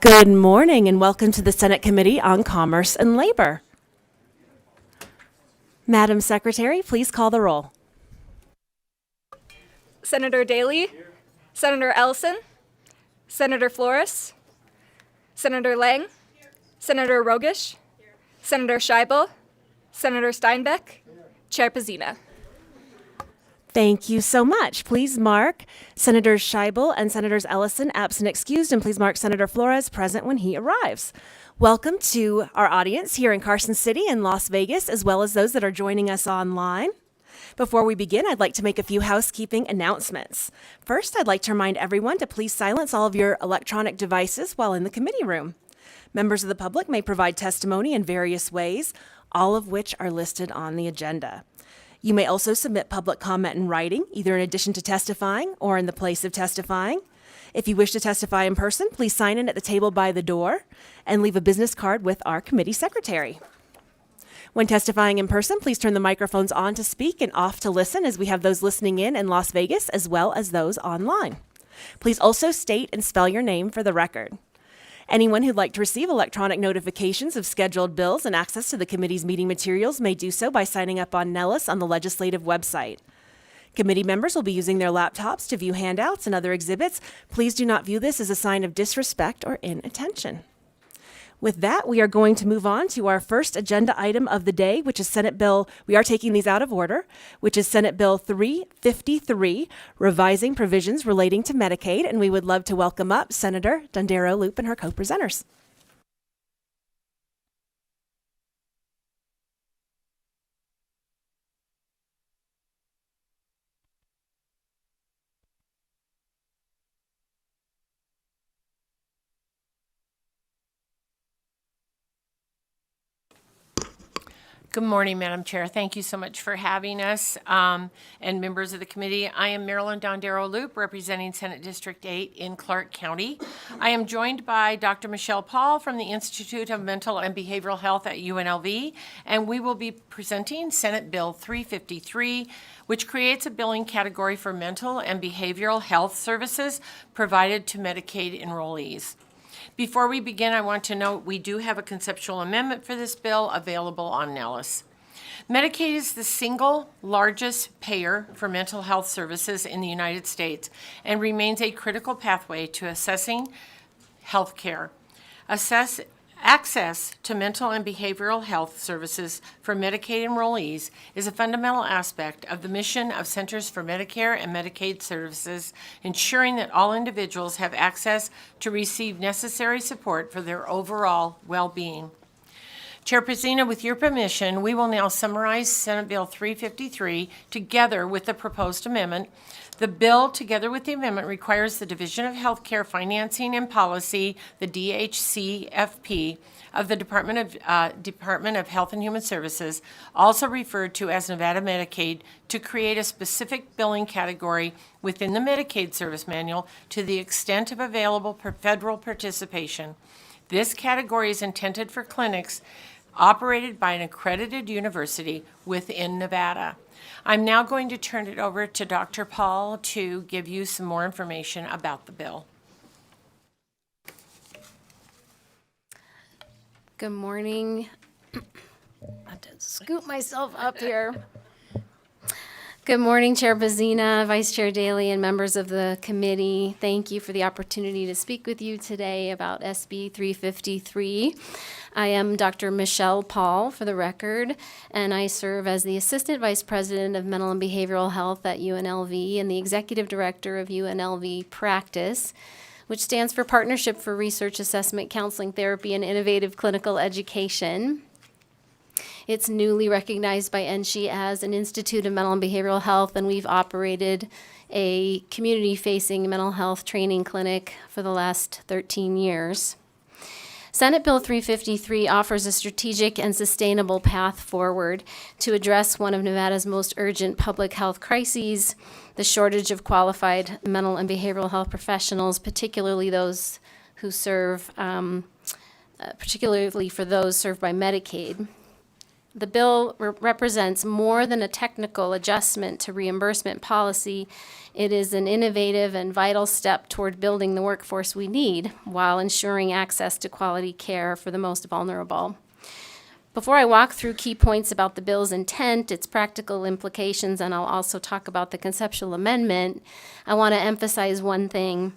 Good morning and welcome to the Senate Committee on Commerce and Labor. Madam Secretary, please call the roll. Senator Daly, here. Senator Ellison, Senator Flores, Senator Lang, here. Senator Rogish, here. Senator Scheibel, Senator Steinbeck, here. Chair Pezzina. Thank you so much. Please mark Senators Scheibel and Senators Ellison absent excused, and please mark Senator Flores present when he arrives. Welcome to our audience here in Carson City and Las Vegas, as well as those that are joining us online. Before we begin, I'd like to make a few housekeeping announcements. First, I'd like to remind everyone to please silence all of your electronic devices while in the committee room. Members of the public may provide testimony in various ways, all of which are listed on the agenda. You may also submit public comment in writing, either in addition to testifying or in the place of testifying. If you wish to testify in person, please sign in at the table by the door and leave a business card with our committee secretary. When testifying in person, please turn the microphones on to speak and off to listen, as we have those listening in Las Vegas as well as those online. Please also state and spell your name for the record. Anyone who'd like to receive electronic notifications of scheduled bills and access to the committee's meeting materials may do so by signing up on Nellis on the legislative website. Committee members will be using their laptops to view handouts and other exhibits. Please do not view this as a sign of disrespect or inattention. With that, we are going to move on to our first agenda item of the day, which is Senate Bill, we are taking these out of order, which is Senate Bill 353, revising provisions relating to Medicaid, and we would love to welcome up Senator Dondero Loop and her co-presenters. Good morning, Madam Chair. Thank you so much for having us and members of the committee. I am Marilyn Dondero Loop, representing Senate District 8 in Clark County. I am joined by Dr. Michelle Paul from the Institute of Mental and Behavioral Health at UNLV, and we will be presenting Senate Bill 353, which creates a billing category for mental and behavioral health services provided to Medicaid enrollees. Before we begin, I want to note we do have a conceptual amendment for this bill available on Nellis. Medicaid is the single largest payer for mental health services in the United States and remains a critical pathway to assessing health care. Access to mental and behavioral health services for Medicaid enrollees is a fundamental aspect of the mission of Centers for Medicare and Medicaid Services, ensuring that all individuals have access to receive necessary support for their overall well-being. Chair Pezzina, with your permission, we will now summarize Senate Bill 353 together with the proposed amendment. The bill, together with the amendment, requires the Division of Healthcare Financing and Policy, the DHCFP, of the Department of Health and Human Services, also referred to as Nevada Medicaid, to create a specific billing category within the Medicaid Service Manual to the extent of available federal participation. This category is intended for clinics operated by an accredited university within Nevada. I'm now going to turn it over to Dr. Paul to give you some more information about the bill. Good morning. I have to scoop myself up here. Good morning, Chair Pezzina, Vice Chair Daly, and members of the committee. Thank you for the opportunity to speak with you today about SB 353. I am Dr. Michelle Paul, for the record, and I serve as the Assistant Vice President of Mental and Behavioral Health at UNLV and the Executive Director of UNLV Practice, which stands for Partnership for Research, Assessment, Counseling, Therapy, and Innovative Clinical Education. It's newly recognized by NSHE as an Institute of Mental and Behavioral Health, and we've operated a community-facing mental health training clinic for the last 13 years. Senate Bill 353 offers a strategic and sustainable path forward to address one of Nevada's most urgent public health crises, the shortage of qualified mental and behavioral health professionals, particularly those who serve, particularly for those served by Medicaid. The bill represents more than a technical adjustment to reimbursement policy. It is an innovative and vital step toward building the workforce we need while ensuring access to quality care for the most vulnerable. Before I walk through key points about the bill's intent, its practical implications, and I'll also talk about the conceptual amendment, I want to emphasize one thing.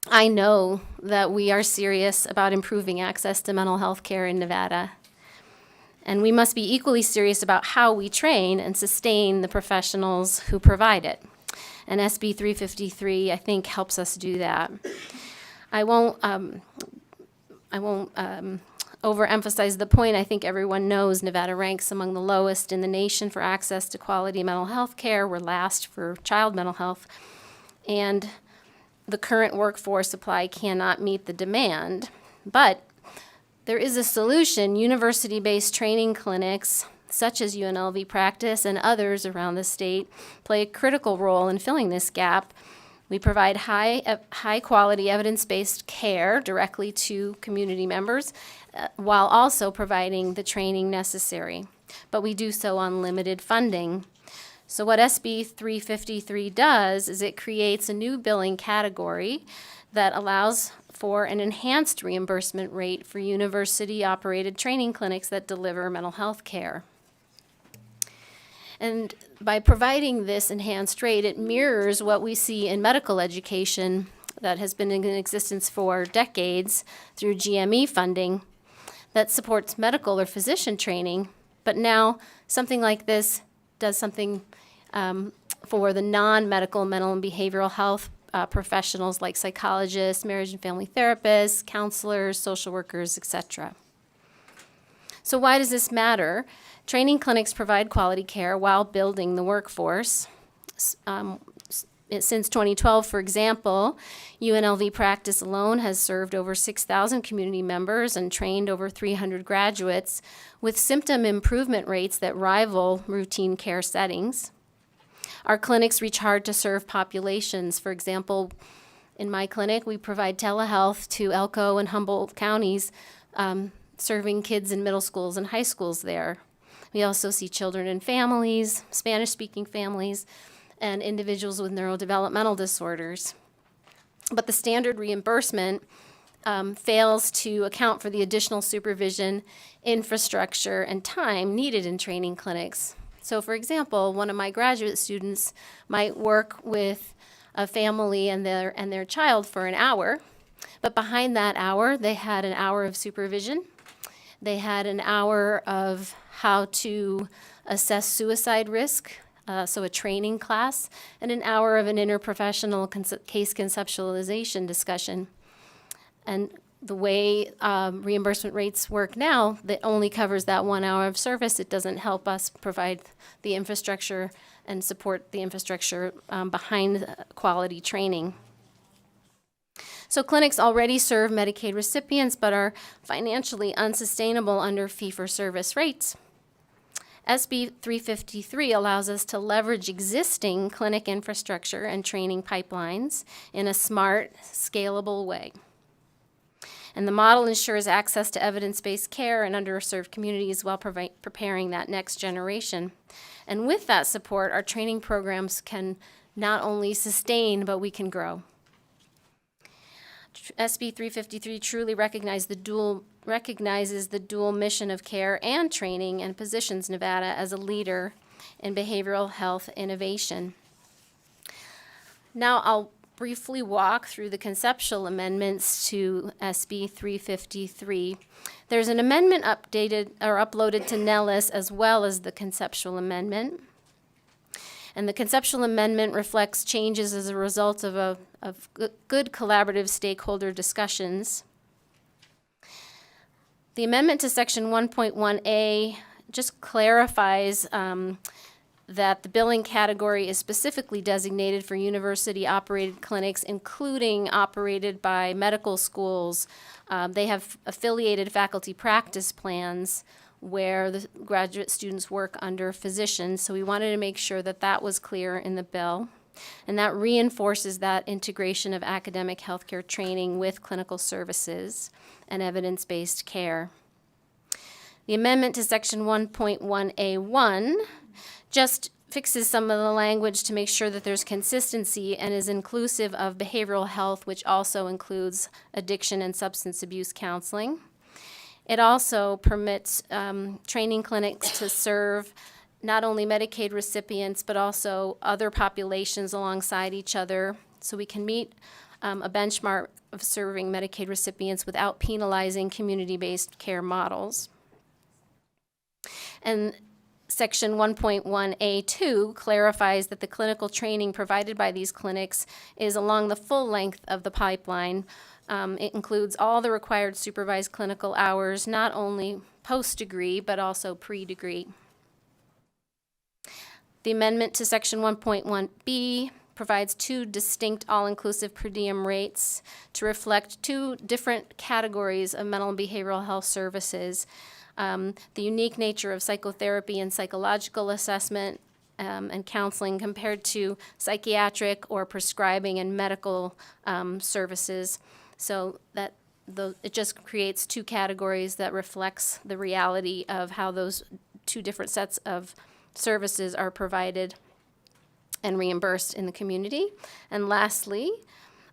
I know that we are serious about improving access to mental health care in Nevada. And we must be equally serious about how we train and sustain the professionals who provide it. And SB 353, I think, helps us do that. I won't overemphasize the point. I think everyone knows Nevada ranks among the lowest in the nation for access to quality mental health care. We're last for child mental health. And the current workforce supply cannot meet the demand. But there is a solution. University-based training clinics, such as UNLV Practice and others around the state, play a critical role in filling this gap. We provide high-quality, evidence-based care directly to community members, while also providing the training necessary. But we do so on limited funding. So what SB 353 does is it creates a new billing category that allows for an enhanced reimbursement rate for university-operated training clinics that deliver mental health care. And by providing this enhanced rate, it mirrors what we see in medical education that has been in existence for decades through GME funding that supports medical or physician training. But now something like this does something for the non-medical mental and behavioral health professionals like psychologists, marriage and family therapists, counselors, social workers, etc. So why does this matter? Training clinics provide quality care while building the workforce. Since 2012, for example, UNLV Practice alone has served over 6,000 community members and trained over 300 graduates with symptom improvement rates that rival routine care settings. Our clinics reach hard to serve populations. For example, in my clinic, we provide telehealth to Elko and Humboldt counties, serving kids in middle schools and high schools there. We also see children and families, Spanish-speaking families, and individuals with neurodevelopmental disorders. But the standard reimbursement fails to account for the additional supervision, infrastructure, and time needed in training clinics. So for example, one of my graduate students might work with a family and their child for an hour, but behind that hour, they had an hour of supervision. They had an hour of how to assess suicide risk, so a training class, and an hour of an interprofessional case conceptualization discussion. And the way reimbursement rates work now, that only covers that 1 hour of service. It doesn't help us provide the infrastructure and support the infrastructure behind quality training. So clinics already serve Medicaid recipients but are financially unsustainable under fee-for-service rates. SB 353 allows us to leverage existing clinic infrastructure and training pipelines in a smart, scalable way. And the model ensures access to evidence-based care in underserved communities while preparing that next generation. And with that support, our training programs can not only sustain, but we can grow. SB 353 truly recognizes the dual mission of care and training and positions Nevada as a leader in behavioral health innovation. Now I'll briefly walk through the conceptual amendments to SB 353. There's an amendment uploaded to Nellis as well as the conceptual amendment. And the conceptual amendment reflects changes as a result of good collaborative stakeholder discussions. The amendment to section 1.1A just clarifies that the billing category is specifically designated for university-operated clinics, including operated by medical schools. They have affiliated faculty practice plans where the graduate students work under physicians, so we wanted to make sure that that was clear in the bill. And that reinforces that integration of academic healthcare training with clinical services and evidence-based care. The amendment to section 1.1A1 just fixes some of the language to make sure that there's consistency and is inclusive of behavioral health, which also includes addiction and substance abuse counseling. It also permits training clinics to serve not only Medicaid recipients, but also other populations alongside each other, so we can meet a benchmark of serving Medicaid recipients without penalizing community-based care models. And Section 1.1A2 clarifies that the clinical training provided by these clinics is along the full length of the pipeline. It includes all the required supervised clinical hours, not only post-degree, but also pre-degree. The amendment to Section 1.1B provides two distinct all-inclusive per diem rates to reflect two different categories of mental and behavioral health services. The unique nature of psychotherapy and psychological assessment and counseling compared to psychiatric or prescribing and medical services. So that it just creates two categories that reflects the reality of how those two different sets of services are provided and reimbursed in the community. And lastly,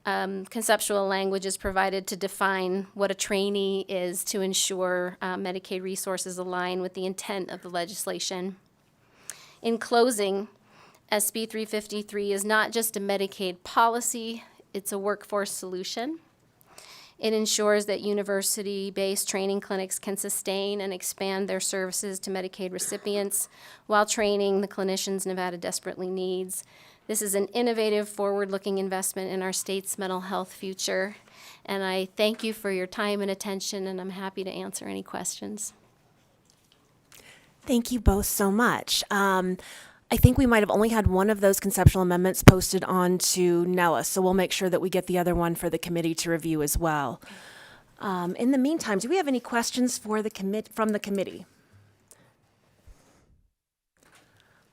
conceptual language is provided to define what a trainee is to ensure Medicaid resources align with the intent of the legislation. In closing, SB 353 is not just a Medicaid policy, it's a workforce solution. It ensures that university-based training clinics can sustain and expand their services to Medicaid recipients while training the clinicians Nevada desperately needs. This is an innovative, forward-looking investment in our state's mental health future. And I thank you for your time and attention, and I'm happy to answer any questions. Thank you both so much. I think we might have only had one of those conceptual amendments posted onto Nellis, so we'll make sure that we get the other one for the committee to review as well. In the meantime, do we have any questions for from the committee?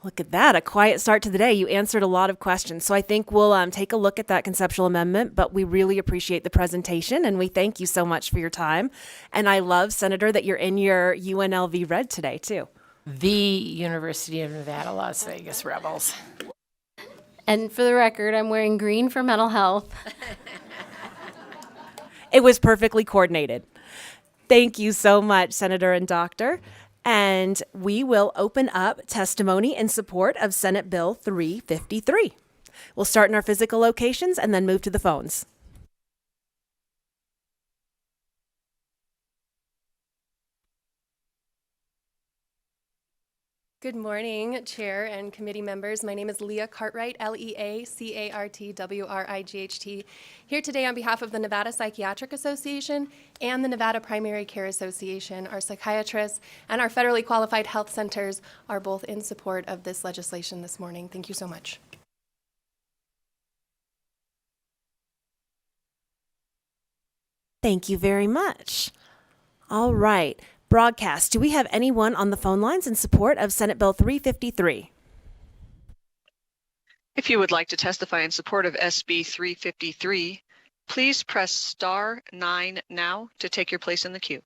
Look at that, a quiet start to the day. You answered a lot of questions. So I think we'll take a look at that conceptual amendment, but we really appreciate the presentation and we thank you so much for your time. And I love, Senator, that you're in your UNLV red today too. The University of Nevada, Las Vegas Rebels. And for the record, I'm wearing green for mental health. It was perfectly coordinated. Thank you so much, Senator and Doctor. And we will open up testimony in support of Senate Bill 353. We'll start in our physical locations and then move to the phones. Good morning, Chair and committee members. My name is Leah Cartwright, Leacartwright, here today on behalf of the Nevada Psychiatric Association and the Nevada Primary Care Association. Our psychiatrists and our federally qualified health centers are both in support of this legislation this morning. Thank you so much. Thank you very much. All right. Broadcast. Do we have anyone on the phone lines in support of Senate Bill 353? If you would like to testify in support of SB 353, please press star 9 now to take your place in the queue.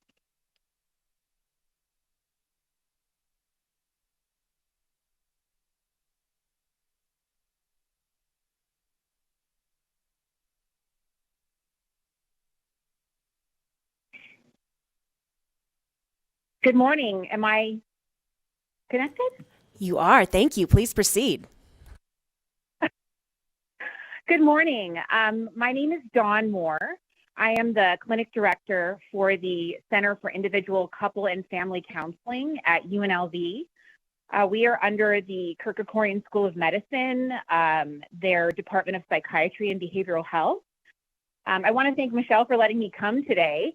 Good morning. Am I connected? You are. Thank you. Please proceed. Good morning. My name is Dawn Moore. I am the clinic director for the Center for Individual, Couple, and Family Counseling at UNLV. We are under the Kerkorian School of Medicine, their Department of Psychiatry and Behavioral Health. I want to thank Michelle for letting me come today.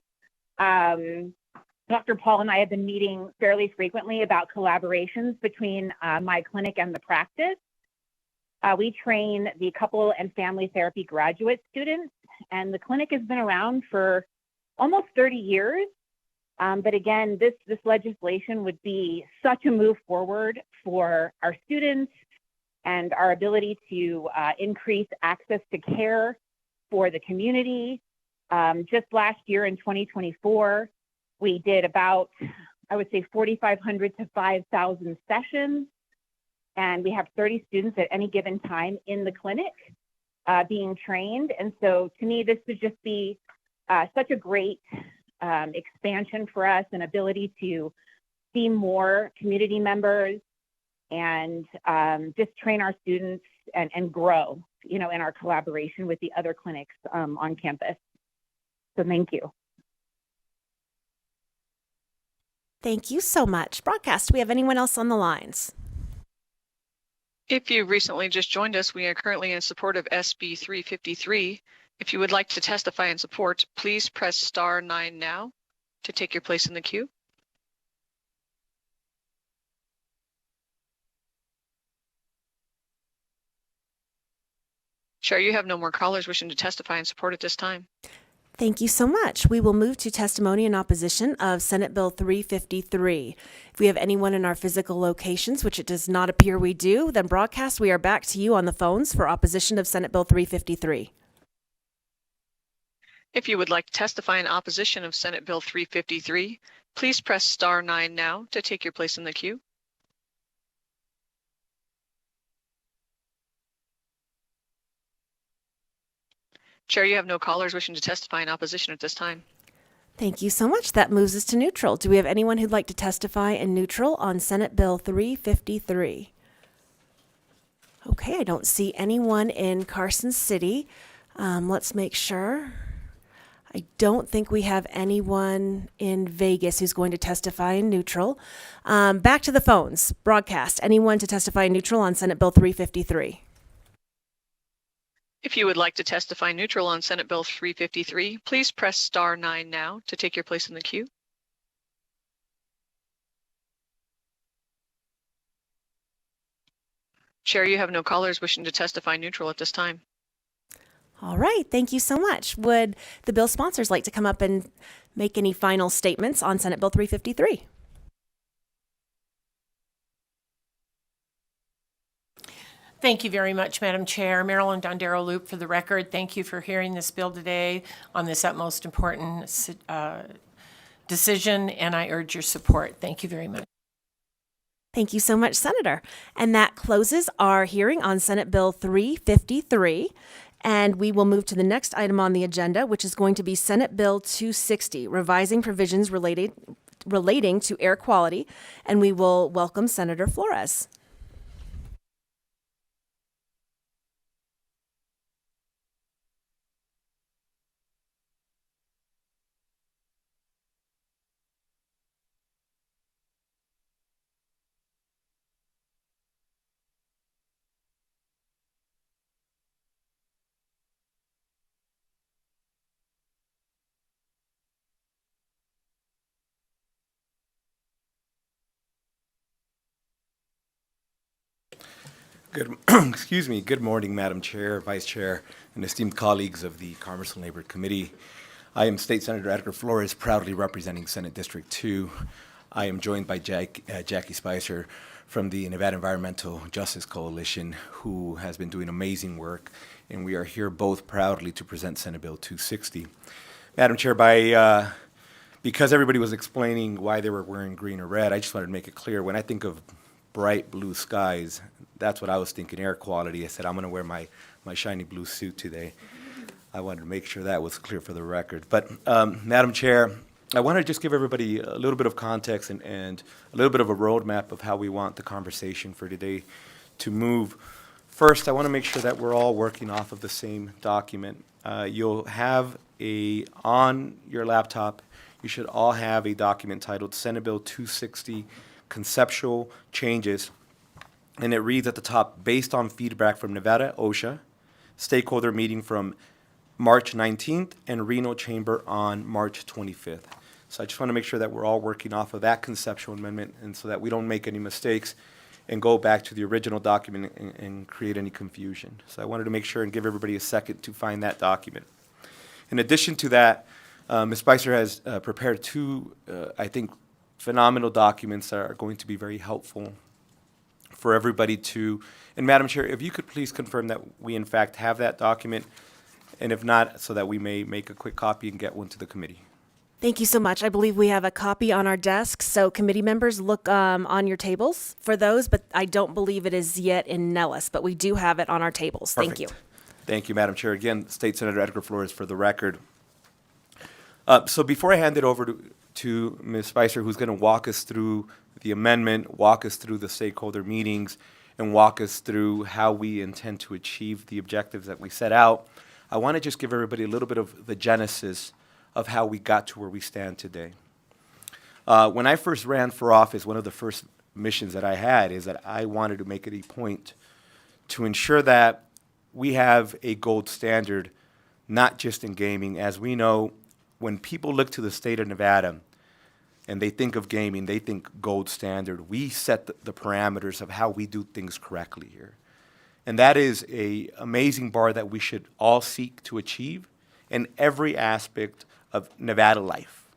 Dr. Paul and I have been meeting fairly frequently about collaborations between my clinic and the practice. We train the couple and family therapy graduate students, and the clinic has been around for almost 30 years. But again, this legislation would be such a move forward for our students and our ability to increase access to care for the community. Just last year in 2024, we did about I would say 4,500 to 5,000 sessions. And we have 30 students at any given time in the clinic being trained. And so to me, this would just be such a great expansion for us, and ability to see more community members and just train our students and grow, in our collaboration with the other clinics on campus. So thank you. Thank you so much. Broadcast, do we have anyone else on the lines? If you recently just joined us, we are currently in support of SB 353. If you would like to testify in support, please press star 9 now to take your place in the queue. Chair, you have no more callers wishing to testify in support at this time. Thank you so much. We will move to testimony in opposition of Senate Bill 353. If we have anyone in our physical locations, which it does not appear we do, then broadcast, we are back to you on the phones for opposition of Senate Bill 353. If you would like to testify in opposition of Senate Bill 353, please press star 9 now to take your place in the queue. Chair, you have no callers wishing to testify in opposition at this time. Thank you so much. That moves us to neutral. Do we have anyone who'd like to testify in neutral on Senate Bill 353? Okay, I don't see anyone in Carson City. Let's make sure. I don't think we have anyone in Vegas who's going to testify in neutral. Back to the phones. Broadcast. Anyone to testify in neutral on Senate Bill 353? If you would like to testify neutral on Senate Bill 353, please press star 9 now to take your place in the queue. Chair, you have no callers wishing to testify neutral at this time. All right, thank you so much. Would the bill sponsors like to come up and make any final statements on Senate Bill 353? Thank you very much, Madam Chair. Marilyn Dondero Loop for the record. Thank you for hearing this bill today on this utmost important decision, and I urge your support. Thank you very much. Thank you so much, Senator. And that closes our hearing on Senate Bill 353. And we will move to the next item on the agenda, which is going to be Senate Bill 260, revising provisions relating to air quality. And we will welcome Senator Flores. Excuse me. Good morning, Madam Chair, Vice Chair, and esteemed colleagues of the Commerce and Labor Committee. I am State Senator Edgar Flores, proudly representing Senate District 2. I am joined by Jackie Spicer from the Nevada Environmental Justice Coalition, who has been doing amazing work, and we are here both proudly to present Senate Bill 260. Madam Chair, because everybody was explaining why they were wearing green or red, I just wanted to make it clear, when I think of bright blue skies, that's what I was thinking, air quality. I said, I'm going to wear my shiny blue suit today. I wanted to make sure that was clear for the record. But, Madam Chair, I want to just give everybody a little bit of context and a little bit of a roadmap of how we want the conversation for today to move. First, I want to make sure that we're all working off of the same document. You'll have on your laptop, you should all have a document titled Senate Bill 260, Conceptual Changes. And it reads at the top, based on feedback from Nevada OSHA, stakeholder meeting from March 19th, and Reno Chamber on March 25th. So I just want to make sure that we're all working off of that conceptual amendment, and so that we don't make any mistakes and go back to the original document and create any confusion. So I wanted to make sure and give everybody a second to find that document. In addition to that, Ms. Spicer has prepared two, I think, phenomenal documents that are going to be very helpful for everybody to, and Madam Chair, if you could please confirm that we in fact have that document, and if not, so that we may make a quick copy and get one to the committee. Thank you so much. I believe we have a copy on our desk, so committee members look on your tables for those, but I don't believe it is yet in Nellis, but we do have it on our tables. Thank you. Perfect. Thank you, Madam Chair. Again, State Senator Edgar Flores for the record. So before I hand it over to Ms. Spicer, who's going to walk us through the amendment, walk us through the stakeholder meetings, and walk us through how we intend to achieve the objectives that we set out, I want to just give everybody a little bit of the genesis of how we got to where we stand today. When I first ran for office, one of the first missions that I had is that I wanted to make it a point to ensure that we have a gold standard, not just in gaming. As we know, when people look to the state of Nevada and they think of gaming, they think gold standard. We set the parameters of how we do things correctly here. And that is an amazing bar that we should all seek to achieve in every aspect of Nevada life: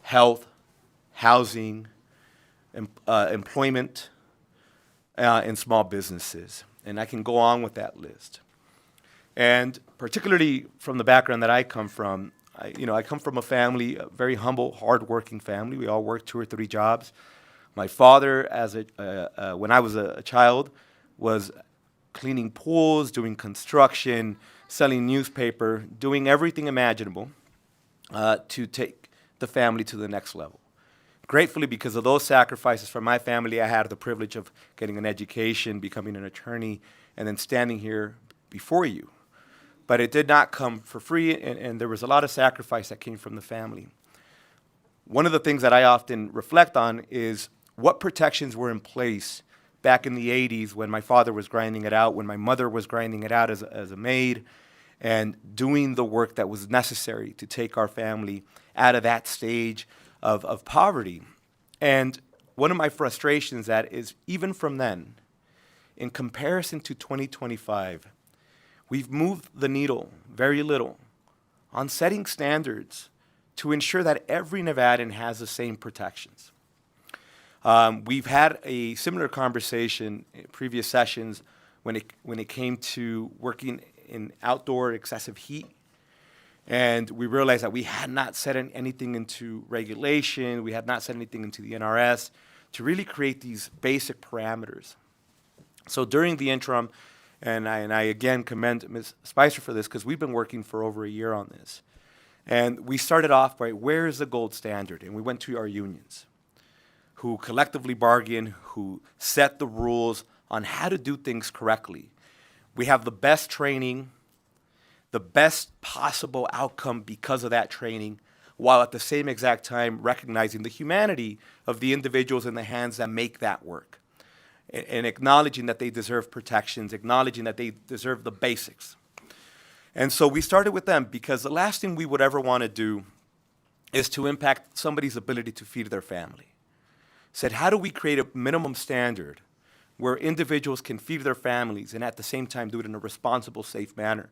health, housing, employment, and small businesses. And I can go on with that list. And particularly from the background that I come from, I come from a family, a very humble, hardworking family. We all worked 2 or 3 jobs. My father, when I was a child, was cleaning pools, doing construction, selling newspaper, doing everything imaginable to take the family to the next level. Gratefully, because of those sacrifices for my family, I had the privilege of getting an education, becoming an attorney, and then standing here before you. But it did not come for free, and there was a lot of sacrifice that came from the family. One of the things that I often reflect on is what protections were in place back in the 80s when my father was grinding it out, when my mother was grinding it out as a maid, and doing the work that was necessary to take our family out of that stage of poverty. And one of my frustrations that is, even from then, in comparison to 2025, we've moved the needle very little on setting standards to ensure that every Nevadan has the same protections. We've had a similar conversation in previous sessions when it came to working in outdoor excessive heat. And we realized that we had not set anything into regulation, we had not set anything into the NRS to really create these basic parameters. So during the interim, and I again commend Ms. Spicer for this, because we've been working for over a year on this. And we started off by, where is the gold standard? And we went to our unions, who collectively bargain, who set the rules on how to do things correctly. We have the best training, the best possible outcome because of that training, while at the same exact time recognizing the humanity of the individuals in the hands that make that work, and acknowledging that they deserve protections, acknowledging that they deserve the basics. And so we started with them, because the last thing we would ever want to do is to impact somebody's ability to feed their family. Said, how do we create a minimum standard where individuals can feed their families and at the same time do it in a responsible, safe manner?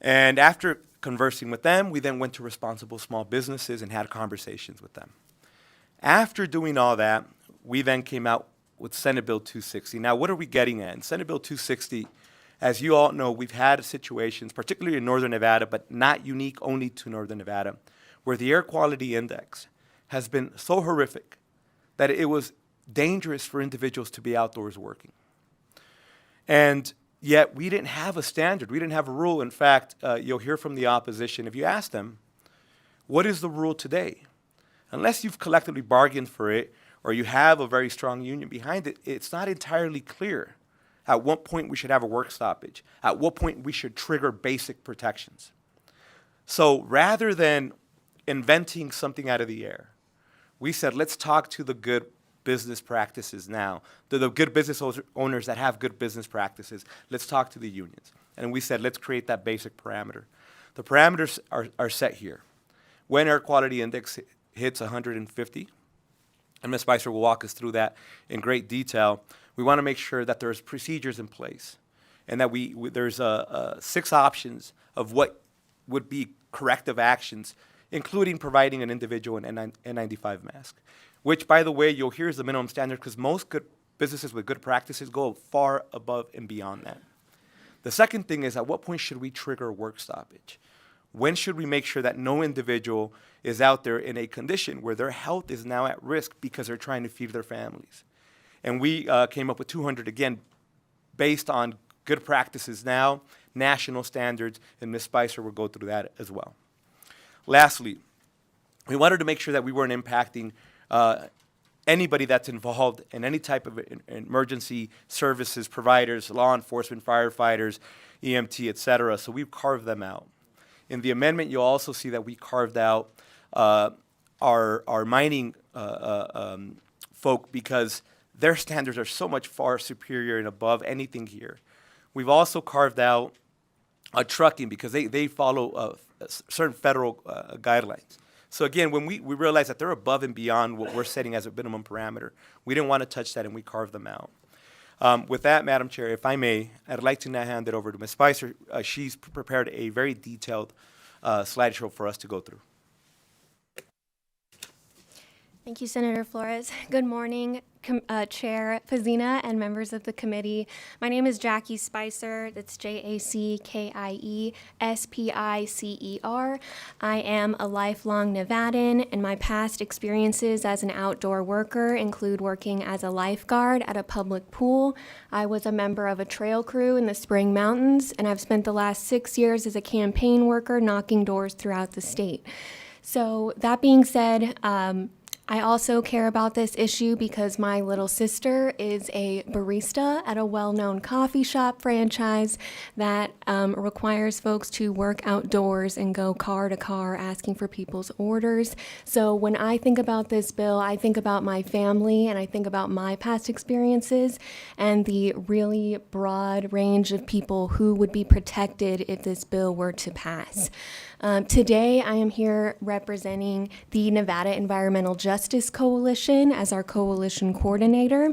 And after conversing with them, we then went to responsible small businesses and had conversations with them. After doing all that, we then came out with Senate Bill 260. Now, what are we getting at? In Senate Bill 260, as you all know, we've had situations, particularly in Northern Nevada, but not unique only to Northern Nevada, where the air quality index has been so horrific that it was dangerous for individuals to be outdoors working. And yet we didn't have a standard. We didn't have a rule. In fact, you'll hear from the opposition, if you ask them, what is the rule today? Unless you've collectively bargained for it or you have a very strong union behind it, it's not entirely clear at what point we should have a work stoppage, at what point we should trigger basic protections. So rather than inventing something out of the air, we said, let's talk to the good business practices now, the good business owners that have good business practices. Let's talk to the unions. And we said, let's create that basic parameter. The parameters are set here. When air quality index hits 150, and Ms. Spicer will walk us through that in great detail, we want to make sure that there's procedures in place and that there's 6 options of what would be corrective actions, including providing an individual an N95 mask, which, by the way, you'll hear is the minimum standard, because most good businesses with good practices go far above and beyond that. The second thing is, at what point should we trigger a work stoppage? When should we make sure that no individual is out there in a condition where their health is now at risk because they're trying to feed their families? And we came up with 200, again, based on good practices now, national standards, and Ms. Spicer will go through that as well. Lastly, we wanted to make sure that we weren't impacting anybody that's involved in any type of emergency services, providers, law enforcement, firefighters, EMT, et cetera. So we've carved them out. In the amendment, you'll also see that we carved out our mining folk because their standards are so much far superior and above anything here. We've also carved out trucking because they follow certain federal guidelines. So again, when we realize that they're above and beyond what we're setting as a minimum parameter, we didn't want to touch that and we carved them out. With that, Madam Chair, if I may, I'd like to now hand it over to Ms. Spicer. She's prepared a very detailed slideshow for us to go through. Thank you, Senator Flores. Good morning, Chair Pazina and members of the committee. My name is Jackie Spicer. That's JACKIESPICER. I am a lifelong Nevadan, and my past experiences as an outdoor worker include working as a lifeguard at a public pool. I was a member of a trail crew in the Spring Mountains, and I've spent the last 6 years as a campaign worker knocking doors throughout the state. So that being said, I also care about this issue because my little sister is a barista at a well-known coffee shop franchise that requires folks to work outdoors and go car to car asking for people's orders. So when I think about this bill, I think about my family and I think about my past experiences and the really broad range of people who would be protected if this bill were to pass. Today, I am here representing the Nevada Environmental Justice Coalition as our coalition coordinator.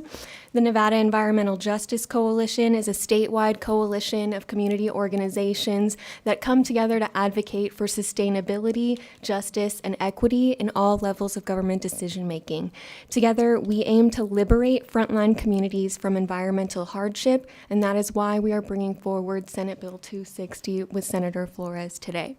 The Nevada Environmental Justice Coalition is a statewide coalition of community organizations that come together to advocate for sustainability, justice, and equity in all levels of government decision-making. Together, we aim to liberate frontline communities from environmental hardship, and that is why we are bringing forward Senate Bill 260 with Senator Flores today.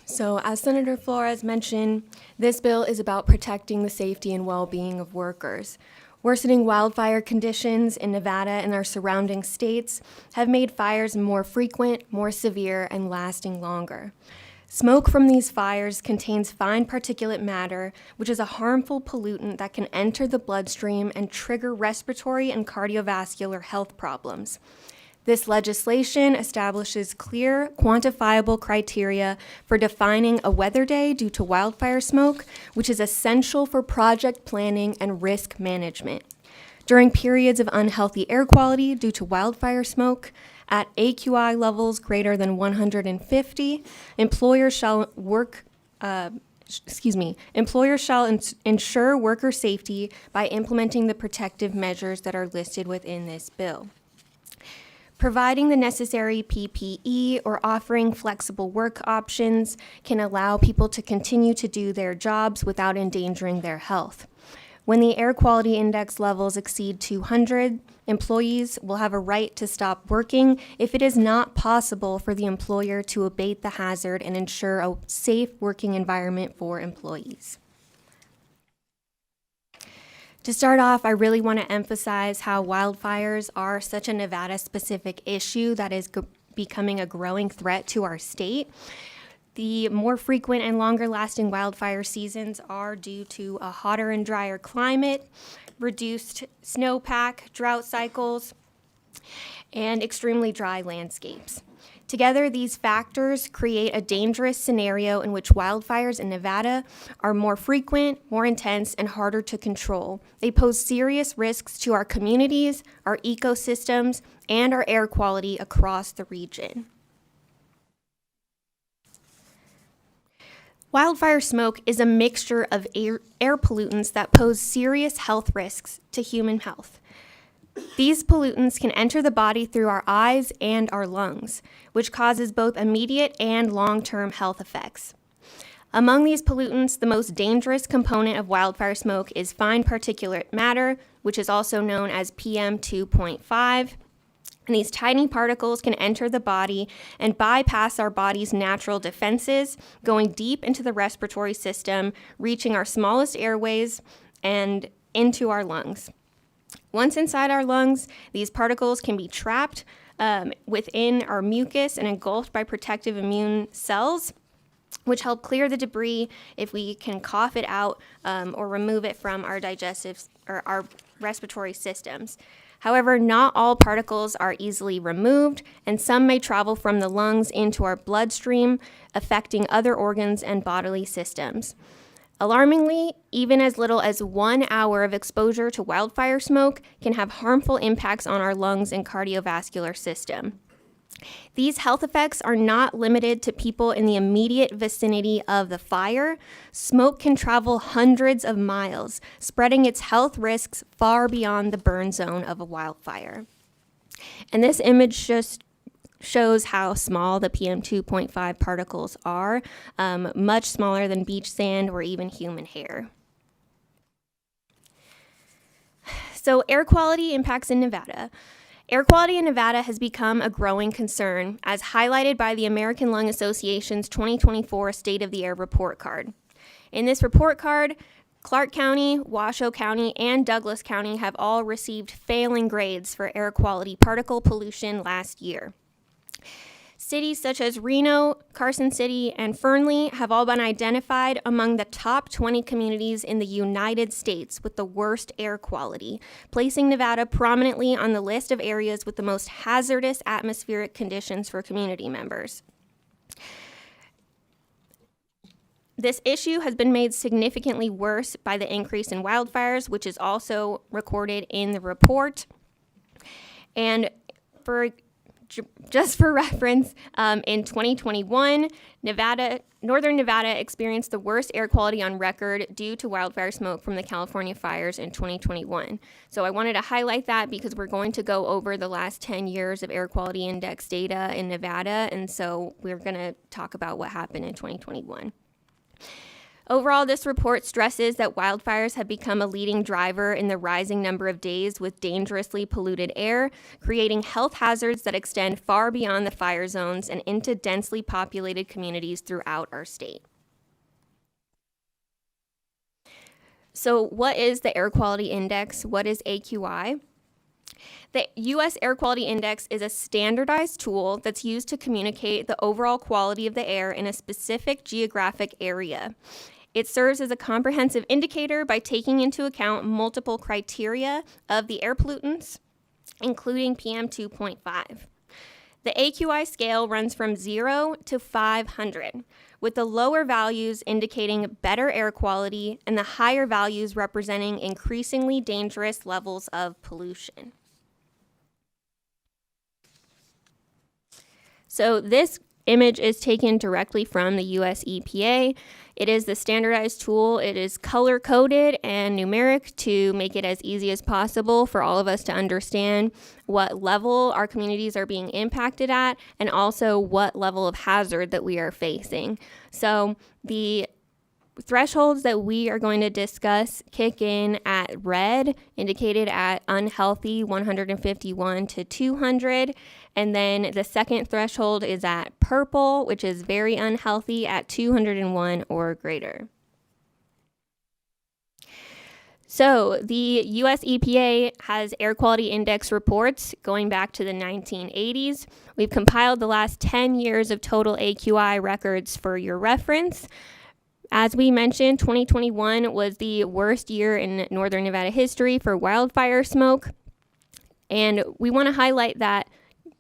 So as Senator Flores mentioned, this bill is about protecting the safety and well-being of workers. Worsening wildfire conditions in Nevada and our surrounding states have made fires more frequent, more severe, and lasting longer. Smoke from these fires contains fine particulate matter, which is a harmful pollutant that can enter the bloodstream and trigger respiratory and cardiovascular health problems. This legislation establishes clear, quantifiable criteria for defining a weather day due to wildfire smoke, which is essential for project planning and risk management. During periods of unhealthy air quality due to wildfire smoke, at AQI levels greater than 150, employers shall ensure worker safety by implementing the protective measures that are listed within this bill. Providing the necessary PPE or offering flexible work options can allow people to continue to do their jobs without endangering their health. When the air quality index levels exceed 200, employees will have a right to stop working if it is not possible for the employer to abate the hazard and ensure a safe working environment for employees. To start off, I really want to emphasize how wildfires are such a Nevada-specific issue that is becoming a growing threat to our state. The more frequent and longer-lasting wildfire seasons are due to a hotter and drier climate, reduced snowpack, drought cycles, and extremely dry landscapes. Together, these factors create a dangerous scenario in which wildfires in Nevada are more frequent, more intense, and harder to control. They pose serious risks to our communities, our ecosystems, and our air quality across the region. Wildfire smoke is a mixture of air pollutants that pose serious health risks to human health. These pollutants can enter the body through our eyes and our lungs, which causes both immediate and long-term health effects. Among these pollutants, the most dangerous component of wildfire smoke is fine particulate matter, which is also known as PM 2.5. And these tiny particles can enter the body and bypass our body's natural defenses, going deep into the respiratory system, reaching our smallest airways and into our lungs. Once inside our lungs, these particles can be trapped within our mucus and engulfed by protective immune cells, which help clear the debris if we can cough it out or remove it from our digestive or our respiratory systems. However, not all particles are easily removed, and some may travel from the lungs into our bloodstream, affecting other organs and bodily systems. Alarmingly, even as little as 1 hour of exposure to wildfire smoke can have harmful impacts on our lungs and cardiovascular system. These health effects are not limited to people in the immediate vicinity of the fire. Smoke can travel hundreds of miles, spreading its health risks far beyond the burn zone of a wildfire. And this image just shows how small the PM2.5 particles are, much smaller than beach sand or even human hair. So air quality impacts in Nevada. Air quality in Nevada has become a growing concern, as highlighted by the American Lung Association's 2024 State of the Air Report Card. In this report card, Clark County, Washoe County, and Douglas County have all received failing grades for air quality particle pollution last year. Cities such as Reno, Carson City, and Fernley have all been identified among the top 20 communities in the United States with the worst air quality, placing Nevada prominently on the list of areas with the most hazardous atmospheric conditions for community members. This issue has been made significantly worse by the increase in wildfires, which is also recorded in the report. And just for reference, in 2021, Northern Nevada experienced the worst air quality on record due to wildfire smoke from the California fires in 2021. So I wanted to highlight that because we're going to go over the last 10 years of air quality index data in Nevada, and so we're going to talk about what happened in 2021. Overall, this report stresses that wildfires have become a leading driver in the rising number of days with dangerously polluted air, creating health hazards that extend far beyond the fire zones and into densely populated communities throughout our state. So what is the Air Quality Index? What is AQI? The U.S. Air Quality Index is a standardized tool that's used to communicate the overall quality of the air in a specific geographic area. It serves as a comprehensive indicator by taking into account multiple criteria of the air pollutants, including PM2.5. The AQI scale runs from 0 to 500, with the lower values indicating better air quality and the higher values representing increasingly dangerous levels of pollution. So this image is taken directly from the US EPA. It is the standardized tool. It is color-coded and numeric to make it as easy as possible for all of us to understand what level our communities are being impacted at and also what level of hazard that we are facing. So the thresholds that we are going to discuss kick in at red, indicated at unhealthy 151 to 200. And then the second threshold is at purple, which is very unhealthy at 201 or greater. So the US EPA has air quality index reports going back to the 1980s. We've compiled the last 10 years of total AQI records for your reference. As we mentioned, 2021 was the worst year in Northern Nevada history for wildfire smoke. And we want to highlight that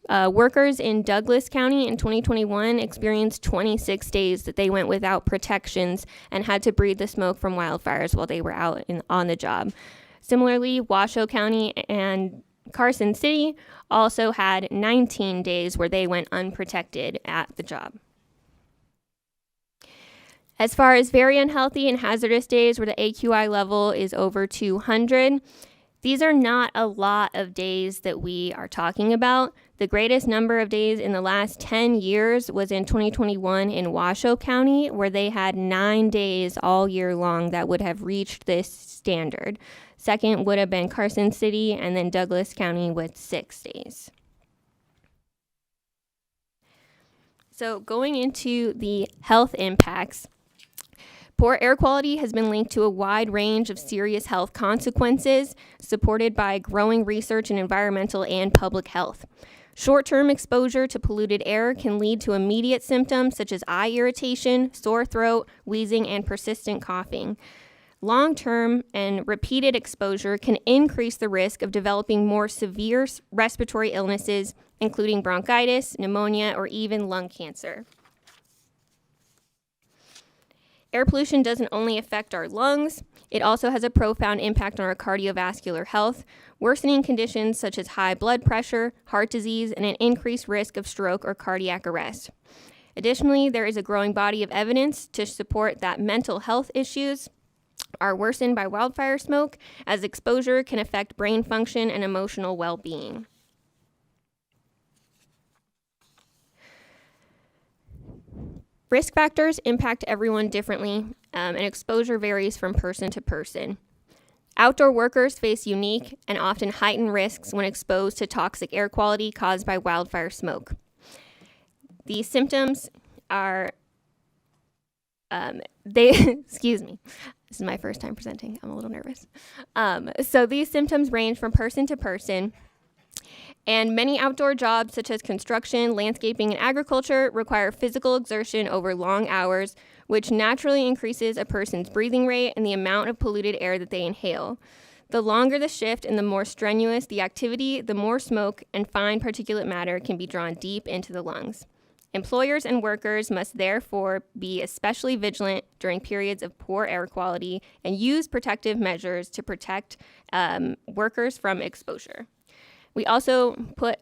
workers in Douglas County in 2021 experienced 26 days that they went without protections and had to breathe the smoke from wildfires while they were out on the job. Similarly, Washoe County and Carson City also had 19 days where they went unprotected at the job. As far as very unhealthy and hazardous days where the AQI level is over 200, these are not a lot of days that we are talking about. The greatest number of days in the last 10 years was in 2021 in Washoe County, where they had 9 days all year long that would have reached this standard. Second would have been Carson City, and then Douglas County with 6 days. So going into the health impacts, poor air quality has been linked to a wide range of serious health consequences, supported by growing research in environmental and public health. Short-term exposure to polluted air can lead to immediate symptoms such as eye irritation, sore throat, wheezing, and persistent coughing. Long-term and repeated exposure can increase the risk of developing more severe respiratory illnesses, including bronchitis, pneumonia, or even lung cancer. Air pollution doesn't only affect our lungs, it also has a profound impact on our cardiovascular health, worsening conditions such as high blood pressure, heart disease, and an increased risk of stroke or cardiac arrest. Additionally, there is a growing body of evidence to support that mental health issues are worsened by wildfire smoke, as exposure can affect brain function and emotional well-being. Risk factors impact everyone differently, and exposure varies from person to person. Outdoor workers face unique and often heightened risks when exposed to toxic air quality caused by wildfire smoke. These symptoms are, excuse me, this is my first time presenting, I'm a little nervous. So these symptoms range from person to person, and many outdoor jobs such as construction, landscaping, and agriculture require physical exertion over long hours, which naturally increases a person's breathing rate and the amount of polluted air that they inhale. The longer the shift and the more strenuous the activity, the more smoke and fine particulate matter can be drawn deep into the lungs. Employers and workers must therefore be especially vigilant during periods of poor air quality and use protective measures to protect workers from exposure. We also put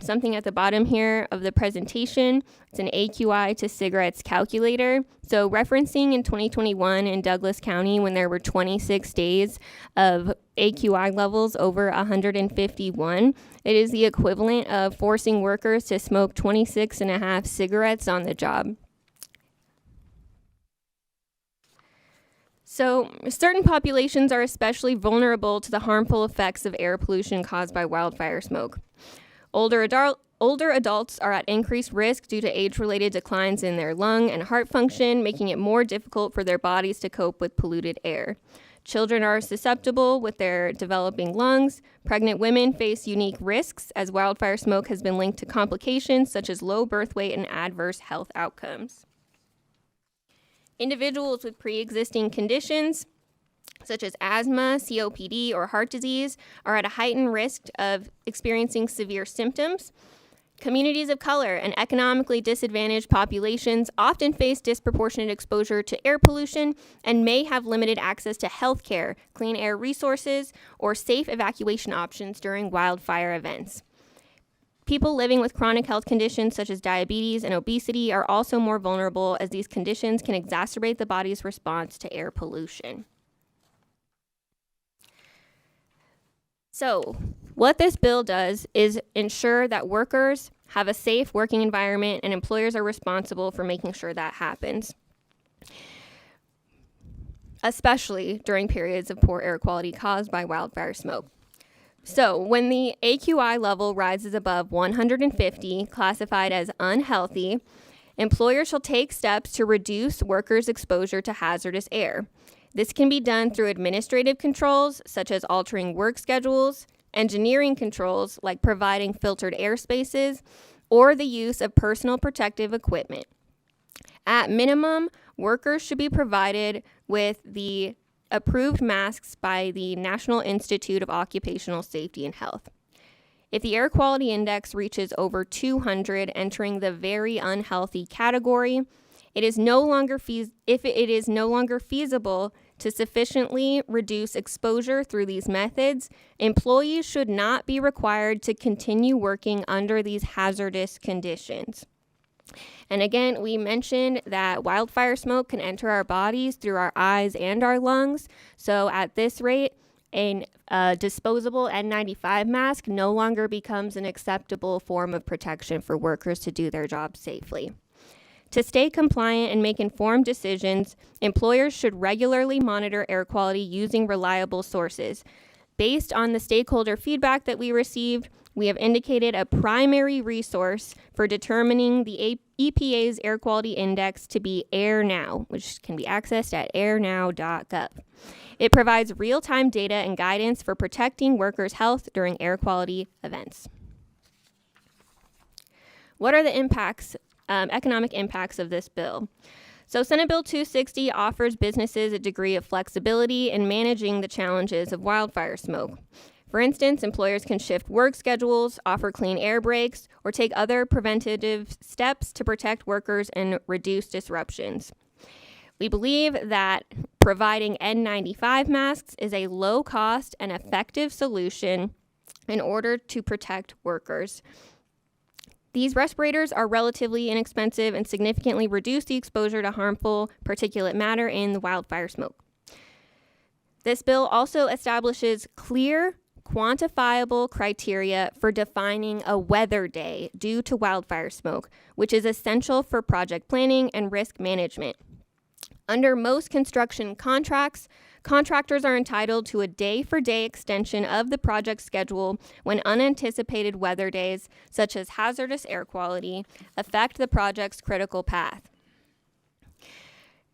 something at the bottom here of the presentation. It's an AQI to cigarettes calculator. So referencing in 2021 in Douglas County when there were 26 days of AQI levels over 151, it is the equivalent of forcing workers to smoke 26 and a half cigarettes on the job. So, certain populations are especially vulnerable to the harmful effects of air pollution caused by wildfire smoke. Older adults are at increased risk due to age-related declines in their lung and heart function, making it more difficult for their bodies to cope with polluted air. Children are susceptible with their developing lungs. Pregnant women face unique risks as wildfire smoke has been linked to complications such as low birth weight and adverse health outcomes. Individuals with pre-existing conditions, such as asthma, COPD, or heart disease, are at a heightened risk of experiencing severe symptoms. Communities of color and economically disadvantaged populations often face disproportionate exposure to air pollution and may have limited access to health care, clean air resources, or safe evacuation options during wildfire events. People living with chronic health conditions such as diabetes and obesity are also more vulnerable as these conditions can exacerbate the body's response to air pollution. So, what this bill does is ensure that workers have a safe working environment and employers are responsible for making sure that happens, especially during periods of poor air quality caused by wildfire smoke. So, when the AQI level rises above 150, classified as unhealthy, employers shall take steps to reduce workers' exposure to hazardous air. This can be done through administrative controls, such as altering work schedules, engineering controls, like providing filtered air spaces, or the use of personal protective equipment. At minimum, workers should be provided with the approved masks by the National Institute of Occupational Safety and Health. If the air quality index reaches over 200, entering the very unhealthy category, if it is no longer feasible to sufficiently reduce exposure through these methods, employees should not be required to continue working under these hazardous conditions. And again, we mentioned that wildfire smoke can enter our bodies through our eyes and our lungs. So at this rate, a disposable N95 mask no longer becomes an acceptable form of protection for workers to do their job safely. To stay compliant and make informed decisions, employers should regularly monitor air quality using reliable sources. Based on the stakeholder feedback that we received, We have indicated a primary resource for determining the EPA's air quality index to be AirNow, which can be accessed at airnow.gov. It provides real-time data and guidance for protecting workers' health during air quality events. What are the impacts, economic impacts of this bill? So Senate Bill 260 offers businesses a degree of flexibility in managing the challenges of wildfire smoke. For instance, employers can shift work schedules, offer clean air breaks, or take other preventative steps to protect workers and reduce disruptions. We believe that providing N95 masks is a low-cost and effective solution in order to protect workers. These respirators are relatively inexpensive and significantly reduce the exposure to harmful particulate matter in the wildfire smoke. This bill also establishes clear, quantifiable criteria for defining a weather day due to wildfire smoke, which is essential for project planning and risk management. Under most construction contracts, contractors are entitled to a day-for-day extension of the project schedule when unanticipated weather days, such as hazardous air quality, affect the project's critical path.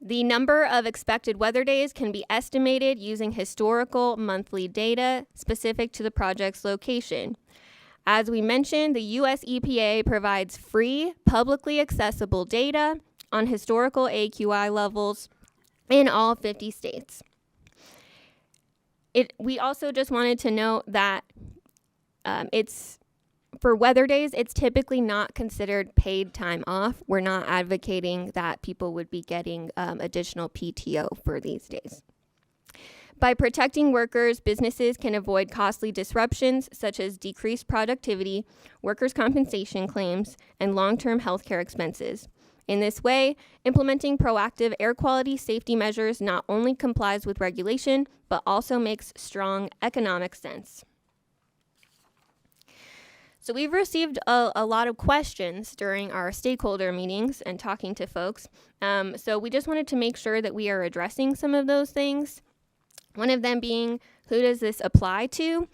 The number of expected weather days can be estimated using historical monthly data specific to the project's location. As we mentioned, the U.S. EPA provides free, publicly accessible data on historical AQI levels in all 50 states. We also just wanted to note that for weather days, it's typically not considered paid time off. We're not advocating that people would be getting additional PTO for these days. By protecting workers, businesses can avoid costly disruptions such as decreased productivity, workers' compensation claims, and long-term healthcare expenses. In this way, implementing proactive air quality safety measures not only complies with regulation, but also makes strong economic sense. So we've received a lot of questions during our stakeholder meetings and talking to folks. So we just wanted to make sure that we are addressing some of those things. One of them being, who does this apply to?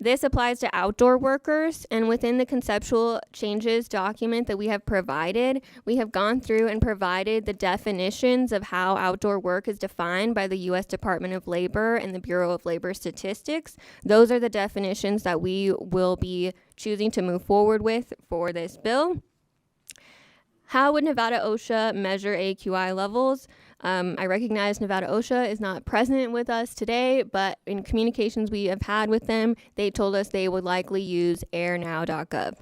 This applies to outdoor workers, and within the conceptual changes document that we have provided, we have gone through and provided the definitions of how outdoor work is defined by the U.S. Department of Labor and the Bureau of Labor Statistics. Those are the definitions that we will be choosing to move forward with for this bill. How would Nevada OSHA measure AQI levels? I recognize Nevada OSHA is not present with us today, but in communications we have had with them, they told us they would likely use airnow.gov.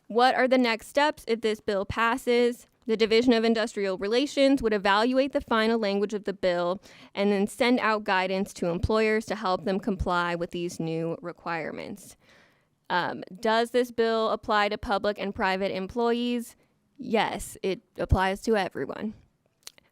What are the next steps if this bill passes? The Division of Industrial Relations would evaluate the final language of the bill and then send out guidance to employers to help them comply with these new requirements. Does this bill apply to public and private employees? Yes, it applies to everyone.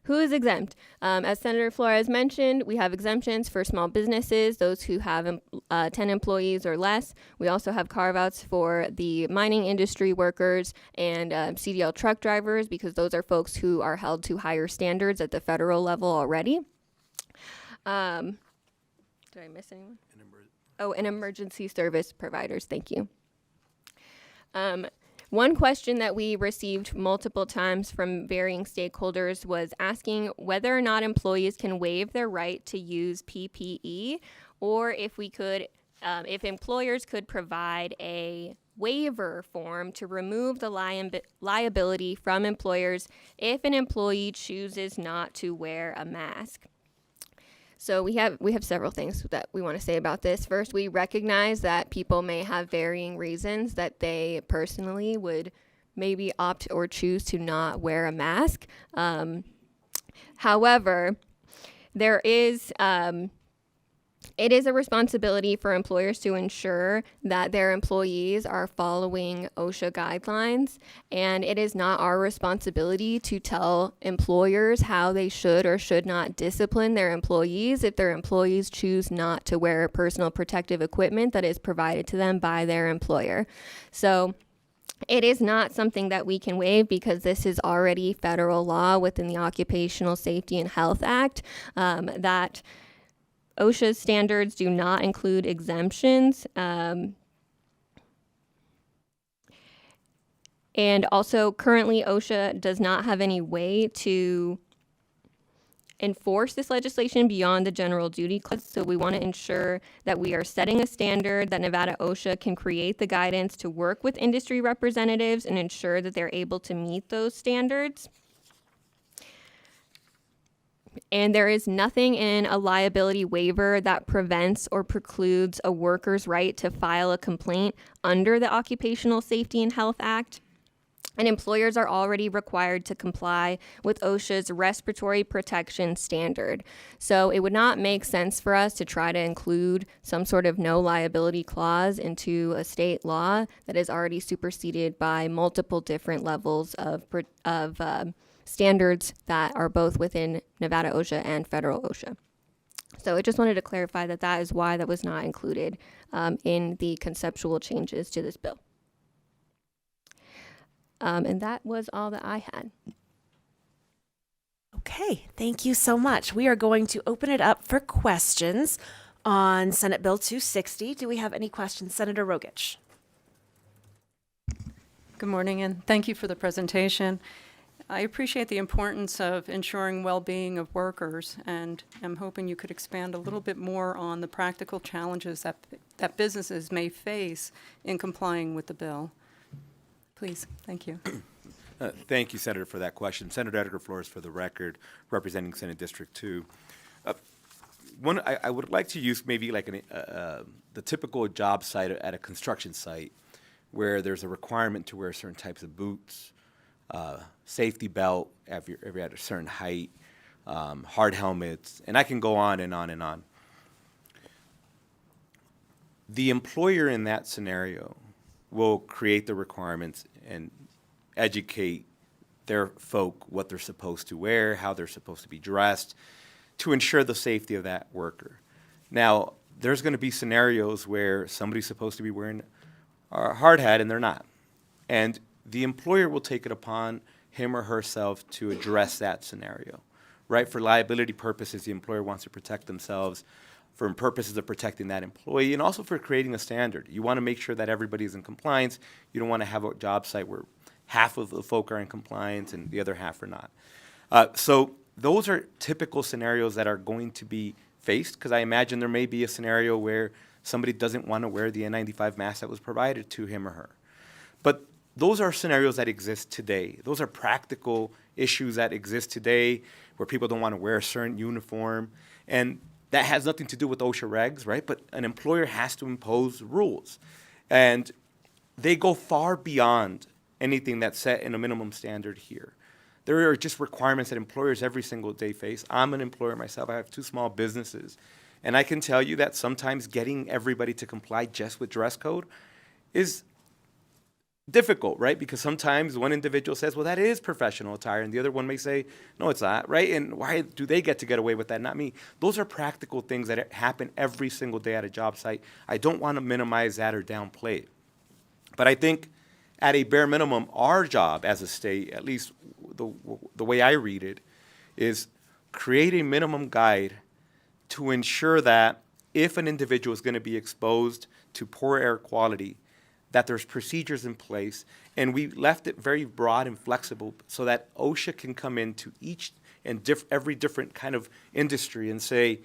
Who is exempt? As Senator Flores mentioned, we have exemptions for small businesses, those who have 10 employees or less. We also have carve-outs for the mining industry workers and CDL truck drivers, because those are folks who are held to higher standards at the federal level already. Did I miss anyone? And emergency service providers. Thank you. One question that we received multiple times from varying stakeholders was asking whether or not employees can waive their right to use PPE, or if employers could provide a waiver form to remove the liability from employers if an employee chooses not to wear a mask. So we have several things that we want to say about this. First, we recognize that people may have varying reasons that they personally would maybe opt or choose to not wear a mask. However, it is a responsibility for employers to ensure that their employees are following OSHA guidelines, and it is not our responsibility to tell employers how they should or should not discipline their employees if their employees choose not to wear personal protective equipment that is provided to them by their employer. So it is not something that we can waive, because this is already federal law within the Occupational Safety and Health Act, that OSHA's standards do not include exemptions. And also, currently, OSHA does not have any way to enforce this legislation beyond the general duty clause. So we want to ensure that we are setting a standard, that Nevada OSHA can create the guidance to work with industry representatives and ensure that they're able to meet those standards. And there is nothing in a liability waiver that prevents or precludes a worker's right to file a complaint under the Occupational Safety and Health Act. And employers are already required to comply with OSHA's respiratory protection standard. So it would not make sense for us to try to include some sort of no liability clause into a state law that is already superseded by multiple different levels of standards that are both within Nevada OSHA and federal OSHA. So I just wanted to clarify that that is why that was not included in the conceptual changes to this bill. And that was all that I had. Okay, thank you so much. We are going to open it up for questions on Senate Bill 260. Do we have any questions? Senator Rogich. Good morning, and thank you for the presentation. I appreciate the importance of ensuring well-being of workers, and I'm hoping you could expand a little bit more on the practical challenges that businesses may face in complying with the bill. Please, thank you. Thank you, Senator, for that question. Senator Edgar Flores, for the record, representing Senate District 2. I would like to use maybe like the typical job site at a construction site where there's a requirement to wear certain types of boots, safety belt if you're at a certain height, hard helmets, and I can go on and on and on. The employer in that scenario will create the requirements and educate their folk what they're supposed to wear, how they're supposed to be dressed, to ensure the safety of that worker. Now, there's going to be scenarios where somebody's supposed to be wearing a hard hat and they're not. And the employer will take it upon him or herself to address that scenario, right? For liability purposes, the employer wants to protect themselves for purposes of protecting that employee and also for creating a standard. You want to make sure that everybody is in compliance. You don't want to have a job site where half of the folk are in compliance and the other half are not. So those are typical scenarios that are going to be faced, because I imagine there may be a scenario where somebody doesn't want to wear the N95 mask that was provided to him or her. But those are scenarios that exist today. Those are practical issues that exist today where people don't want to wear a certain uniform. And that has nothing to do with OSHA regs, right? But an employer has to impose rules. And they go far beyond anything that's set in a minimum standard here. There are just requirements that employers every single day face. I'm an employer myself. I have 2 small businesses. And I can tell you that sometimes getting everybody to comply just with dress code is difficult, right? Because sometimes one individual says, well, that is professional attire, and the other one may say, no, it's not, right? And why do they get to get away with that, not me? Those are practical things that happen every single day at a job site. I don't want to minimize that or downplay it. But I think at a bare minimum, our job as a state, at least the way I read it, is create a minimum guide to ensure that if an individual is going to be exposed to poor air quality, that there's procedures in place, and we left it very broad and flexible so that OSHA can come into each and every different kind of industry and say,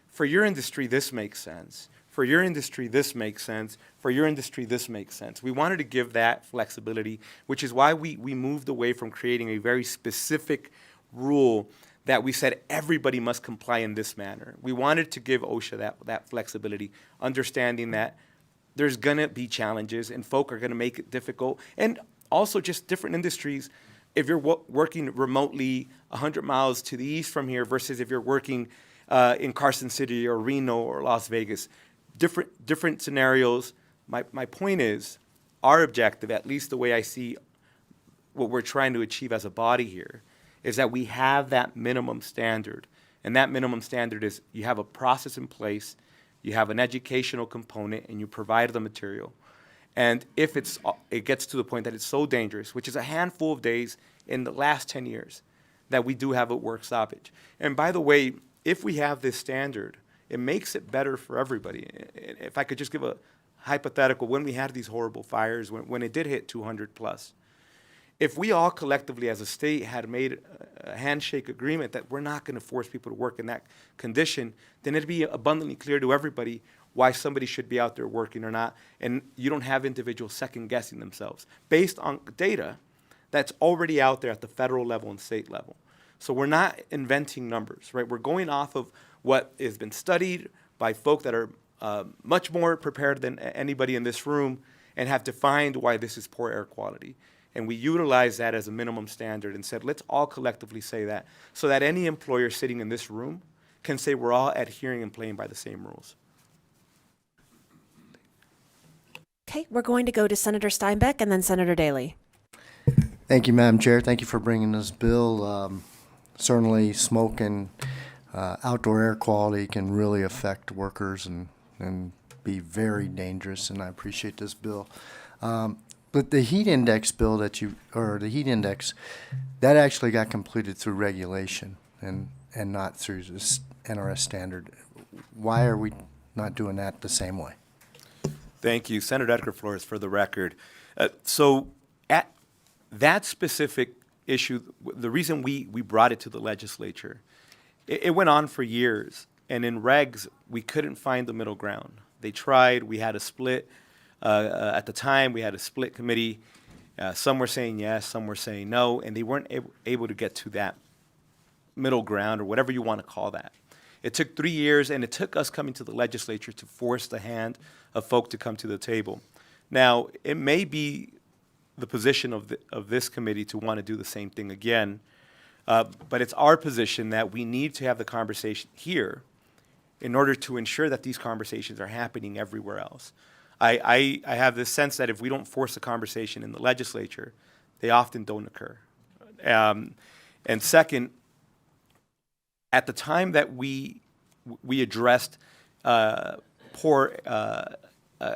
for your industry, this makes sense. For your industry, this makes sense. For your industry, this makes sense. We wanted to give that flexibility, which is why we moved away from creating a very specific rule that we said everybody must comply in this manner. We wanted to give OSHA that flexibility, understanding that there's going to be challenges and folk are going to make it difficult. And also just different industries, if you're working remotely 100 miles to the east from here versus if you're working in Carson City or Reno or Las Vegas, different scenarios. My point is, our objective, at least the way I see what we're trying to achieve as a body here, is that we have that minimum standard. And that minimum standard is you have a process in place, you have an educational component, and you provide the material. And if it gets to the point that it's so dangerous, which is a handful of days in the last 10 years, that we do have a work stoppage. And by the way, if we have this standard, it makes it better for everybody. If I could just give a hypothetical, when we had these horrible fires, when it did hit 200 plus, if we all collectively as a state had made a handshake agreement that we're not going to force people to work in that condition, then it'd be abundantly clear to everybody why somebody should be out there working or not, and you don't have individuals second-guessing themselves based on data that's already out there at the federal level and state level. So we're not inventing numbers, right? We're going off of what has been studied by folk that are much more prepared than anybody in this room and have defined why this is poor air quality. And we utilize that as a minimum standard and said, let's all collectively say that, so that any employer sitting in this room can say we're all adhering and playing by the same rules. Okay, we're going to go to Senator Steinbeck and then Senator Daley. Thank you, Madam Chair. Thank you for bringing this bill. Certainly, smoke and outdoor air quality can really affect workers and be very dangerous, and I appreciate this bill. But the heat index bill that the heat index, that actually got completed through regulation and not through this NRS standard. Why are we not doing that the same way? Thank you. Senator Edgar Flores, for the record. So at that specific issue, the reason we brought it to the legislature, it went on for years, and in regs, we couldn't find the middle ground. They tried. We had a split. At the time, we had a split committee. Some were saying yes, some were saying no, and they weren't able to get to that middle ground or whatever you want to call that. It took 3 years, and it took us coming to the legislature to force the hand of folk to come to the table. Now, it may be the position of this committee to want to do the same thing again, but it's our position that we need to have the conversation here in order to ensure that these conversations are happening everywhere else. I have this sense that if we don't force a conversation in the legislature, they often don't occur. And second, at the time that we addressed I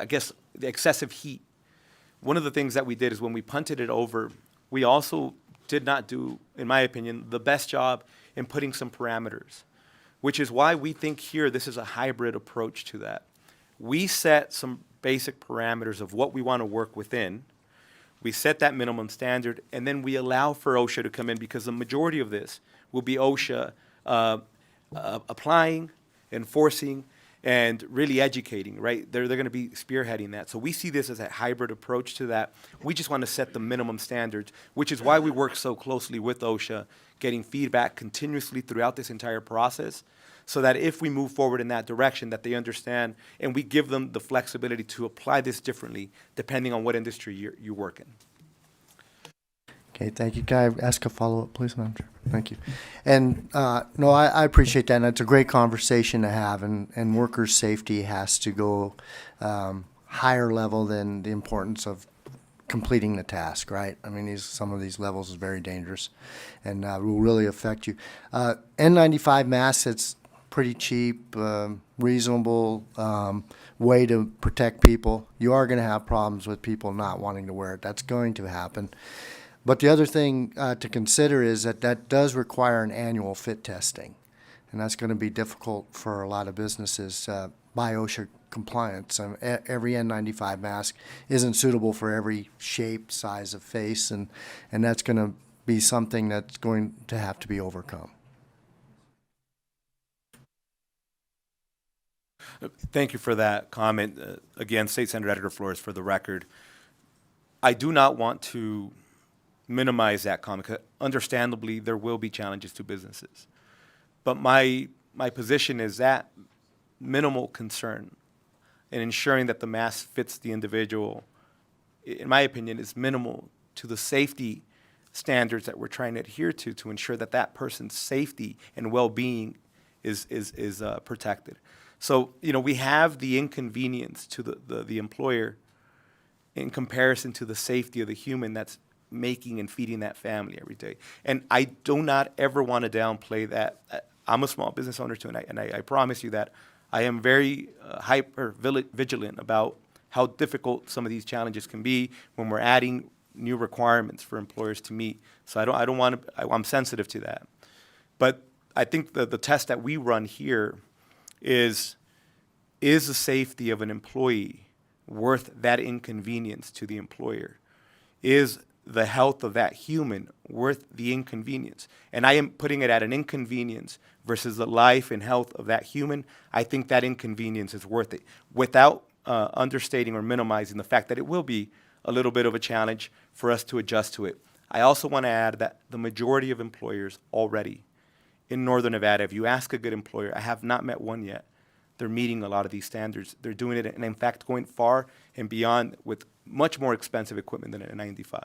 guess, the excessive heat, one of the things that we did is when we punted it over, we also did not do, in my opinion, the best job in putting some parameters, which is why we think here this is a hybrid approach to that. We set some basic parameters of what we want to work within. We set that minimum standard, and then we allow for OSHA to come in, because the majority of this will be OSHA applying, enforcing, and really educating, right? They're going to be spearheading that. So we see this as a hybrid approach to that. We just want to set the minimum standards, which is why we work so closely with OSHA, getting feedback continuously throughout this entire process, so that if we move forward in that direction, that they understand, and we give them the flexibility to apply this differently depending on what industry you work in. Okay, thank you. Can I ask a follow-up, please, Madam Chair? Thank you. And no, I appreciate that, and it's a great conversation to have, and workers' safety has to go higher level than the importance of completing the task, right? I mean, some of these levels is very dangerous and will really affect you. N95 masks, it's pretty cheap, reasonable way to protect people. You are going to have problems with people not wanting to wear it. That's going to happen. But the other thing to consider is that does require an annual fit testing, and that's going to be difficult for a lot of businesses by OSHA compliance. Every N95 mask isn't suitable for every shape, size of face, and that's going to be something that's going to have to be overcome. Thank you for that comment. Again, State Senator Edgar Flores, for the record. I do not want to minimize that comment, 'cause understandably there will be challenges to businesses. But my position is that minimal concern in ensuring that the mask fits the individual, in my opinion, is minimal to the safety standards that we're trying to adhere to ensure that that person's safety and well-being is protected. So, you know, we have the inconvenience to the employer in comparison to the safety of the human that's making and feeding that family every day. And I do not ever want to downplay that. I'm a small business owner too, and I promise you that I am very vigilant about how difficult some of these challenges can be when we're adding new requirements for employers to meet. So I don't want to, I'm sensitive to that. But I think the test that we run here is the safety of an employee worth that inconvenience to the employer? Is the health of that human worth the inconvenience? And I am putting it at an inconvenience versus the life and health of that human. I think that inconvenience is worth it, without understating or minimizing the fact that it will be a little bit of a challenge for us to adjust to it. I also want to add that the majority of employers already in Northern Nevada, if you ask a good employer, I have not met one yet, they're meeting a lot of these standards. They're doing it, and in fact, going far and beyond with much more expensive equipment than a 95.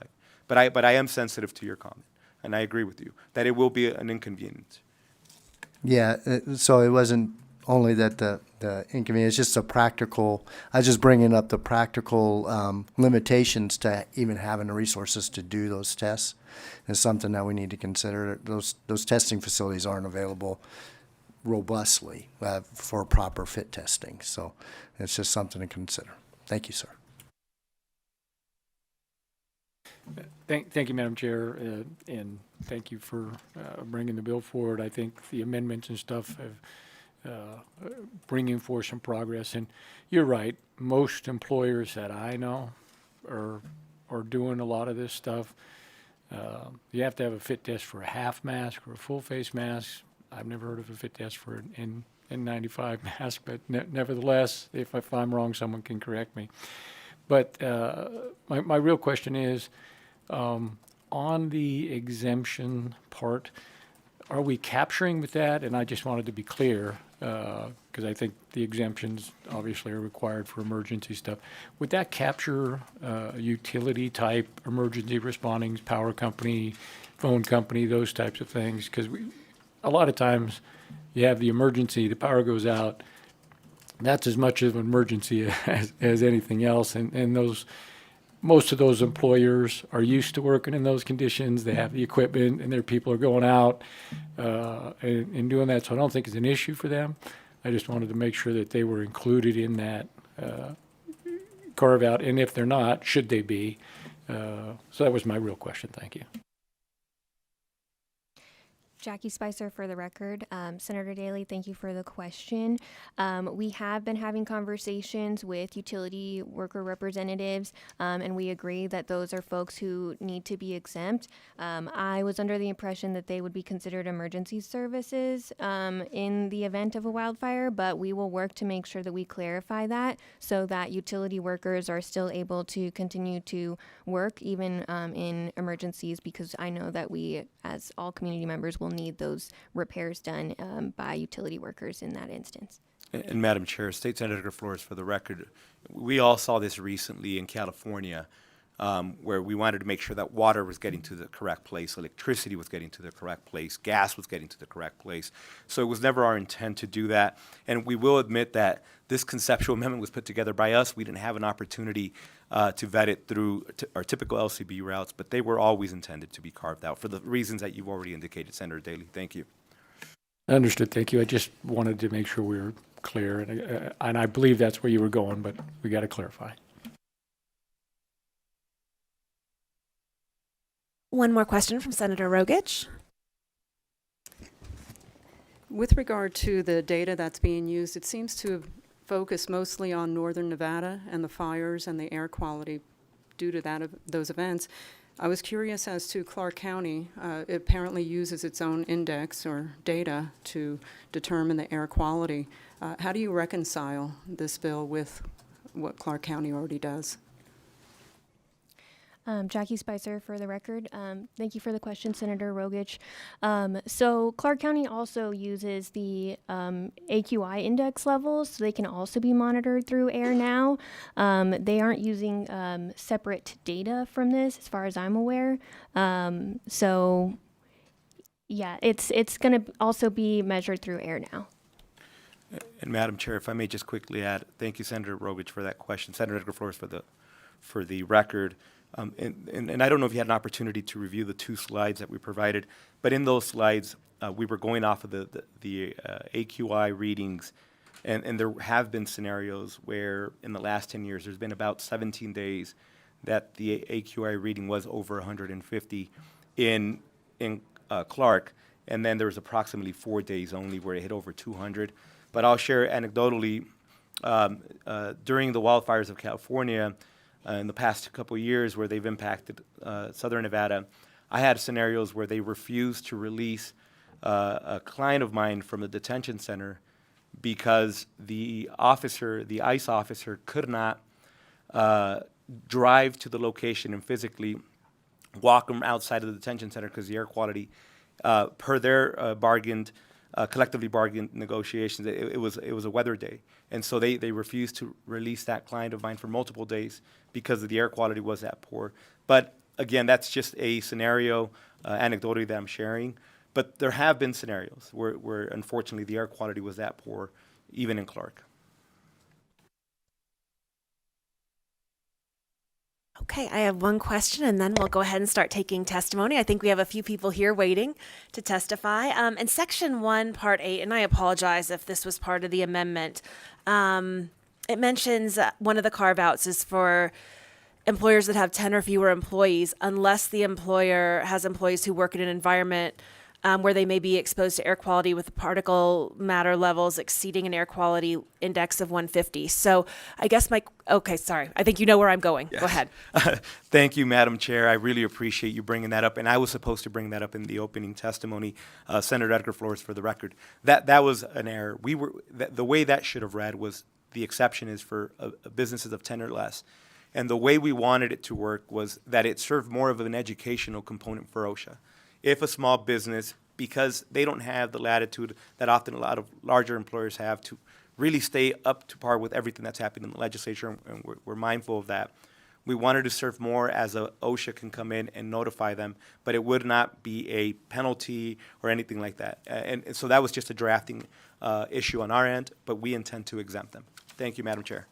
But I am sensitive to your comment, and I agree with you that it will be an inconvenience. Yeah, so it wasn't only that the inconvenience, just the practical, I was just bringing up the practical limitations to even having the resources to do those tests is something that we need to consider. Those testing facilities aren't available robustly for proper fit testing. So it's just something to consider. Thank you, sir. Thank you, Madam Chair, and thank you for bringing the bill forward. I think the amendments and stuff have bringing forth some progress. And you're right, most employers that I know are doing a lot of this stuff. You have to have a fit test for a half mask or a full face mask. I've never heard of a fit test for an N95 mask, but nevertheless, if I'm wrong, someone can correct me. But my real question is, on the exemption part, are we capturing with that? And I just wanted to be clear, because I think the exemptions obviously are required for emergency stuff. Would that capture utility type emergency responding, power company, phone company, those types of things? Because a lot of times you have the emergency, the power goes out, that's as much of an emergency as anything else. And most of those employers are used to working in those conditions. They have the equipment and their people are going out and doing that. So I don't think it's an issue for them. I just wanted to make sure that they were included in that carve out. And if they're not, should they be? So that was my real question. Thank you. Jackie Spicer for the record. Senator Daley, thank you for the question. We have been having conversations with utility worker representatives, and we agree that those are folks who need to be exempt. I was under the impression that they would be considered emergency services in the event of a wildfire, but we will work to make sure that we clarify that so that utility workers are still able to continue to work even in emergencies, because I know that we, as all community members, will need those repairs done by utility workers in that instance. And Madam Chair, State Senator Flores, for the record, we all saw this recently in California, where we wanted to make sure that water was getting to the correct place, electricity was getting to the correct place, gas was getting to the correct place. So it was never our intent to do that. And we will admit that this conceptual amendment was put together by us. We didn't have an opportunity to vet it through our typical LCB routes, but they were always intended to be carved out for the reasons that you've already indicated, Senator Daley. Thank you. Understood. Thank you. I just wanted to make sure we were clear, and I believe that's where you were going, but we got to clarify. One more question from Senator Rogich. With regard to the data that's being used, it seems to focus mostly on Northern Nevada and the fires and the air quality due to those events. I was curious as to Clark County. It apparently uses its own index or data to determine the air quality. How do you reconcile this bill with what Clark County already does? Jackie Spicer for the record. Thank you for the question, Senator Rogich. So Clark County also uses the AQI index levels, so they can also be monitored through Air Now. They aren't using separate data from this, as far as I'm aware. So yeah, it's going to also be measured through Air Now. And Madam Chair, if I may just quickly add, thank you, Senator Rogich, for that question. Senator Flores for the record. And I don't know if you had an opportunity to review the 2 slides that we provided, but in those slides, we were going off of the AQI readings, and there have been scenarios where in the last 10 years, there's been about 17 days that the AQI reading was over 150 in Clark, and then there was approximately 4 days only where it hit over 200. But I'll share anecdotally, during the wildfires of California, in the past couple of years where they've impacted Southern Nevada. I had scenarios where they refused to release a client of mine from the detention center because the ICE officer could not drive to the location and physically walk them outside of the detention center because the air quality, per their collectively bargained negotiations, it was a weather day. And so they refused to release that client of mine for multiple days because the air quality was that poor. But again, that's just a scenario, anecdotally, that I'm sharing. But there have been scenarios where unfortunately the air quality was that poor, even in Clark. Okay, I have one question, and then we'll go ahead and start taking testimony. I think we have a few people here waiting to testify. In Section 1, Part 8, and I apologize if this was part of the amendment, it mentions one of the carve-outs is for employers that have 10 or fewer employees, unless the employer has employees who work in an environment where they may be exposed to air quality with particle matter levels exceeding an air quality index of 150. So I guess okay, sorry. I think you know where I'm going. Yes. Go ahead. Thank you, Madam Chair. I really appreciate you bringing that up. And I was supposed to bring that up in the opening testimony, Senator Edgar Flores, for the record. That was an error. The way that should have read was the exception is for businesses of 10 or less. And the way we wanted it to work was that it served more of an educational component for OSHA. If a small business, because they don't have the latitude that often a lot of larger employers have to really stay up to par with everything that's happening in the legislature, and we're mindful of that, we wanted to serve more as OSHA can come in and notify them, but it would not be a penalty or anything like that. And so that was just a drafting issue on our end, but we intend to exempt them. Thank you, Madam Chair.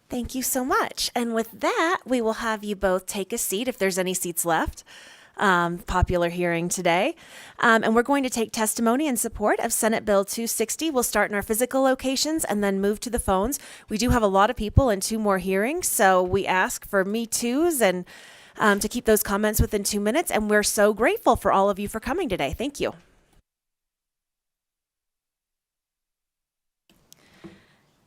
Thank you so much. And with that, we will have you both take a seat if there's any seats left. Popular hearing today. And we're going to take testimony in support of Senate Bill 260. We'll start in our physical locations and then move to the phones. We do have a lot of people and 2 more hearings, so we ask for Me Too's and to keep those comments within 2 minutes. And we're so grateful for all of you for coming today. Thank you.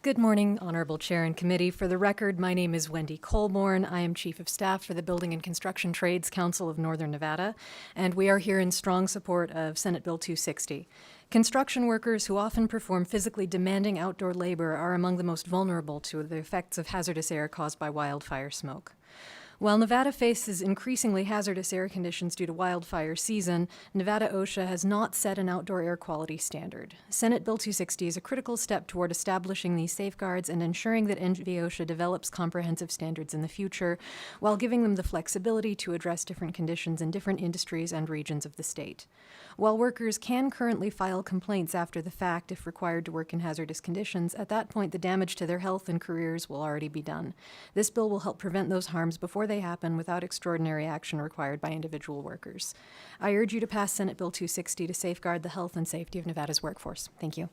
Good morning, Honorable Chair and Committee. For the record, my name is Wendy Colborn. I am Chief of Staff for the Building and Construction Trades Council of Northern Nevada, and we are here in strong support of Senate Bill 260. Construction workers who often perform physically demanding outdoor labor are among the most vulnerable to the effects of hazardous air caused by wildfire smoke. While Nevada faces increasingly hazardous air conditions due to wildfire season, Nevada OSHA has not set an outdoor air quality standard. Senate Bill 260 is a critical step toward establishing these safeguards and ensuring that NVOSHA develops comprehensive standards in the future, while giving them the flexibility to address different conditions in different industries and regions of the state. While workers can currently file complaints after the fact if required to work in hazardous conditions, at that point the damage to their health and careers will already be done. This bill will help prevent those harms before they happen without extraordinary action required by individual workers. I urge you to pass Senate Bill 260 to safeguard the health and safety of Nevada's workforce. Thank you.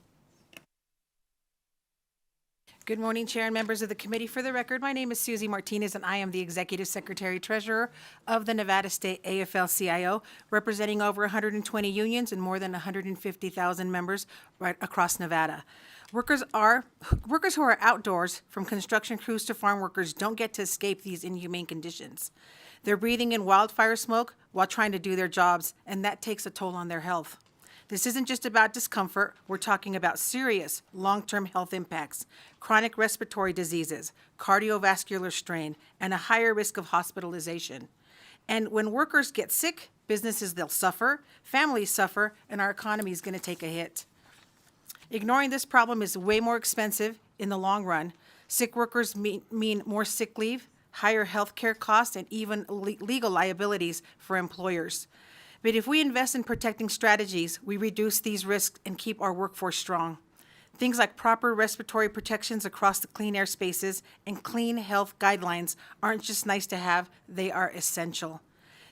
Good morning, Chair and members of the committee. For the record, my name is Susie Martinez, and I am the Executive Secretary Treasurer of the Nevada State AFL-CIO, representing over 120 unions and more than 150,000 members right across Nevada. Workers who are outdoors, from construction crews to farm workers, don't get to escape these inhumane conditions. They're breathing in wildfire smoke while trying to do their jobs, and that takes a toll on their health. This isn't just about discomfort. We're talking about serious long-term health impacts, chronic respiratory diseases, cardiovascular strain, and a higher risk of hospitalization. And when workers get sick, businesses, they'll suffer, families suffer, and our economy is going to take a hit. Ignoring this problem is way more expensive in the long run. Sick workers mean more sick leave, higher health care costs, and even legal liabilities for employers. But if we invest in protecting strategies, we reduce these risks and keep our workforce strong. Things like proper respiratory protections across the clean air spaces and clean health guidelines aren't just nice to have, they are essential.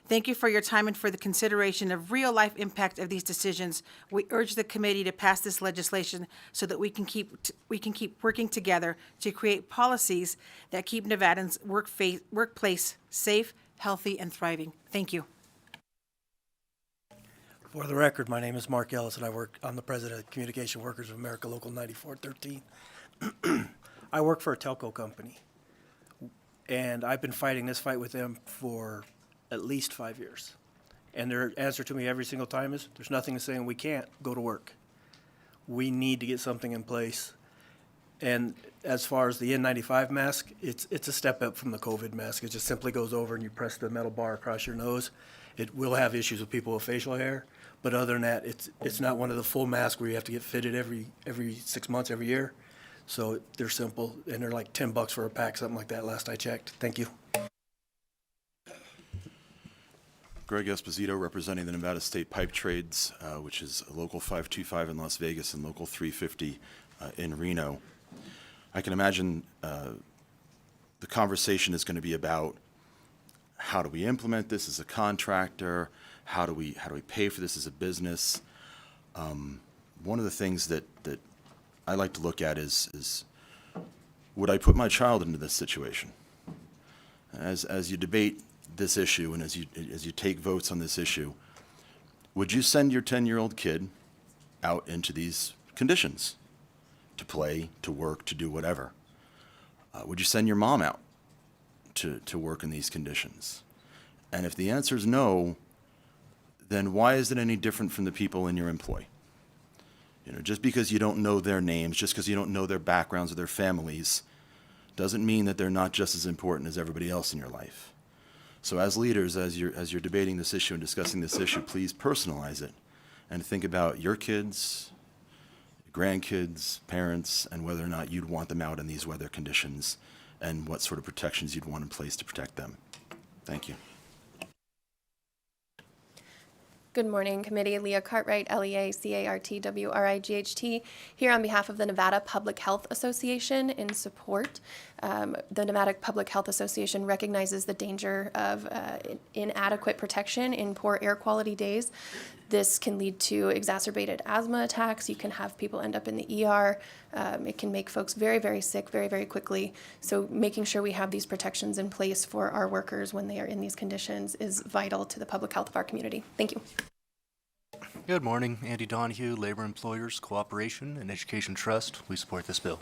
Thank you for your time and for the consideration of real-life impact of these decisions. We urge the committee to pass this legislation so that we can keep working together to create policies that keep Nevadans' workplace safe, healthy, and thriving. Thank you. For the record, my name is Mark Ellis, and I'm the president of Communication Workers of America, Local 9413. I work for a telco company. And I've been fighting this fight with them for at least 5 years. And their answer to me every single time is, there's nothing saying we can't go to work. We need to get something in place. And as far as the N95 mask, it's a step up from the COVID mask. It just simply goes over and you press the metal bar across your nose. It will have issues with people with facial hair, but other than that, it's not one of the full masks where you have to get fitted every 6 months, every year. So they're simple, and they're like $10 for a pack, something like that last I checked. Thank you. Greg Esposito, representing the Nevada State Pipe Trades, which is Local 525 in Las Vegas and Local 350 in Reno. I can imagine the conversation is going to be about how do we implement this as a contractor, how do we pay for this as a business. One of the things that I like to look at is would I put my child into this situation? As you debate this issue and as you take votes on this issue, would you send your 10-year-old kid out into these conditions to play, to work, to do whatever? Would you send your mom out to work in these conditions? And if the answer is no, then why is it any different from the people in your employ? You know, just because you don't know their names, just because you don't know their backgrounds or their families, doesn't mean that they're not just as important as everybody else in your life. So as leaders, as you're debating this issue and discussing this issue, please personalize it and think about your kids, grandkids, parents, and whether or not you'd want them out in these weather conditions and what sort of protections you'd want in place to protect them. Thank you. Good morning, committee. Leah Cartwright, LEA-CARTWRIGHT, here on behalf of the Nevada Public Health Association in support. The Nevada Public Health Association recognizes the danger of inadequate protection in poor air quality days. This can lead to exacerbated asthma attacks. You can have people end up in the ER. It can make folks very, very sick very, very quickly. So making sure we have these protections in place for our workers when they are in these conditions is vital to the public health of our community. Thank you. Good morning. Andy Donahue, Labor Employers Cooperation and Education Trust. We support this bill.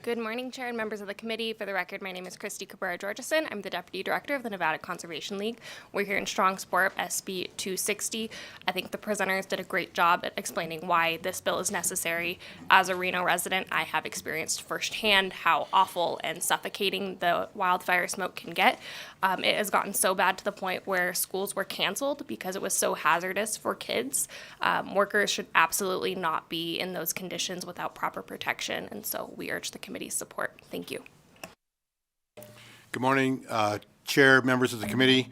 Good morning, Chair and members of the committee. For the record, my name is Christy Cabrera-Georgeson. I'm the Deputy Director of the Nevada Conservation League. We're here in strong support of SB 260. I think the presenters did a great job at explaining why this bill is necessary. As a Reno resident, I have experienced firsthand how awful and suffocating the wildfire smoke can get. It has gotten so bad to the point where schools were canceled because it was so hazardous for kids. Workers should absolutely not be in those conditions without proper protection, and so we urge the committee's support. Thank you. Good morning, Chair, members of the committee.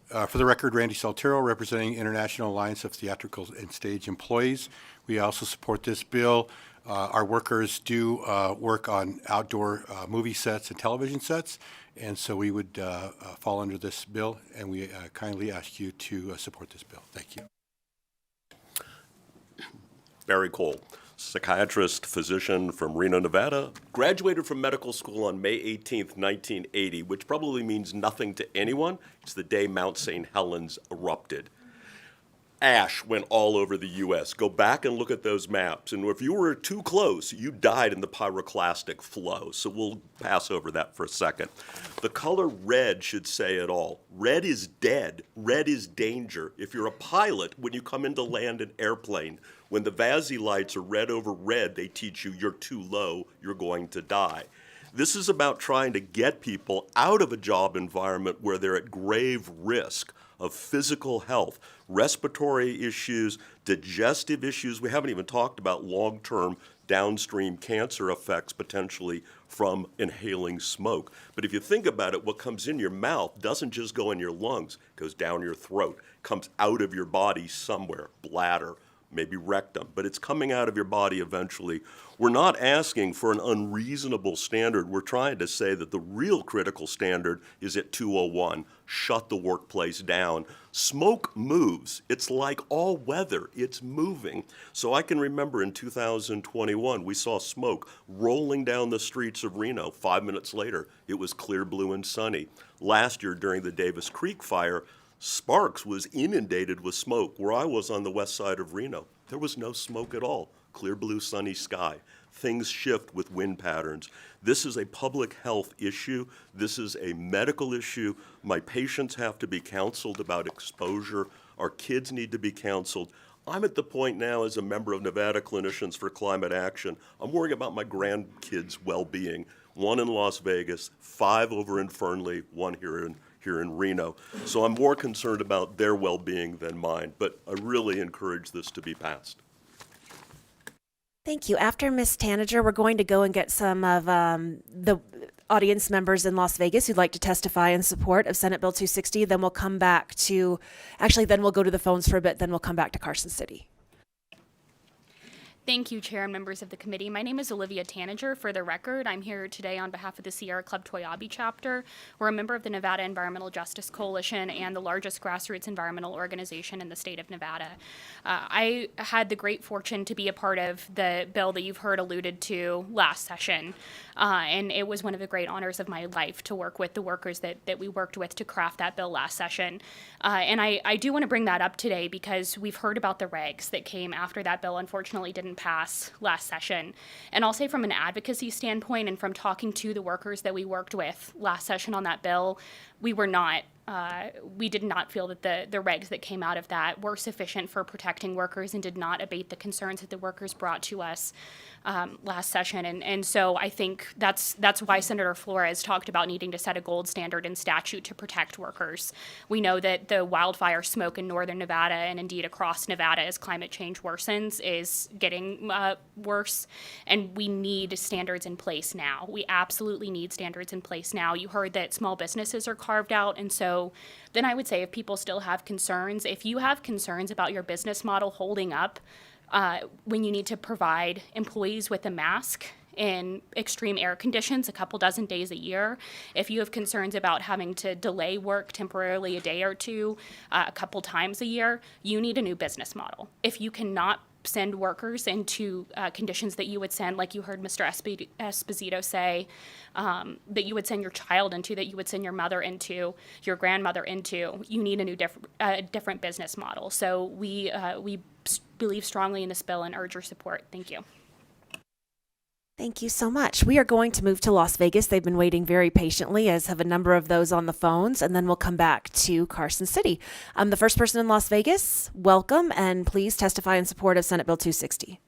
For the record, Randy Saltero, representing International Alliance of Theatrical and Stage Employees. We also support this bill. Our workers do work on outdoor movie sets and television sets, and so we would fall under this bill, and we kindly ask you to support this bill. Thank you. Barry Cole, psychiatrist, physician from Reno, Nevada, graduated from medical school on May 18th, 1980, which probably means nothing to anyone. It's the day Mount St. Helens erupted. Ash went all over the U.S. Go back and look at those maps, and if you were too close, you died in the pyroclastic flow. So we'll pass over that for a second. The color red should say it all. Red is dead. Red is danger. If you're a pilot, when you come in to land an airplane, when the VASI lights are red over red, they teach you you're too low, you're going to die. This is about trying to get people out of a job environment where they're at grave risk of physical health, respiratory issues, digestive issues. We haven't even talked about long-term downstream cancer effects potentially from inhaling smoke. But if you think about it, what comes in your mouth doesn't just go in your lungs, it goes down your throat, comes out of your body somewhere, bladder, maybe rectum, but it's coming out of your body eventually. We're not asking for an unreasonable standard. We're trying to say that the real critical standard is at 201. Shut the workplace down. Smoke moves. It's like all weather. It's moving. So I can remember in 2021, we saw smoke rolling down the streets of Reno. 5 minutes later, it was clear, blue, and sunny. Last year, during the Davis Creek fire, Sparks was inundated with smoke. Where I was on the west side of Reno, there was no smoke at all. Clear blue, sunny sky. things shift with wind patterns. This is a public health issue. This is a medical issue. My patients have to be counseled about exposure. Our kids need to be counseled. I'm at the point now as a member of Nevada Clinicians for Climate Action. I'm worrying about my grandkids' well-being. 1 in Las Vegas, 5 over in Fernley, 1 here in Reno. So I'm more concerned about their well-being than mine, but I really encourage this to be passed. Thank you. After Ms. Tanager, we're going to go and get some of the audience members in Las Vegas who'd like to testify in support of Senate Bill 260. Then we'll come back to, then we'll go to the phones for a bit, then we'll come back to Carson City. Thank you, Chair and members of the committee. My name is Olivia Tanager. For the record, I'm here today on behalf of the Sierra Club Toyabe chapter. We're a member of the Nevada Environmental Justice Coalition and the largest grassroots environmental organization in the state of Nevada. I had the great fortune to be a part of the bill that you've heard alluded to last session, and it was one of the great honors of my life to work with the workers that we worked with to craft that bill last session. And I do want to bring that up today because we've heard about the regs that came after that bill unfortunately didn't pass last session. And I'll say from an advocacy standpoint and from talking to the workers that we worked with last session on that bill, we did not feel that the regs that came out of that were sufficient for protecting workers and did not abate the concerns that the workers brought to us last session. And so I think that's why Senator Flores talked about needing to set a gold standard in statute to protect workers. We know that the wildfire smoke in northern Nevada and indeed across Nevada as climate change worsens is getting worse, and we need standards in place now. We absolutely need standards in place now. You heard that small businesses are carved out, and so then I would say if people still have concerns, if you have concerns about your business model holding up when you need to provide employees with a mask in extreme air conditions a couple dozen days a year, if you have concerns about having to delay work temporarily a day or two a couple times a year, you need a new business model. If you cannot send workers into conditions that you would send, like you heard Mr. Esposito say, that you would send your child into, that you would send your mother into, your grandmother into, you need a new different business model. So we believe strongly in this bill and urge your support. Thank you. Thank you so much. We are going to move to Las Vegas. They've been waiting very patiently, as have a number of those on the phones, and then we'll come back to Carson City. The first person in Las Vegas, welcome, and please testify in support of Senate Bill 260.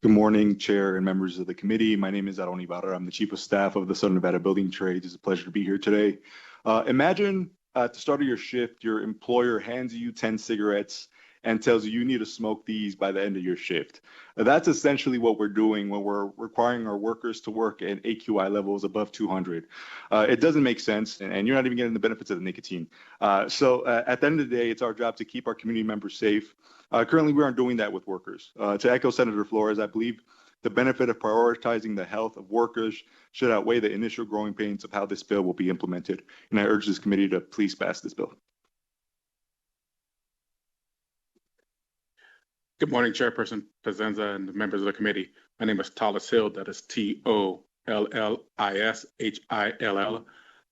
Good morning, Chair and members of the committee. My name is Aaron Ibarra. I'm the Chief of Staff of the Southern Nevada Building Trades. It's a pleasure to be here today. Imagine at the start of your shift, your employer hands you 10 cigarettes and tells you need to smoke these by the end of your shift. That's essentially what we're doing when we're requiring our workers to work at AQI levels above 200. It doesn't make sense, and you're not even getting the benefits of the nicotine. So at the end of the day, it's our job to keep our community members safe. Currently, we aren't doing that with workers. To echo Senator Flores, I believe the benefit of prioritizing the health of workers should outweigh the initial growing pains of how this bill will be implemented. And I urge this committee to please pass this bill. Good morning, Chairperson Pazenza and the members of the committee. My name is Tallis Hill, that is Tollishill.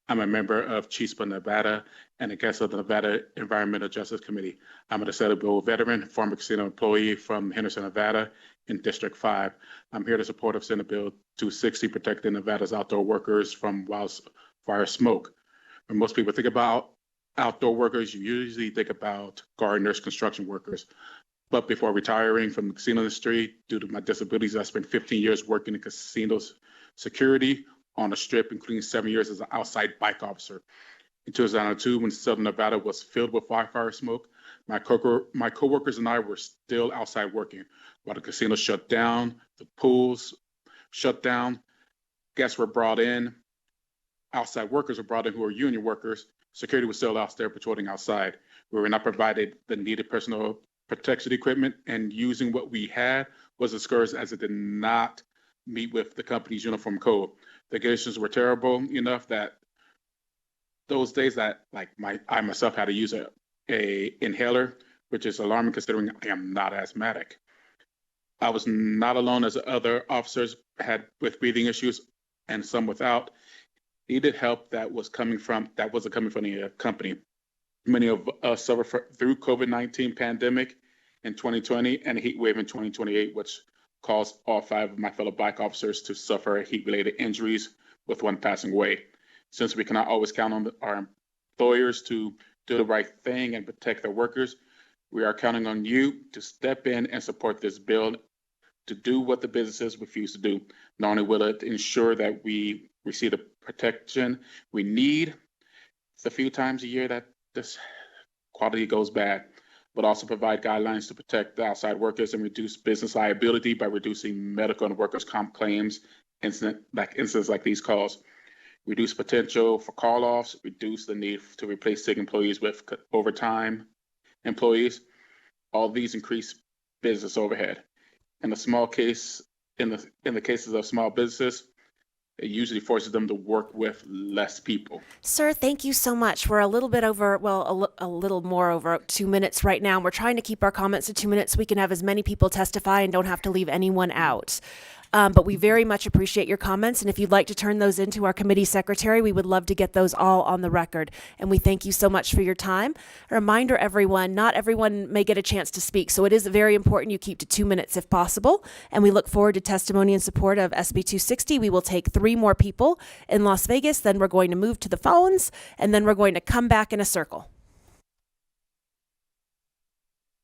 I'm a member of Chispa, Nevada, and a guest of the Nevada Environmental Justice Committee. I'm a disabled veteran, former casino employee from Henderson, Nevada, in District 5. I'm here to support Senate Bill 260, protecting Nevada's outdoor workers from wildfire smoke. When most people think about outdoor workers, you usually think about gardeners, construction workers. But before retiring from the casino industry, due to my disabilities, I spent 15 years working in casinos security on the Strip, including 7 years as an outside bike officer. In 2002, when Southern Nevada was filled with wildfire smoke, my coworkers and I were still outside working while the casino shut down, the pools shut down, guests were brought in, outside workers were brought in who were union workers. Security was still out there patrolling outside. We were not provided the needed personal protection equipment, and using what we had was discouraged as it did not meet with the company's uniform code. The conditions were terrible enough that those days that I myself had to use a inhaler, which is alarming considering I am not asthmatic. I was not alone, as other officers had with breathing issues and some without needed help that wasn't coming from the company. Many of us suffered through COVID-19 pandemic in 2020 and a heat wave in 2028, which caused all 5 of my fellow Black officers to suffer heat-related injuries, with 1 passing away. Since we cannot always count on our employers to do the right thing and protect their workers, we are counting on you to step in and support this bill to do what the businesses refuse to do. Not only will it ensure that we receive the protection we need, it's a few times a year that this quality goes bad, but also provide guidelines to protect the outside workers and reduce business liability by reducing medical and workers' comp claims, incidents like these cause. Reduce potential for call-offs, reduce the need to replace sick employees with overtime employees. All these increase business overhead. In the cases of small businesses, it usually forces them to work with less people. Sir, thank you so much. We're a little bit over, well, a little more over 2 minutes right now. We're trying to keep our comments to 2 minutes so we can have as many people testify and don't have to leave anyone out. But we very much appreciate your comments, and if you'd like to turn those into our committee secretary, we would love to get those all on the record. And we thank you so much for your time. A reminder, everyone, not everyone may get a chance to speak, so it is very important you keep to 2 minutes if possible. And we look forward to testimony in support of SB 260. We will take 3 more people in Las Vegas, then we're going to move to the phones, and then we're going to come back in a circle.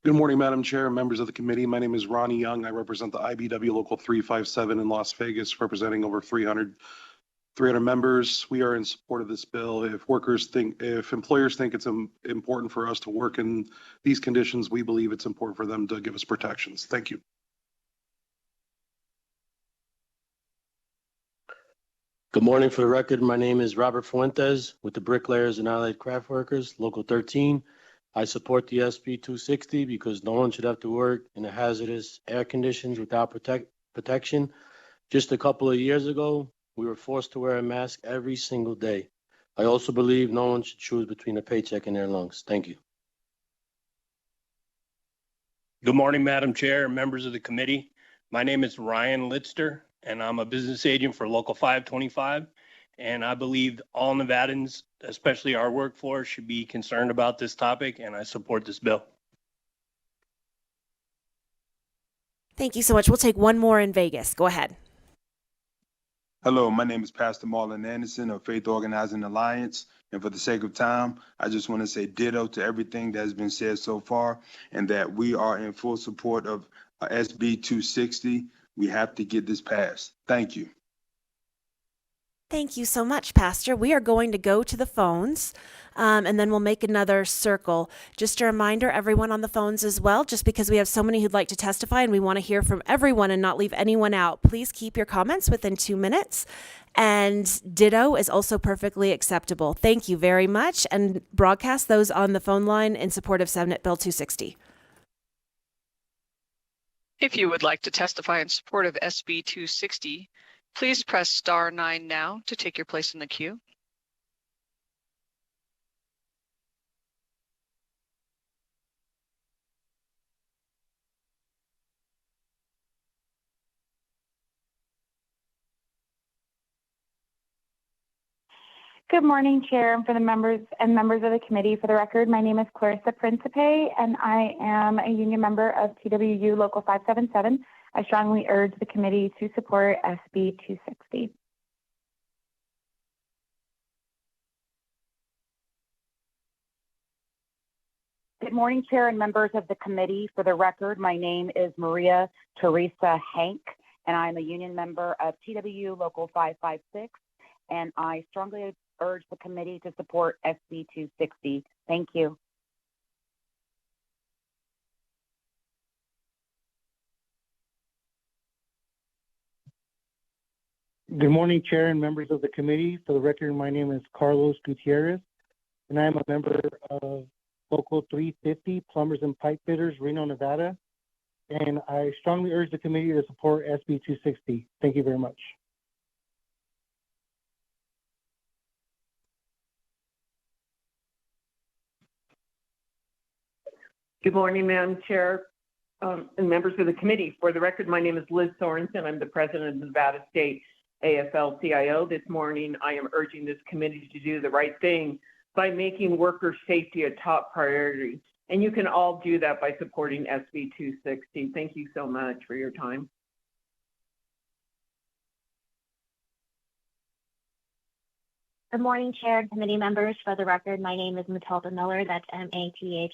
Good morning, Madam Chair and members of the committee. My name is Ronnie Young. I represent the IBW Local 357 in Las Vegas, representing over 300 members. We are in support of this bill. If employers think it's important for us to work in these conditions, we believe it's important for them to give us protections. Thank you. Good morning. For the record, my name is Robert Fuentes with the Bricklayers and Allied Craft Workers, Local 13. I support the SB 260 because no one should have to work in the hazardous air conditions without protection. Just a couple of years ago, we were forced to wear a mask every single day. I also believe no one should choose between a paycheck and their lungs. Thank you. Good morning, Madam Chair and members of the committee. My name is Ryan Litster, and I'm a business agent for Local 525. And I believe all Nevadans, especially our workforce, should be concerned about this topic, and I support this bill. Thank you so much. We'll take one more in Vegas. Go ahead. Hello, my name is Pastor Marlon Anderson of Faith Organizing Alliance. And for the sake of time, I just want to say ditto to everything that has been said so far, and that we are in full support of SB 260. We have to get this passed. Thank you. Thank you so much, Pastor. We are going to go to the phones, and then we'll make another circle. Just a reminder, everyone on the phones as well, just because we have so many who'd like to testify and we want to hear from everyone and not leave anyone out, please keep your comments within 2 minutes. And ditto is also perfectly acceptable. Thank you very much. And broadcast those on the phone line in support of Senate Bill 260. If you would like to testify in support of SB 260, please press star 9 now to take your place in the queue. Good morning, Chair, and for the members of the committee. For the record, my name is Clarissa Principe, and I am a union member of TWU Local 577. I strongly urge the committee to support SB 260. Good morning, Chair and members of the committee. For the record, my name is Maria Teresa Hank, and I'm a union member of TWU Local 556, and I strongly urge the committee to support SB 260. Thank you. Good morning, Chair and members of the committee. For the record, my name is Carlos Gutierrez, and I am a member of Local 350, Plumbers and Pipe Fitters, Reno, Nevada. And I strongly urge the committee to support SB 260. Thank you very much. Good morning, Madam Chair and members of the committee. For the record, my name is Liz Sorensen. I'm the president of the Nevada State AFL-CIO. This morning, I am urging this committee to do the right thing by making worker safety a top priority. And you can all do that by supporting SB 260. Thank you so much for your time. Good morning, Chair and committee members. For the record, my name is Matilda Miller. That's Mathida,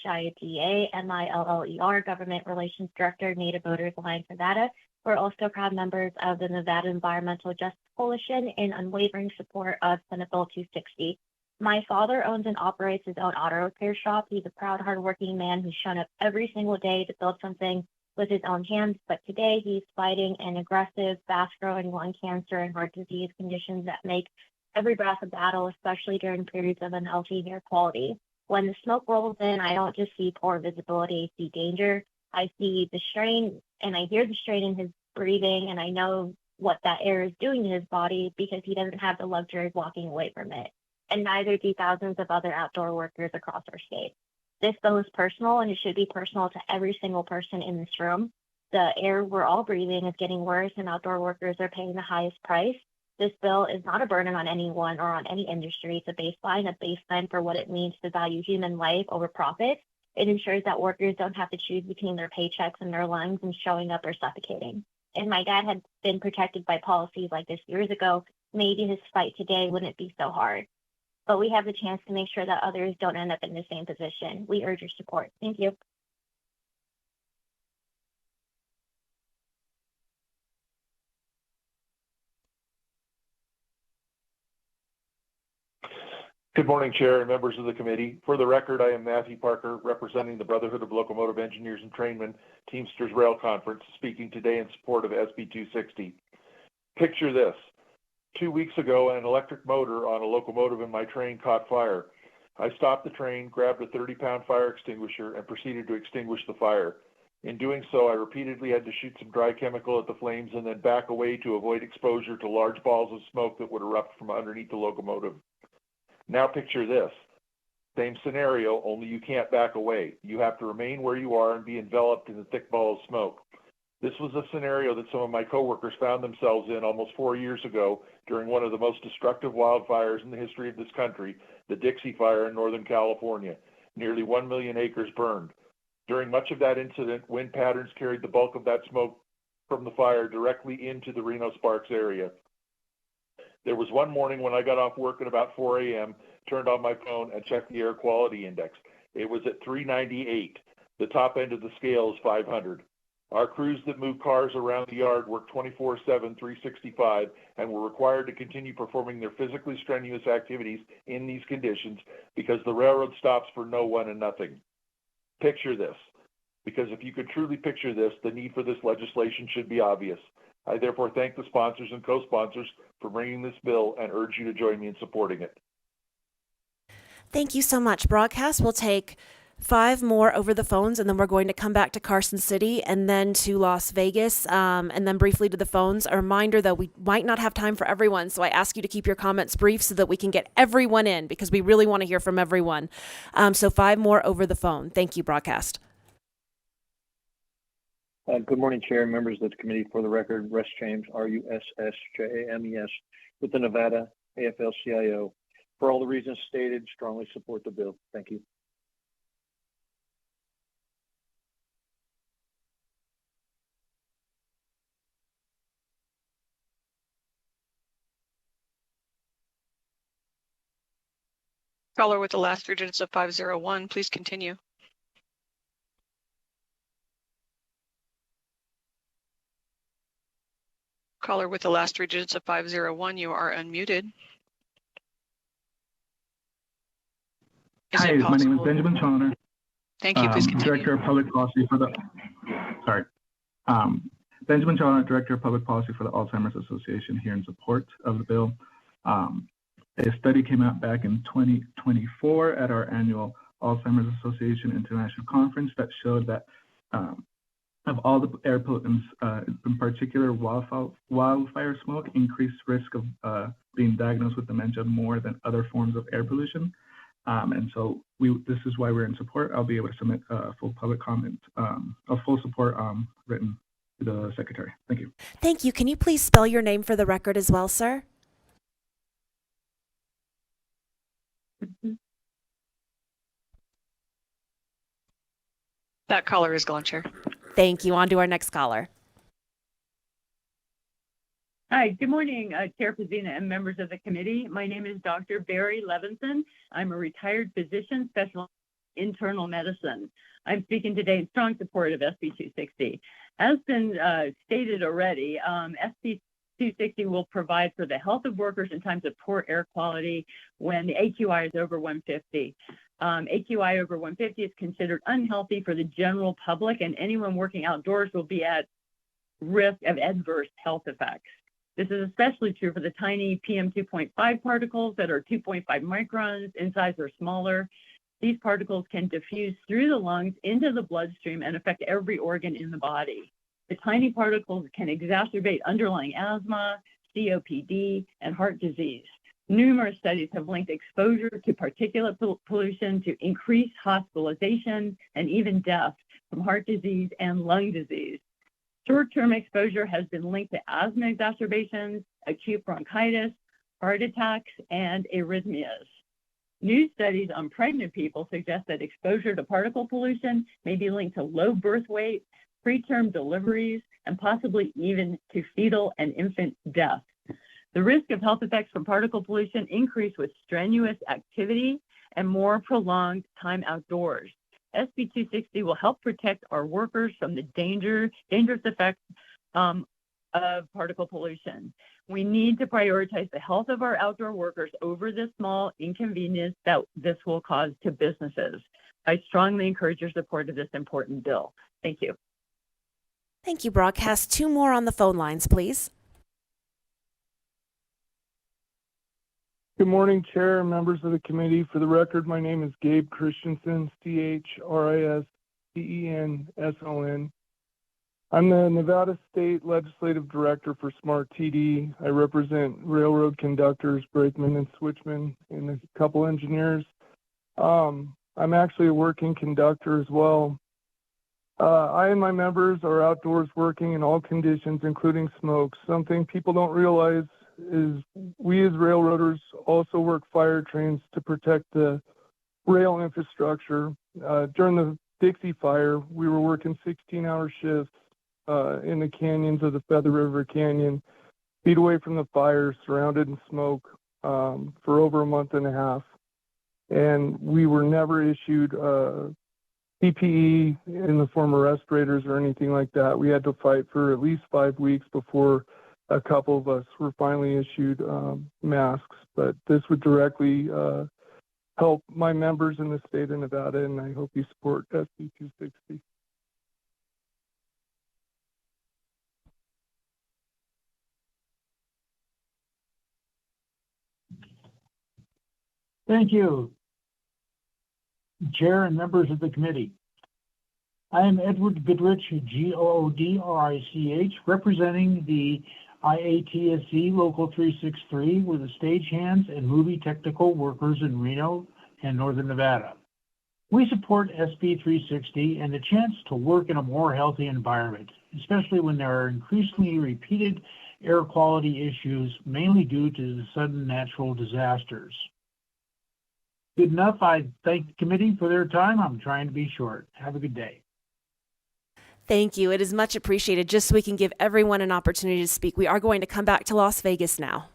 Government Relations Director, Native Voters Alliance Nevada. We're also proud members of the Nevada Environmental Justice Coalition in unwavering support of Senate Bill 260. My father owns and operates his own auto repair shop. He's a proud, hardworking man who's shown up every single day to build something with his own hands. But today he's fighting an aggressive, fast-growing lung cancer and heart disease conditions that make every breath a battle, especially during periods of unhealthy air quality. When the smoke rolls in, I don't just see poor visibility, I see danger. I see the strain and I hear the strain in his breathing, and I know what that air is doing to his body because he doesn't have the luxury of walking away from it. And neither do thousands of other outdoor workers across our state. This bill is personal, and it should be personal to every single person in this room. The air we're all breathing is getting worse, and outdoor workers are paying the highest price. This bill is not a burden on anyone or on any industry. It's a baseline for what it means to value human life over profit. It ensures that workers don't have to choose between their paychecks and their lungs and showing up or suffocating. If my dad had been protected by policies like this years ago, maybe his fight today wouldn't be so hard. But we have the chance to make sure that others don't end up in the same position. We urge your support. Thank you. Good morning, Chair and members of the committee. For the record, I am Matthew Parker, representing the Brotherhood of Locomotive Engineers and Trainmen Teamsters Rail Conference, speaking today in support of SB 260. Picture this. 2 weeks ago, an electric motor on a locomotive in my train caught fire. I stopped the train, grabbed a 30-pound fire extinguisher, and proceeded to extinguish the fire. In doing so, I repeatedly had to shoot some dry chemical at the flames and then back away to avoid exposure to large balls of smoke that would erupt from underneath the locomotive. Now picture this. Same scenario, only you can't back away. You have to remain where you are and be enveloped in a thick ball of smoke. This was a scenario that some of my coworkers found themselves in almost 4 years ago during one of the most destructive wildfires in the history of this country, the Dixie Fire in Northern California. Nearly 1 million acres burned. During much of that incident, wind patterns carried the bulk of that smoke from the fire directly into the Reno-Sparks area. There was one morning when I got off work at about 4 a.m., turned on my phone and checked the air quality index. It was at 398. The top end of the scale is 500. Our crews that move cars around the yard work 24/7, 365, and were required to continue performing their physically strenuous activities in these conditions because the railroad stops for no one and nothing. Picture this, because if you could truly picture this, the need for this legislation should be obvious. I therefore thank the sponsors and co-sponsors for bringing this bill and urge you to join me in supporting it. Thank you so much. Broadcast will take 5 more over the phones, and then we're going to come back to Carson City and then to Las Vegas, and then briefly to the phones. A reminder, though, we might not have time for everyone, so I ask you to keep your comments brief so that we can get everyone in, because we really want to hear from everyone. So 5 more over the phone. Thank you, Broadcast. Good morning, Chair and members of the committee. For the record, Russ James, RUSSJAMES, with the Nevada AFL-CIO. For all the reasons stated, strongly support the bill. Thank you. Caller with the last 3 digits of 501, please continue. Caller with the last 3 digits of 501, you are unmuted. Hi, my name is Benjamin Chauner. Thank you. Please continue. Director of Public Policy for the, Benjamin Chauner, Director of Public Policy for the Alzheimer's Association, here in support of the bill. A study came out back in 2024 at our annual Alzheimer's Association International Conference that showed that of all the air pollutants, in particular wildfire smoke, increased risk of being diagnosed with dementia more than other forms of air pollution. And so this is why we're in support. I'll be able to submit a full public comment, a full support written to the Secretary. Thank you. Thank you. Can you please spell your name for the record as well, sir? That caller is gone, Chair. Thank you. On to our next caller. Hi, good morning, Chair Pazina and members of the committee. My name is Dr. Barry Levinson. I'm a retired physician specialized in internal medicine. I'm speaking today in strong support of SB 260. As been stated already, SB 260 will provide for the health of workers in times of poor air quality when the AQI is over 150. AQI over 150 is considered unhealthy for the general public, and anyone working outdoors will be at risk of adverse health effects. This is especially true for the tiny PM 2.5 particles that are 2.5 microns in size or smaller. These particles can diffuse through the lungs into the bloodstream and affect every organ in the body. The tiny particles can exacerbate underlying asthma, COPD, and heart disease. Numerous studies have linked exposure to particulate pollution to increased hospitalization and even death from heart disease and lung disease. Short-term exposure has been linked to asthma exacerbations, acute bronchitis, heart attacks, and arrhythmias. New studies on pregnant people suggest that exposure to particle pollution may be linked to low birth weight, preterm deliveries, and possibly even to fetal and infant death. The risk of health effects from particle pollution increase with strenuous activity and more prolonged time outdoors. SB 260 will help protect our workers from the dangerous effects of particle pollution. We need to prioritize the health of our outdoor workers over the small inconvenience that this will cause to businesses. I strongly encourage your support of this important bill. Thank you. Thank you, Broadcast. Two more on the phone lines, please. Good morning, Chair and members of the committee. For the record, my name is Gabe Christensen, CHRISTENSON. I'm the Nevada State Legislative Director for SMART TD. I represent railroad conductors, brakemen, and switchmen, and a couple engineers. I'm actually a working conductor as well. I and my members are outdoors working in all conditions, including smoke. Something people don't realize is we as railroaders also work fire trains to protect the rail infrastructure. During the Dixie Fire, we were working 16-hour shifts in the canyons of the Feather River Canyon, feet away from the fire, surrounded in smoke for over a month and a half. And we were never issued PPE in the form of respirators or anything like that. We had to fight for at least 5 weeks before a couple of us were finally issued masks. But this would directly help my members in the state of Nevada, and I hope you support SB 260. Thank you, Chair and members of the committee. I am Edward Goodrich, Goodrich, representing the IATSE Local 363 with the stagehands and movie technical workers in Reno and Northern Nevada. We support SB 360 and the chance to work in a more healthy environment, especially when there are increasingly repeated air quality issues, mainly due to the sudden natural disasters. Good enough. I thank the committee for their time. I'm trying to be short. Have a good day. Thank you. It is much appreciated. Just so we can give everyone an opportunity to speak, we are going to come back to Las Vegas now.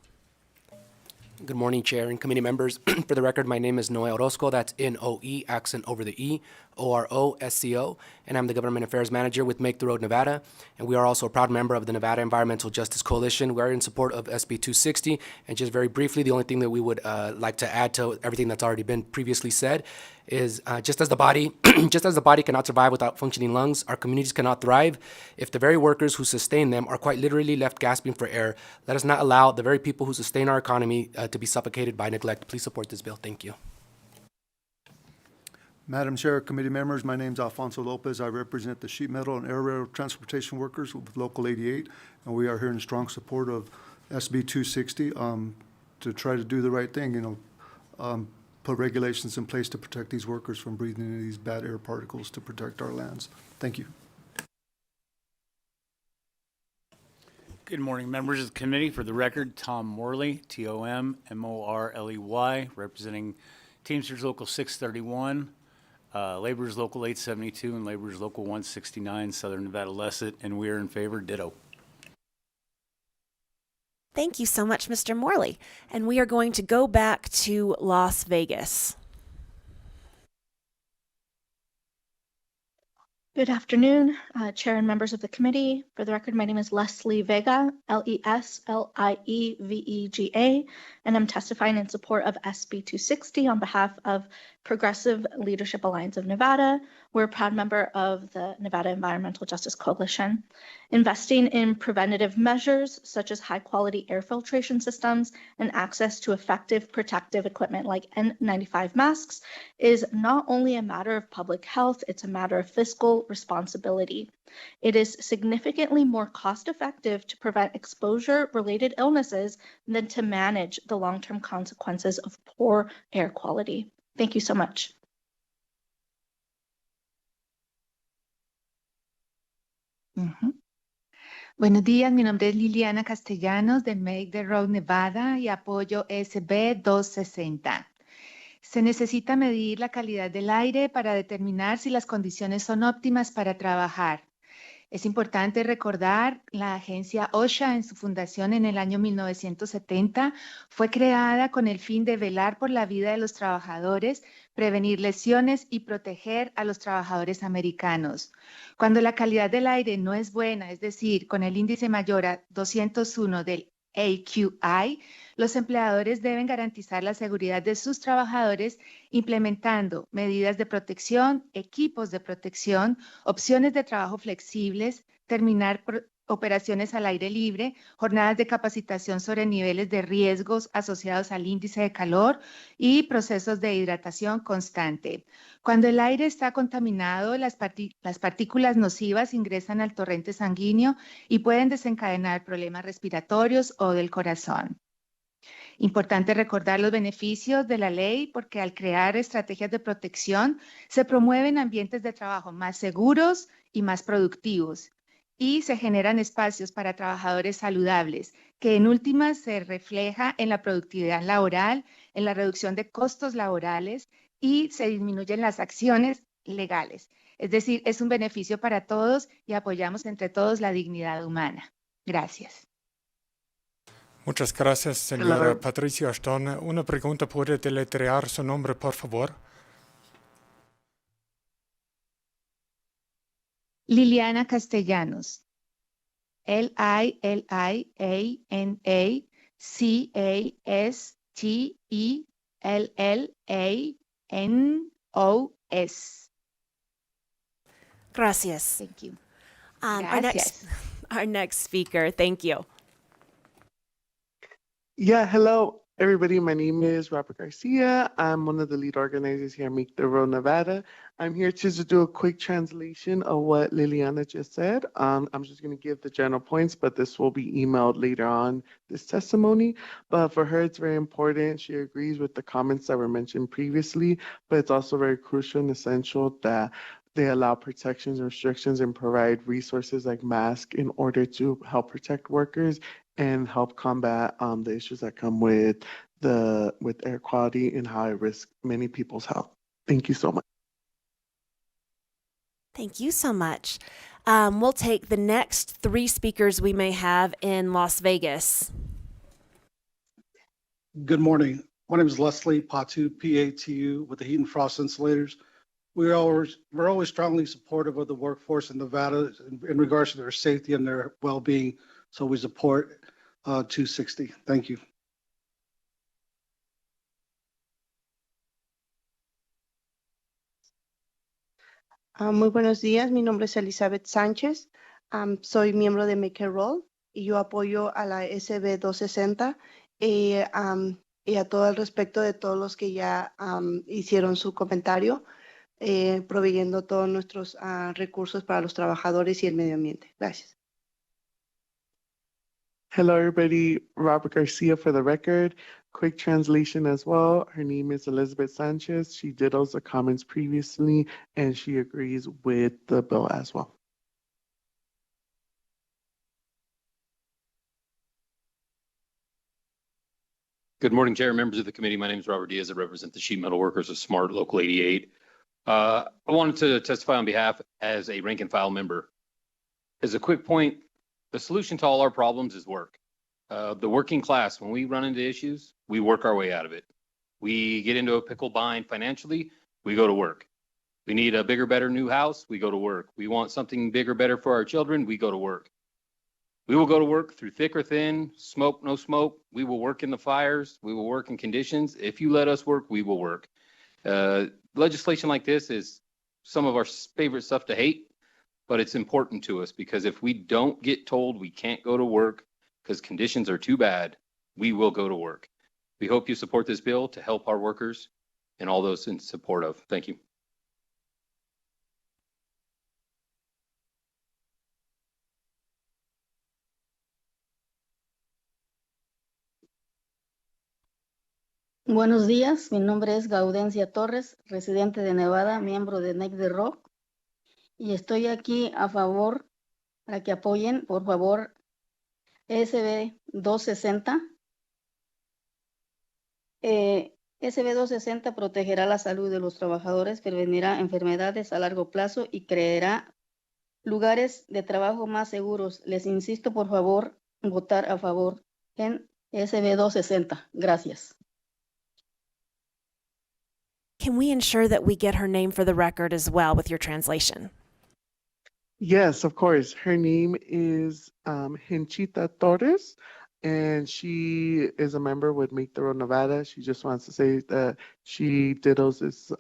Good morning, Chair and committee members. For the record, my name is Noe Orozco. That's N-O-E, accent over the E, O-R-O-S-C-O, and I'm the Government Affairs Manager with Make the Road Nevada. And we are also a proud member of the Nevada Environmental Justice Coalition. We are in support of SB 260. And just very briefly, the only thing that we would like to add to everything that's already been previously said is just as the body cannot survive without functioning lungs, our communities cannot thrive if the very workers who sustain them are quite literally left gasping for air. Let us not allow the very people who sustain our economy to be suffocated by neglect. Please support this bill. Thank you. Madam Chair, committee members, my name is Alfonso Lopez. I represent the sheet metal and air rail transportation workers with Local 88, and we are here in strong support of SB 260 to try to do the right thing, put regulations in place to protect these workers from breathing in these bad air particles to protect our lands. Thank you. Good morning, members of the committee. For the record, Tom Morley, T-O-M-M-O-R-L-E-Y, representing Teamsters Local 631, Laborers Local 872, and Laborers Local 169, Southern Nevada Lesset, and we are in favor. Ditto. Thank you so much, Mr. Morley. And we are going to go back to Las Vegas. Good afternoon, Chair and members of the committee. For the record, my name is Leslie Vega, Leslievega, and I'm testifying in support of SB 260 on behalf of Progressive Leadership Alliance of Nevada. We're a proud member of the Nevada Environmental Justice Coalition. Investing in preventative measures such as high-quality air filtration systems and access to effective protective equipment like N95 masks is not only a matter of public health, it's a matter of fiscal responsibility. It is significantly more cost-effective to prevent exposure-related illnesses than to manage the long-term consequences of poor air quality. Thank you so much. Buenos días, mi nombre es Liliana Castellanos de Make the Road Nevada y apoyo SB 260. Se necesita medir la calidad del aire para determinar si las condiciones son óptimas para trabajar. Es importante recordar la agencia OSHA en su fundación en el año 1970 fue creada con el fin de velar por la vida de los trabajadores, prevenir lesiones y proteger a los trabajadores americanos. Cuando la calidad del aire no es buena, es decir, con el índice mayor a 201 del AQI, los empleadores deben garantizar la seguridad de sus trabajadores implementando medidas de protección, equipos de protección, opciones de trabajo flexibles, terminar operaciones al aire libre, jornadas de capacitación sobre niveles de riesgos asociados al índice de calor y procesos de hidratación constante. Cuando el aire está contaminado, las partículas nocivas ingresan al torrente sanguíneo y pueden desencadenar problemas respiratorios o del corazón. Importante recordar los beneficios de la ley porque al crear estrategias de protección se promueven ambientes de trabajo más seguros y más productivos y se generan espacios para trabajadores saludables que en últimas se refleja en la productividad laboral, en la reducción de costos laborales y se disminuyen las acciones legales. Es decir, es un beneficio para todos y apoyamos entre todos la dignidad humana. Gracias. Muchas gracias, señora Patricia Ashton. Una pregunta, ¿puede deletrear su nombre, por favor? Liliana Castellanos. Liana-Castellanos. Gracias. Thank you. Gracias. Our next speaker, thank you. Yeah, hello, everybody. My name is Robert Garcia. I'm one of the lead organizers here at Make the Road Nevada. I'm here to do a quick translation of what Liliana just said. I'm just going to give the general points, but this will be emailed later on, this testimony. But for her, it's very important. She agrees with the comments that were mentioned previously, but it's also very crucial and essential that they allow protections and restrictions and provide resources like masks in order to help protect workers and help combat the issues that come with air quality and how it risks many people's health. Thank you so much. Thank you so much. We'll take the next three speakers we may have in Las Vegas. Good morning. My name is Leslie Patu, PATU, with the Heat and Frost Insulators. We're always strongly supportive of the workforce in Nevada in regards to their safety and their well-being. So we support 260. Thank you. Muy buenos días, mi nombre es Elizabeth Sánchez, soy miembro de Make a Roll y yo apoyo a la SB 260 y a todo el respecto de todos los que ya hicieron su comentario, proveyendo todos nuestros recursos para los trabajadores y el medio ambiente. Gracias. Hello, everybody. Robert Garcia for the record. Quick translation as well. Her name is Elizabeth Sanchez. She did those comments previously, and she agrees with the bill as well. Good morning, Chair, members of the committee. My name is Robert Diaz. I represent the sheet metal workers of SMART Local 88. I wanted to testify on behalf as a rank and file member. As a quick point, the solution to all our problems is work. The working class, when we run into issues, we work our way out of it. We get into a pickle bind financially, we go to work. We need a bigger, better new house, we go to work. We want something bigger, better for our children, we go to work. We will go to work through thick or thin, smoke, no smoke. We will work in the fires. We will work in conditions. If you let us work, we will work. Legislation like this is some of our favorite stuff to hate, but it's important to us because if we don't get told we can't go to work because conditions are too bad, we will go to work. We hope you support this bill to help our workers and all those in support of. Thank you. Buenos días, mi nombre es Gaudencia Torres, residente de Nevada, miembro de NEC de Rock, y estoy aquí a favor para que apoyen, por favor, SB 260. SB 260 protegerá la salud de los trabajadores, prevenirá enfermedades a largo plazo y creará lugares de trabajo más seguros. Les insisto, por favor, votar a favor en SB 260. Gracias. Can we ensure that we get her name for the record as well with your translation? Yes, of course. Her name is Hinchita Torres, and she is a member with Make the Road Nevada. She just wants to say that she dittos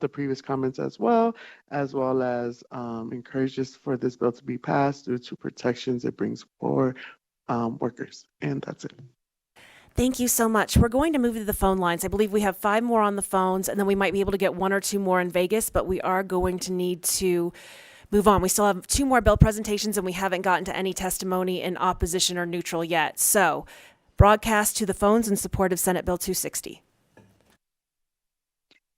the previous comments as well as encourages for this bill to be passed due to protections it brings for workers. And that's it. Thank you so much. We're going to move to the phone lines. I believe we have 5 more on the phones, and then we might be able to get 1 or 2 more in Vegas, but we are going to need to move on. We still have 2 more bill presentations, and we haven't gotten to any testimony in opposition or neutral yet. So, broadcast to the phones in support of Senate Bill 260.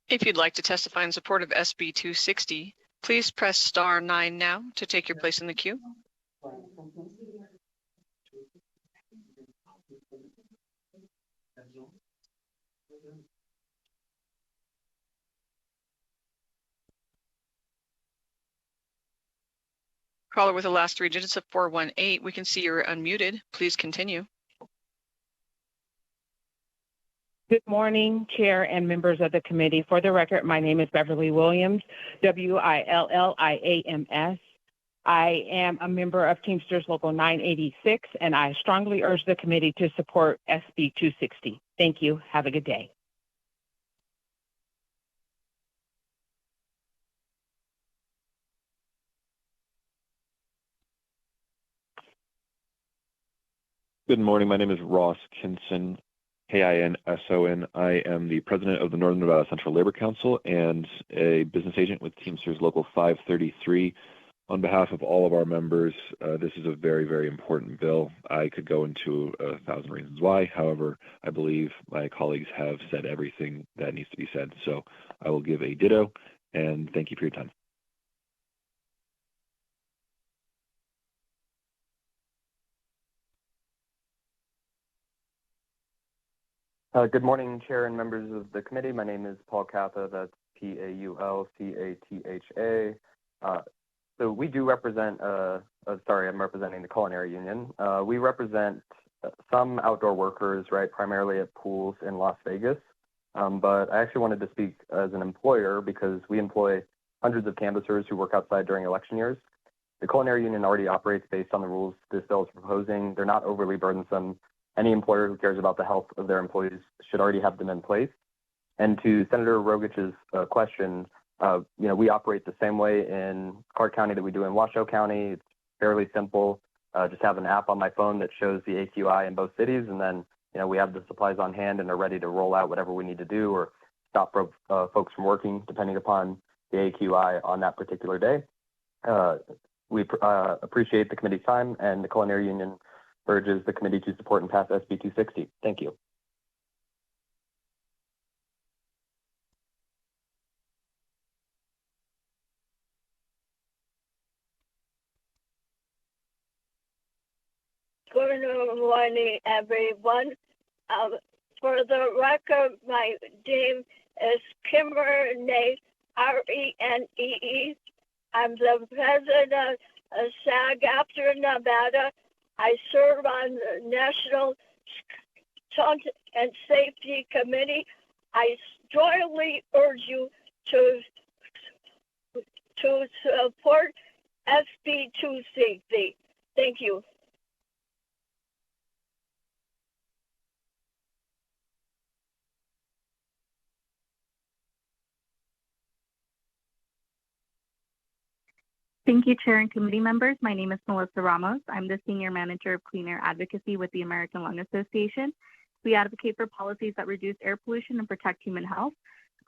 If you'd like to testify in support of SB 260, please press star 9 now to take your place in the queue. Caller with the last 3 digits of 418, we can see you're unmuted. Please continue. Good morning, Chair and members of the committee. For the record, my name is Beverly Williams, Williams. I am a member of Teamsters Local 986, and I strongly urge the committee to support SB 260. Thank you. Have a good day. Good morning. My name is Ross Kinson, Kinson. I am the president of the Northern Nevada Central Labor Council and a business agent with Teamsters Local 533. On behalf of all of our members, this is a very, very important bill. I could go into 1,000 reasons why. However, I believe my colleagues have said everything that needs to be said. So I will give a ditto, and thank you for your time. Good morning, Chair and members of the committee. My name is Paul Catha. That's Paulcatha. So we do represent, I'm representing the Culinary Union. We represent some outdoor workers, right, primarily at pools in Las Vegas. But I actually wanted to speak as an employer because we employ hundreds of canvassers who work outside during election years. The Culinary Union already operates based on the rules this bill is proposing. They're not overly burdensome. Any employer who cares about the health of their employees should already have them in place. And to Senator Rogich's question, we operate the same way in Clark County that we do in Washoe County. It's fairly simple. Just have an app on my phone that shows the AQI in both cities, and then we have the supplies on hand and are ready to roll out whatever we need to do or stop folks from working depending upon the AQI on that particular day. We appreciate the committee's time, and the Culinary Union urges the committee to support and pass SB 260. Thank you. Good morning, everyone. For the record, my name is Kimberly, Renee. I'm the president of SAG after Nevada. I serve on the National Stunt and Safety Committee. I strongly urge you to support SB 260. Thank you. Thank you, Chair and committee members. My name is Melissa Ramos. I'm the Senior Manager of Clean Air Advocacy with the American Lung Association. We advocate for policies that reduce air pollution and protect human health.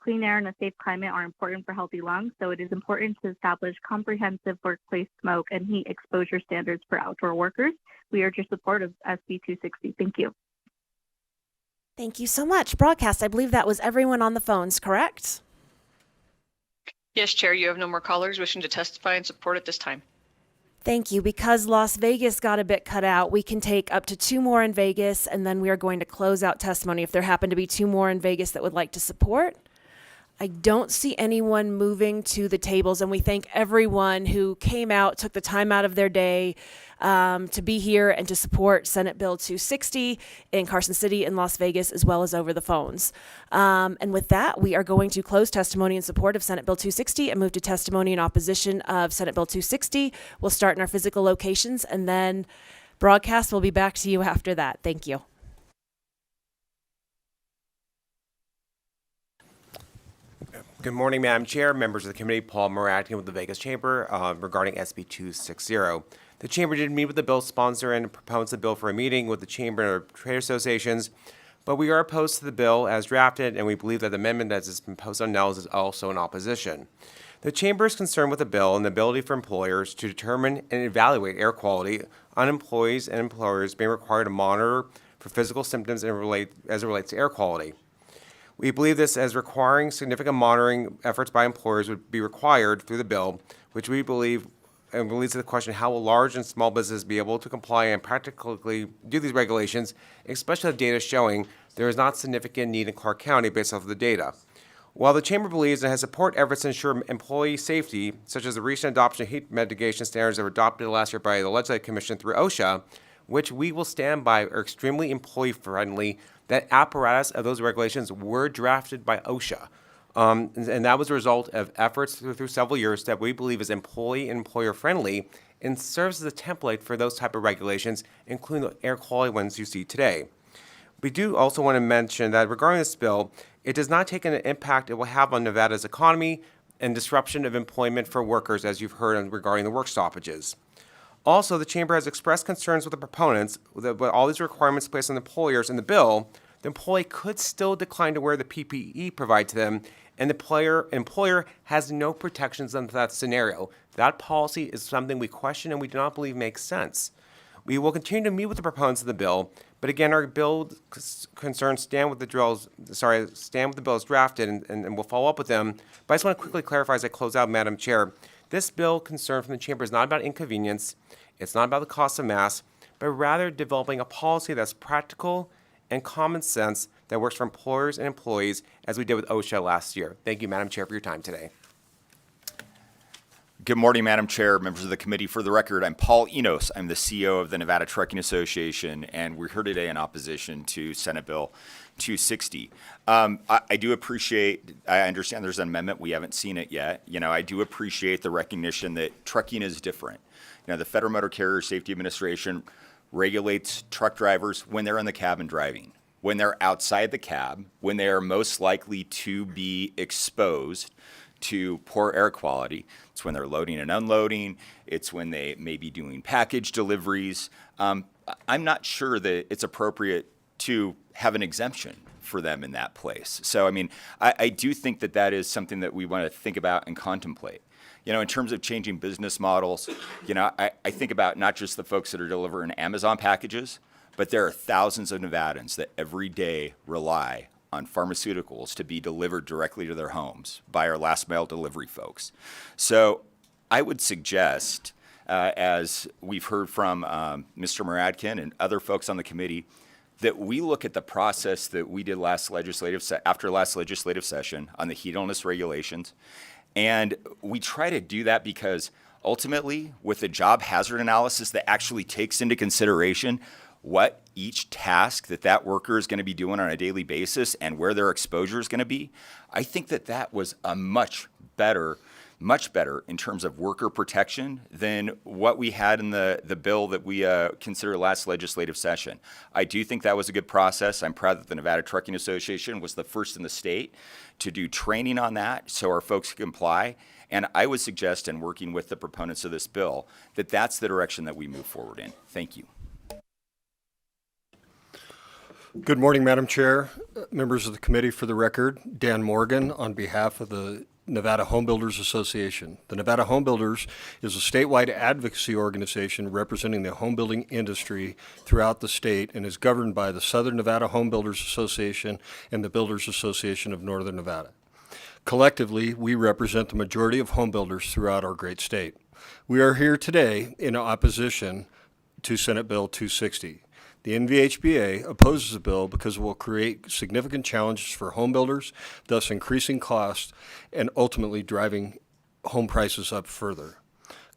Clean air and a safe climate are important for healthy lungs, so it is important to establish comprehensive workplace smoke and heat exposure standards for outdoor workers. We urge your support of SB 260. Thank you. Thank you so much. Broadcast, I believe that was everyone on the phones, correct? Yes, Chair, you have no more callers wishing to testify in support at this time. Thank you. Because Las Vegas got a bit cut out, we can take up to 2 more in Vegas, and then we are going to close out testimony if there happen to be 2 more in Vegas that would like to support. I don't see anyone moving to the tables, and we thank everyone who came out, took the time out of their day to be here and to support Senate Bill 260 in Carson City and Las Vegas, as well as over the phones. And with that, we are going to close testimony in support of Senate Bill 260 and move to testimony in opposition of Senate Bill 260. We'll start in our physical locations, and then broadcast will be back to you after that. Thank you. Good morning, Madam Chair, members of the committee. Paul Moradkin with the Vegas Chamber regarding SB 260. The Chamber did meet with the bill sponsor and proponents of the bill for a meeting with the Chamber and trade associations, but we are opposed to the bill as drafted, and we believe that the amendment that has been posted on NELS is also in opposition. The Chamber is concerned with the bill and the ability for employers to determine and evaluate air quality on employees and employers being required to monitor for physical symptoms as it relates to air quality. We believe this as requiring significant monitoring efforts by employers would be required through the bill, which we believe leads to the question, how will large and small businesses be able to comply and practically do these regulations, especially with data showing there is not significant need in Clark County based off of the data. While the Chamber believes it has support efforts to ensure employee safety, such as the recent adoption of heat mitigation standards that were adopted last year by the Legislative Commission through OSHA, which we will stand by are extremely employee-friendly, that apparatus of those regulations were drafted by OSHA. And that was a result of efforts through several years that we believe is employee and employer-friendly and serves as a template for those type of regulations, including the air quality ones you see today. We do also want to mention that regarding this bill, it does not take an impact it will have on Nevada's economy and disruption of employment for workers, as you've heard regarding the work stoppages. Also, the Chamber has expressed concerns with the proponents that with all these requirements placed on employers in the bill, the employee could still decline to wear the PPE provided to them, and the employer has no protections in that scenario. That policy is something we question and we do not believe makes sense. We will continue to meet with the proponents of the bill, but again, our bill concerns stand with the bill as drafted, and we'll follow up with them. But I just want to quickly clarify as I close out, Madam Chair. This bill concern from the Chamber is not about inconvenience, it's not about the cost of masks, but rather developing a policy that's practical and common sense that works for employers and employees, as we did with OSHA last year. Thank you, Madam Chair, for your time today. Good morning, Madam Chair, members of the committee. For the record, I'm Paul Enos. I'm the CEO of the Nevada Trucking Association, and we're here today in opposition to Senate Bill 260. I do appreciate, I understand there's an amendment. We haven't seen it yet. I do appreciate the recognition that trucking is different. The Federal Motor Carrier Safety Administration regulates truck drivers when they're in the cab and driving, when they're outside the cab, when they are most likely to be exposed to poor air quality. It's when they're loading and unloading. It's when they may be doing package deliveries. I'm not sure that it's appropriate to have an exemption for them in that place. So, I do think that that is something that we want to think about and contemplate. In terms of changing business models, I think about not just the folks that are delivering Amazon packages, but there are thousands of Nevadans that every day rely on pharmaceuticals to be delivered directly to their homes by our last mile delivery folks. So I would suggest, as we've heard from Mr. Moradkin and other folks on the committee, that we look at the process that we did after last legislative session on the heat illness regulations. And we try to do that because Ultimately, with a job hazard analysis that actually takes into consideration what each task that worker is going to be doing on a daily basis and where their exposure is going to be, I think that was a much better in terms of worker protection than what we had in the bill that we considered last legislative session. I do think that was a good process. I'm proud that the Nevada Trucking Association was the first in the state to do training on that so our folks can comply. And I would suggest, in working with the proponents of this bill, that that's the direction that we move forward in. Thank you. Good morning, Madam Chair, members of the committee. For the record, Dan Morgan on behalf of the Nevada Home Builders Association. The Nevada Home Builders is a statewide advocacy organization representing the home building industry throughout the state and is governed by the Southern Nevada Home Builders Association and the Builders Association of Northern Nevada. Collectively, we represent the majority of home builders throughout our great state. We are here today in opposition to Senate Bill 260. The NVHBA opposes the bill because it will create significant challenges for home builders, thus increasing costs and ultimately driving home prices up further.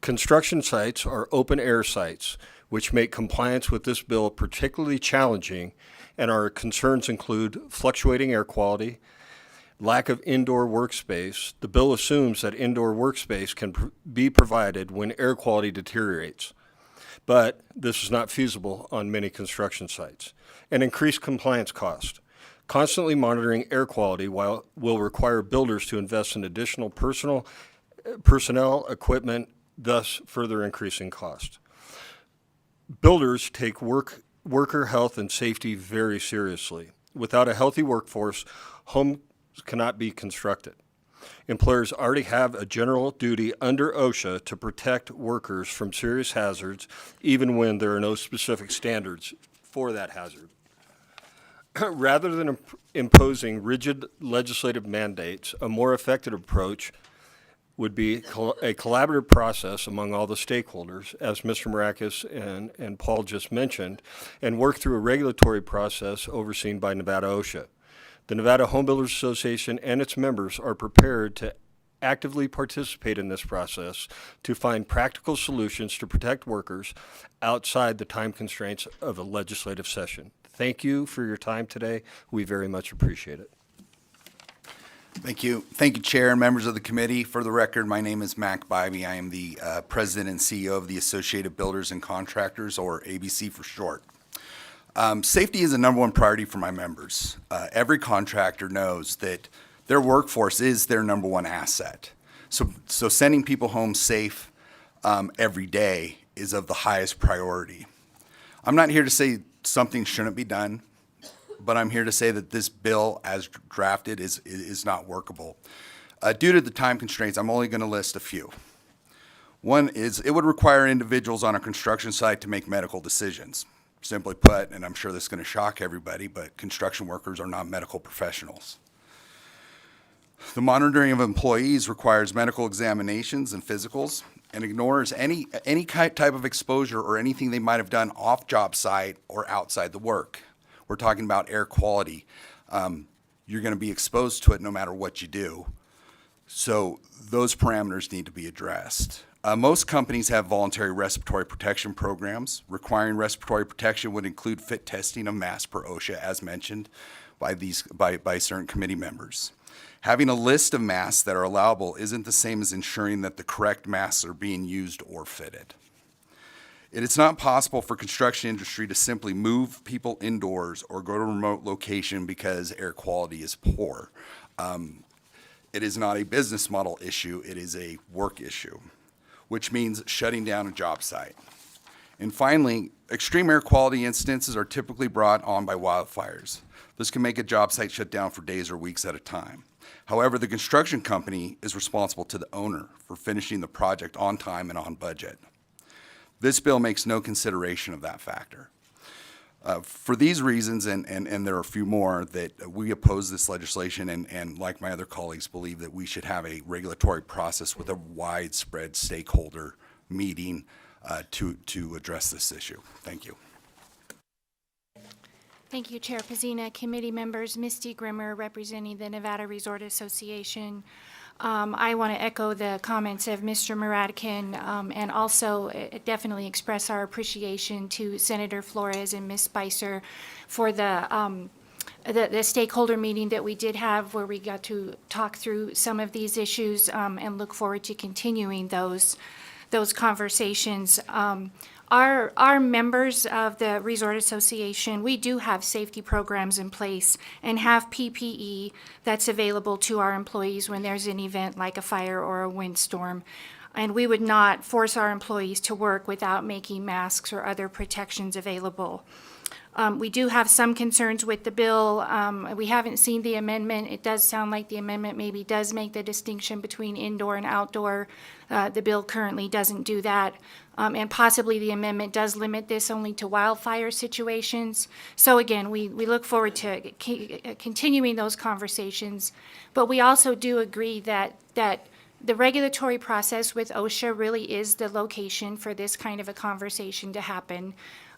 Construction sites are open-air sites, which make compliance with this bill particularly challenging, and our concerns include fluctuating air quality, lack of indoor workspace. The bill assumes that indoor workspace can be provided when air quality deteriorates, but this is not feasible on many construction sites. And increased compliance cost. Constantly monitoring air quality will require builders to invest in additional personnel, equipment, thus further increasing cost. Builders take worker health and safety very seriously. Without a healthy workforce, homes cannot be constructed. Employers already have a general duty under OSHA to protect workers from serious hazards, even when there are no specific standards for that hazard. Rather than imposing rigid legislative mandates, a more effective approach would be a collaborative process among all the stakeholders, as Mr. Marakis and Paul just mentioned, and work through a regulatory process overseen by Nevada OSHA. The Nevada Home Builders Association and its members are prepared to actively participate in this process to find practical solutions to protect workers outside the time constraints of a legislative session. Thank you for your time today. We very much appreciate it. Thank you. Thank you, Chair and members of the committee. For the record, my name is Mac Bybee. I am the President and CEO of the Associated Builders and Contractors, or ABC for short. Safety is the number one priority for my members. Every contractor knows that their workforce is their number one asset. So sending people home safe every day is of the highest priority. I'm not here to say something shouldn't be done, but I'm here to say that this bill as drafted is not workable. Due to the time constraints, I'm only going to list a few. One is it would require individuals on a construction site to make medical decisions. Simply put, and I'm sure this is going to shock everybody, but construction workers are not medical professionals. The monitoring of employees requires medical examinations and physicals and ignores any type of exposure or anything they might have done off job site or outside the work. We're talking about air quality. You're going to be exposed to it no matter what you do. So those parameters need to be addressed. Most companies have voluntary respiratory protection programs. Requiring respiratory protection would include fit testing of masks per OSHA, as mentioned by certain committee members. Having a list of masks that are allowable isn't the same as ensuring that the correct masks are being used or fitted. It is not possible for construction industry to simply move people indoors or go to a remote location because air quality is poor. It is not a business model issue, it is a work issue, which means shutting down a job site. And finally, extreme air quality incidences are typically brought on by wildfires. This can make a job site shut down for days or weeks at a time. However, the construction company is responsible to the owner for finishing the project on time and on budget. This bill makes no consideration of that factor. For these reasons, and there are a few more, that we oppose this legislation and like my other colleagues believe that we should have a regulatory process with a widespread stakeholder meeting to address this issue. Thank you. Thank you, Chair Pazina. Committee members, Misty Grimmer, representing the Nevada Resort Association. I want to echo the comments of Mr. Muradkin and also definitely express our appreciation to Senator Flores and Ms. Spicer for the stakeholder meeting that we did have where we got to talk through some of these issues and look forward to continuing those conversations. Our members of the Resort Association, we do have safety programs in place and have PPE that's available to our employees when there's an event like a fire or a windstorm. And we would not force our employees to work without making masks or other protections available. We do have some concerns with the bill. We haven't seen the amendment. It does sound like the amendment maybe does make the distinction between indoor and outdoor. The bill currently doesn't do that. And possibly the amendment does limit this only to wildfire situations. So again, we look forward to continuing those conversations. But we also do agree that the regulatory process with OSHA really is the location for this kind of a conversation to happen.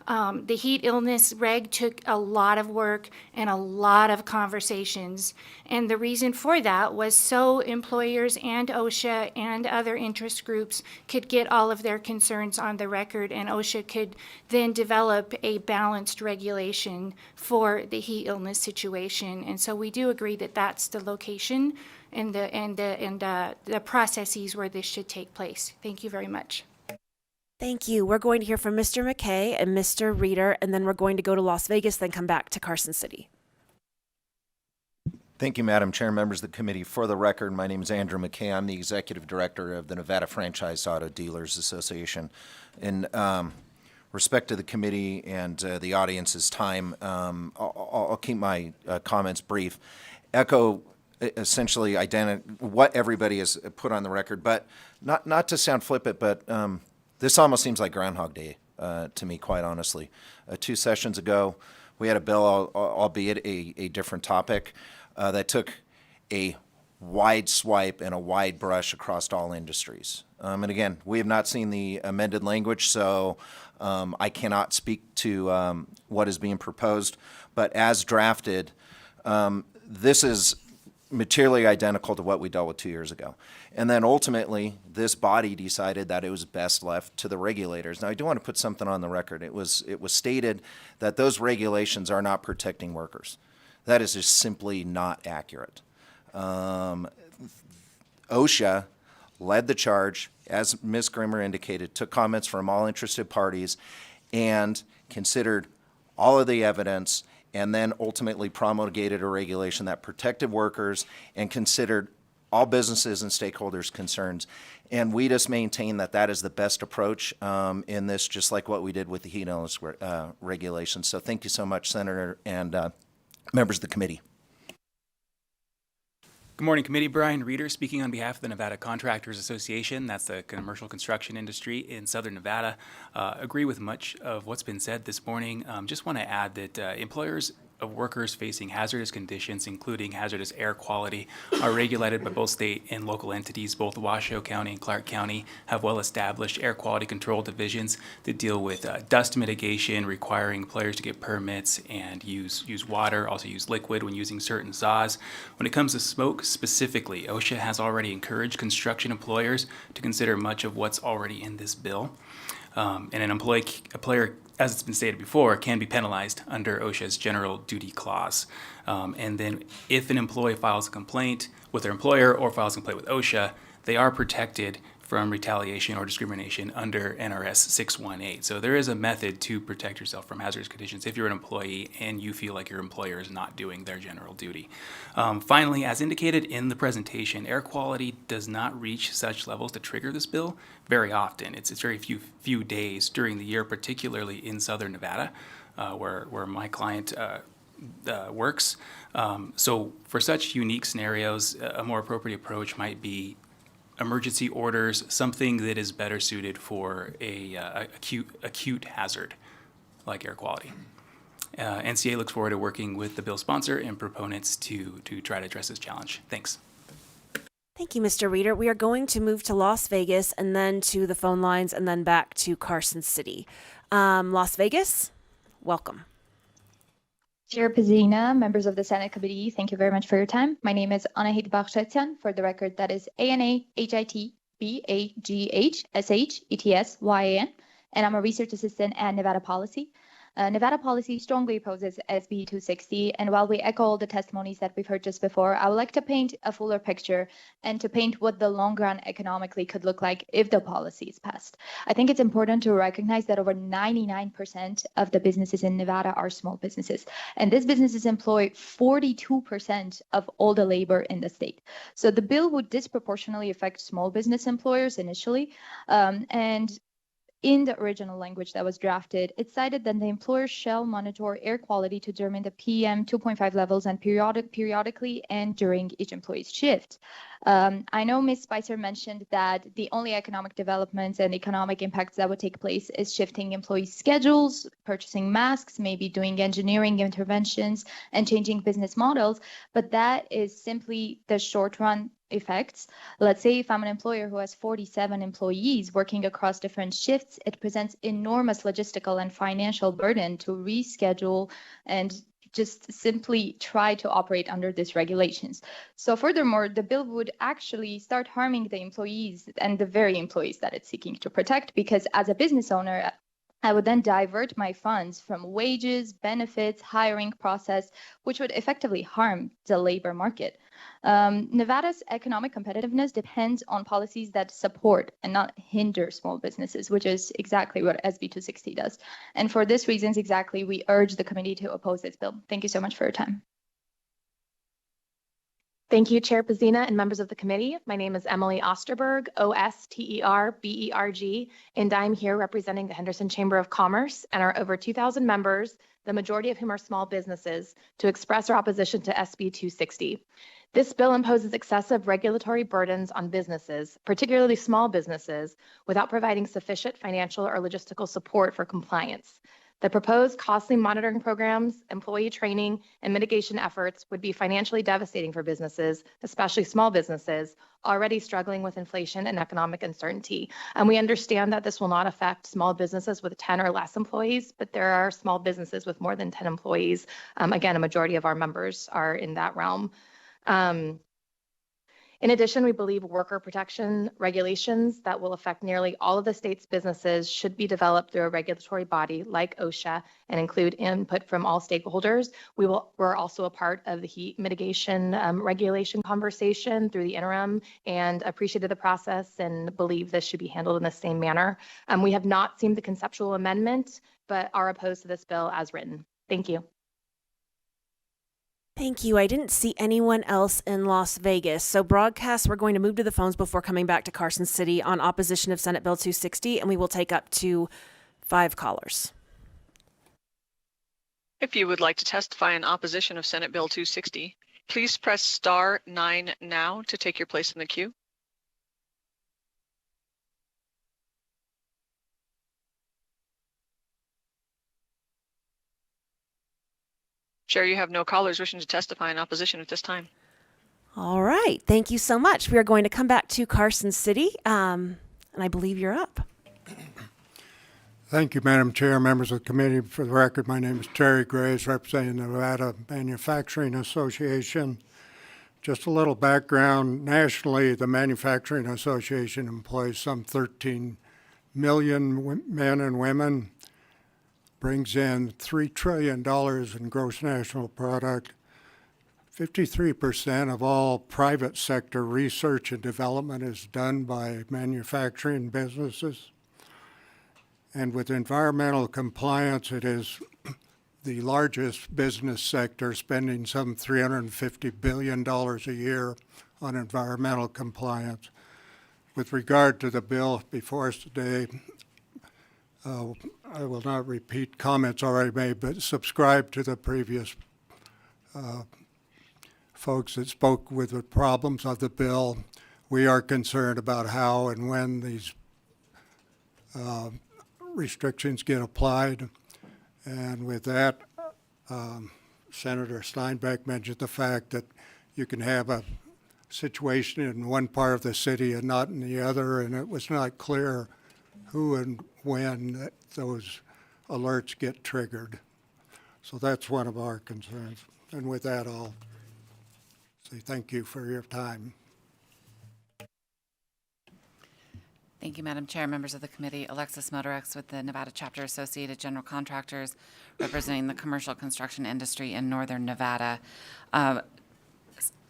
The heat illness reg took a lot of work and a lot of conversations. And the reason for that was so employers and OSHA and other interest groups could get all of their concerns on the record, and OSHA could then develop a balanced regulation for the heat illness situation. And so we do agree that that's the location and the processes where this should take place. Thank you very much. Thank you. We're going to hear from Mr. McKay and Mr. Reeder, and then we're going to go to Las Vegas, then come back to Carson City. Thank you, Madam Chair, members of the committee. For the record, my name is Andrew McKay. I'm the Executive Director of the Nevada Franchise Auto Dealers Association. In respect to the committee and the audience's time, I'll keep my comments brief. Echo essentially what everybody has put on the record, but not to sound flippant, but this almost seems like Groundhog Day to me, quite honestly. 2 sessions ago, we had a bill, albeit a different topic, that took a wide swipe and a wide brush across all industries. And again, we have not seen the amended language, so I cannot speak to what is being proposed. But as drafted, this is materially identical to what we dealt with 2 years ago. And then ultimately, this body decided that it was best left to the regulators. Now, I do want to put something on the record. It was stated that those regulations are not protecting workers. That is just simply not accurate. OSHA led the charge, as Ms. Grimmer indicated, took comments from all interested parties and considered all of the evidence, and then ultimately promulgated a regulation that protected workers and considered all businesses and stakeholders' concerns. And we just maintain that that is the best approach in this, just like what we did with the heat illness regulations. So thank you so much, Senator and members of the committee. Good morning, committee. Brian Reeder speaking on behalf of the Nevada Contractors Association. That's the commercial construction industry in Southern Nevada. Agree with much of what's been said this morning. Just want to add that employers of workers facing hazardous conditions, including hazardous air quality, are regulated by both state and local entities. Both Washoe County and Clark County have well-established air quality control divisions that deal with dust mitigation, requiring employers to get permits and use water, also use liquid when using certain saws. When it comes to smoke specifically, OSHA has already encouraged construction employers to consider much of what's already in this bill. And an employer, as it's been stated before, can be penalized under OSHA's general duty clause. And then if an employee files a complaint with their employer or files a complaint with OSHA, they are protected from retaliation or discrimination under NRS 618. So there is a method to protect yourself from hazardous conditions if you're an employee and you feel like your employer is not doing their general duty. Finally, as indicated in the presentation, air quality does not reach such levels to trigger this bill very often. It's very few days during the year, particularly in Southern Nevada, where my client works. So for such unique scenarios, a more appropriate approach might be emergency orders, something that is better suited for a acute hazard like air quality. NCA looks forward to working with the bill sponsor and proponents to try to address this challenge. Thanks. Thank you, Mr. Reeder. We are going to move to Las Vegas and then to the phone lines and then back to Carson City. Las Vegas, welcome. Chair Pazina, members of the Senate Committee, thank you very much for your time. My name is Anahit Baghshetian. For the record, that is ANAHITBAGHSHETSYAN, and I'm a research assistant at Nevada Policy. Nevada Policy strongly opposes SB 260, and while we echo all the testimonies that we've heard just before, I would like to paint a fuller picture and to paint what the long run economically could look like if the policy is passed. I think it's important to recognize that over 99% of the businesses in Nevada are small businesses, and these businesses employ 42% of all the labor in the state. So the bill would disproportionately affect small business employers initially, and in the original language that was drafted, it cited that the employer shall monitor air quality to determine the PM 2.5 levels and periodically and during each employee's shift. I know Ms. Spicer mentioned that the only economic developments and economic impacts that would take place is shifting employee schedules, purchasing masks, maybe doing engineering interventions, and changing business models, but that is simply the short run effects. Let's say if I'm an employer who has 47 employees working across different shifts, it presents enormous logistical and financial burden to reschedule and just simply try to operate under these regulations. So furthermore, the bill would actually start harming the employees and the very employees that it's seeking to protect, because as a business owner, I would then divert my funds from wages, benefits, hiring process, which would effectively harm the labor market. Nevada's economic competitiveness depends on policies that support and not hinder small businesses, which is exactly what SB 260 does. And for this reasons, exactly, we urge the committee to oppose this bill. Thank you so much for your time. Thank you, Chair Pazina and members of the committee. My name is Emily Osterberg, Osterberg, and I'm here representing the Henderson Chamber of Commerce and our over 2,000 members, the majority of whom are small businesses, to express our opposition to SB 260. This bill imposes excessive regulatory burdens on businesses, particularly small businesses, without providing sufficient financial or logistical support for compliance. The proposed costly monitoring programs, employee training, and mitigation efforts would be financially devastating for businesses, especially small businesses, already struggling with inflation and economic uncertainty. And we understand that this will not affect small businesses with 10 or less employees, but there are small businesses with more than 10 employees. Again, a majority of our members are in that realm. In addition, we believe worker protection regulations that will affect nearly all of the state's businesses should be developed through a regulatory body like OSHA and include input from all stakeholders. We're also a part of the heat mitigation regulation conversation through the interim and appreciated the process and believe this should be handled in the same manner. We have not seen the conceptual amendment, but are opposed to this bill as written. Thank you. Thank you. I didn't see anyone else in Las Vegas. So broadcast, we're going to move to the phones before coming back to Carson City on opposition of Senate Bill 260, and we will take up to 5 callers. If you would like to testify in opposition of Senate Bill 260, please press star 9 now to take your place in the queue. Chair, you have no callers wishing to testify in opposition at this time. All right. Thank you so much. We are going to come back to Carson City, and I believe you're up. Thank you, Madam Chair, members of the committee. For the record, my name is Terry Graves, representing the Nevada Manufacturing Association. Just a little background. Nationally, the Manufacturing Association employs some 13 million men and women, brings in $3 trillion in gross national product. 53% of all private sector research and development is done by manufacturing businesses. And with environmental compliance, it is the largest business sector, spending some $350 billion a year on environmental compliance. With regard to the bill before us today, I will not repeat comments already made, but subscribe to the previous folks that spoke with the problems of the bill. We are concerned about how and when these restrictions get applied. And with that, Senator Steinbeck mentioned the fact that you can have a situation in one part of the city and not in the other, and it was not clear who and when those alerts get triggered. So that's one of our concerns. And with that, I'll say thank you for your time. Thank you, Madam Chair, members of the committee. Alexis Motorex with the Nevada Chapter Associated General Contractors, representing the commercial construction industry in northern Nevada.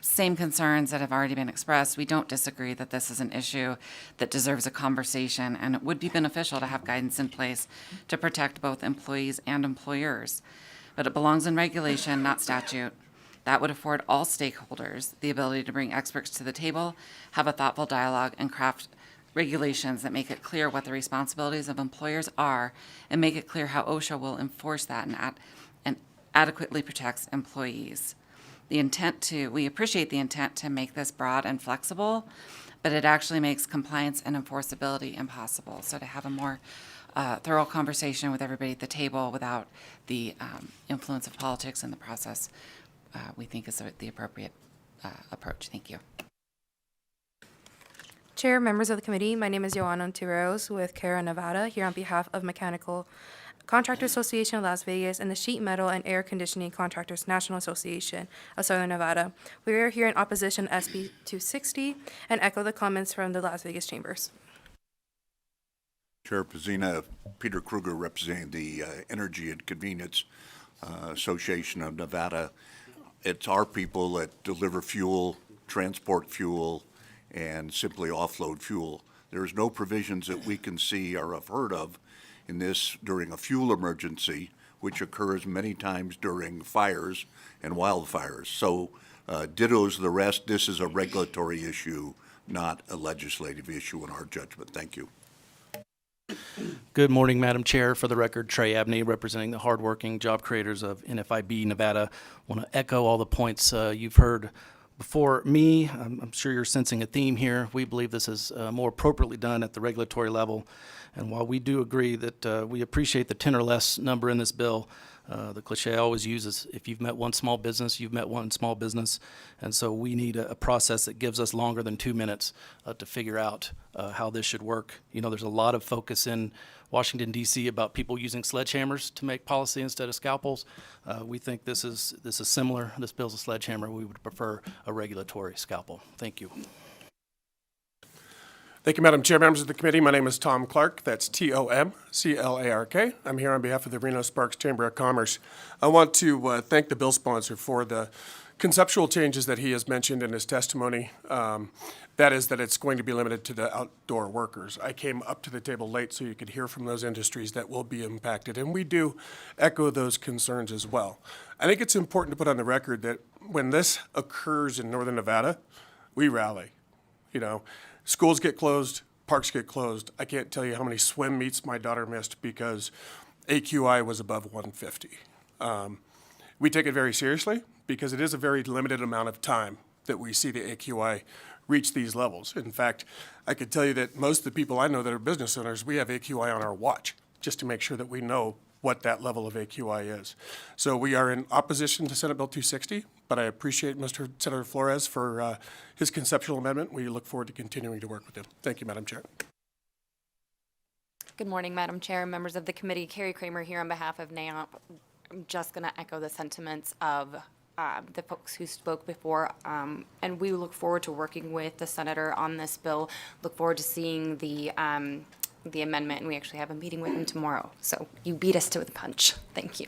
Same concerns that have already been expressed. We don't disagree that this is an issue that deserves a conversation, and it would be beneficial to have guidance in place to protect both employees and employers. But it belongs in regulation, not statute. That would afford all stakeholders the ability to bring experts to the table, have a thoughtful dialogue, and craft regulations that make it clear what the responsibilities of employers are, and make it clear how OSHA will enforce that and adequately protects employees. We appreciate the intent to make this broad and flexible, but it actually makes compliance and enforceability impossible. So to have a more thorough conversation with everybody at the table without the influence of politics in the process, we think is the appropriate approach. Thank you. Chair, members of the committee, my name is Joanna Tiros with CARA Nevada, here on behalf of Mechanical Contractor Association of Las Vegas and the Sheet Metal and Air Conditioning Contractors National Association of Southern Nevada. We are here in opposition to SB 260 and echo the comments from the Las Vegas chambers. Chair Pazina, Peter Kruger representing the Energy and Convenience Association of Nevada. It's our people that deliver fuel, transport fuel, and simply offload fuel. There's no provisions that we can see or have heard of in this during a fuel emergency, which occurs many times during fires and wildfires. So dittos the rest. This is a regulatory issue, not a legislative issue in our judgment. Thank you. Good morning, Madam Chair. For the record, Trey Abney, representing the hardworking job creators of NFIB Nevada. I want to echo all the points you've heard before me. I'm sure you're sensing a theme here. We believe this is more appropriately done at the regulatory level. And while we do agree that we appreciate the 10 or less number in this bill, the cliche I always use is if you've met one small business, you've met one small business. And so we need a process that gives us longer than 2 minutes to figure out how this should work. You know, there's a lot of focus in Washington, D.C. about people using sledgehammers to make policy instead of scalpels. We think this is similar. This bill's a sledgehammer. We would prefer a regulatory scalpel. Thank you. Thank you, Madam Chair, members of the committee. My name is Tom Clark. That's T-O-M-C-L-A-R-K. I'm here on behalf of the Reno Sparks Chamber of Commerce. I want to thank the bill sponsor for the conceptual changes that he has mentioned in his testimony. That is that it's going to be limited to the outdoor workers. I came up to the table late so you could hear from those industries that will be impacted, and we do echo those concerns as well. I think it's important to put on the record that when this occurs in northern Nevada, we rally. You know, schools get closed, parks get closed. I can't tell you how many swim meets my daughter missed because AQI was above 150. We take it very seriously because it is a very limited amount of time that we see the AQI reach these levels. In fact, I could tell you that most of the people I know that are business owners, we have AQI on our watch just to make sure that we know what that level of AQI is. So we are in opposition to Senate Bill 260, but I appreciate Mr. Senator Flores for his conceptual amendment. We look forward to continuing to work with him. Thank you, Madam Chair. Good morning, Madam Chair, members of the committee. Carrie Kramer here on behalf of NAOP. I'm just going to echo the sentiments of the folks who spoke before, and we look forward to working with the senator on this bill. Look forward to seeing the amendment, and we actually have a meeting with him tomorrow. So you beat us to the punch. Thank you.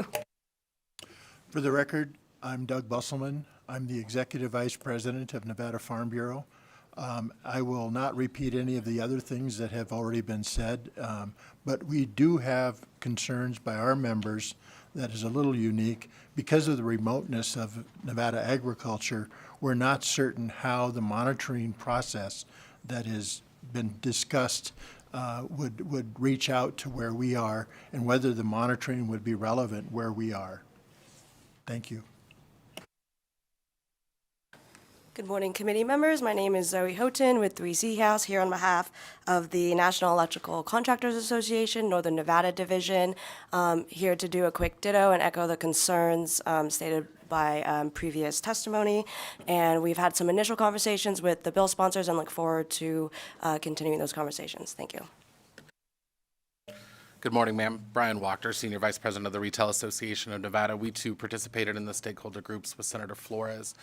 For the record, I'm Doug Busselman. I'm the Executive Vice President of Nevada Farm Bureau. I will not repeat any of the other things that have already been said, but we do have concerns by our members that is a little unique. Because of the remoteness of Nevada agriculture, we're not certain how the monitoring process that has been discussed would reach out to where we are and whether the monitoring would be relevant where we are. Thank you. Good morning, committee members. My name is Zoe Houghton with 3C House here on behalf of the National Electrical Contractors Association, Northern Nevada Division, here to do a quick ditto and echo the concerns stated by previous testimony. And we've had some initial conversations with the bill sponsors and look forward to continuing those conversations. Thank you. Good morning, ma'am. Brian Wachter, Senior Vice President of the Retail Association of Nevada. We too participated in the stakeholder groups with Senator Flores.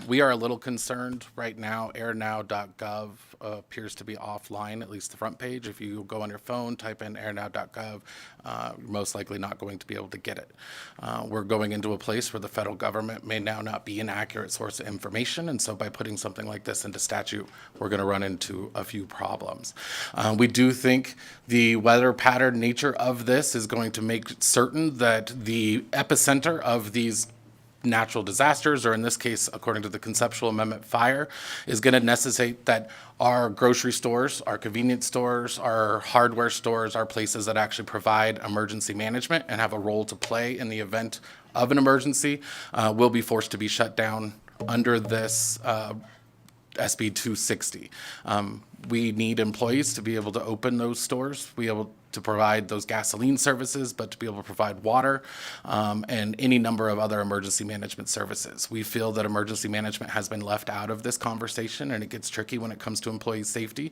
We are a little concerned right now. airnow.gov appears to be offline, at least the front page. If you go on your phone, type in airnow.gov, you're most likely not going to be able to get it. We're going into a place where the federal government may now not be an accurate source of information, and so by putting something like this into statute, we're going to run into a few problems. We do think the weather pattern nature of this is going to make certain that the epicenter of these natural disasters, or in this case, according to the Conceptual Amendment, fire, is going to necessitate that our grocery stores, our convenience stores, our hardware stores, our places that actually provide emergency management and have a role to play in the event of an emergency will be forced to be shut down under this SB 260. We need employees to be able to open those stores, be able to provide those gasoline services, but to be able to provide water and any number of other emergency management services. We feel that emergency management has been left out of this conversation, and it gets tricky when it comes to employee safety.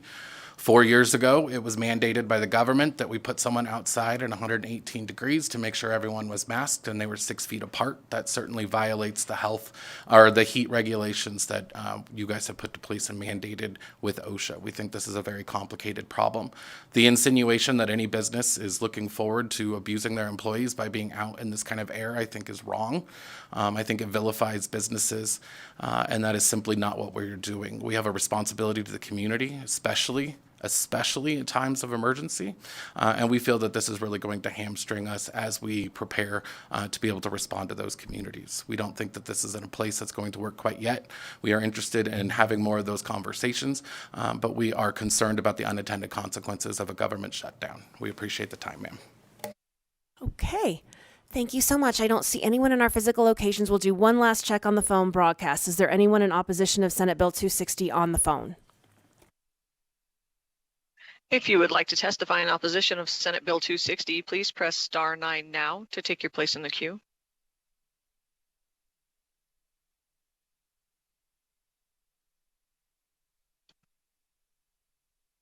4 years ago, it was mandated by the government that we put someone outside in 118 degrees to make sure everyone was masked and they were 6 feet apart. That certainly violates the health or the heat regulations that you guys have put to place and mandated with OSHA. We think this is a very complicated problem. The insinuation that any business is looking forward to abusing their employees by being out in this kind of air, I think is wrong. I think it vilifies businesses, and that is simply not what we're doing. We have a responsibility to the community, especially in times of emergency, and we feel that this is really going to hamstring us as we prepare to be able to respond to those communities. We don't think that this is in a place that's going to work quite yet. We are interested in having more of those conversations, but we are concerned about the unintended consequences of a government shutdown. We appreciate the time, ma'am. Okay. Thank you so much. I don't see anyone in our physical locations. We'll do one last check on the phone broadcast. Is there anyone in opposition of Senate Bill 260 on the phone? If you would like to testify in opposition of Senate Bill 260, please press star 9 now to take your place in the queue.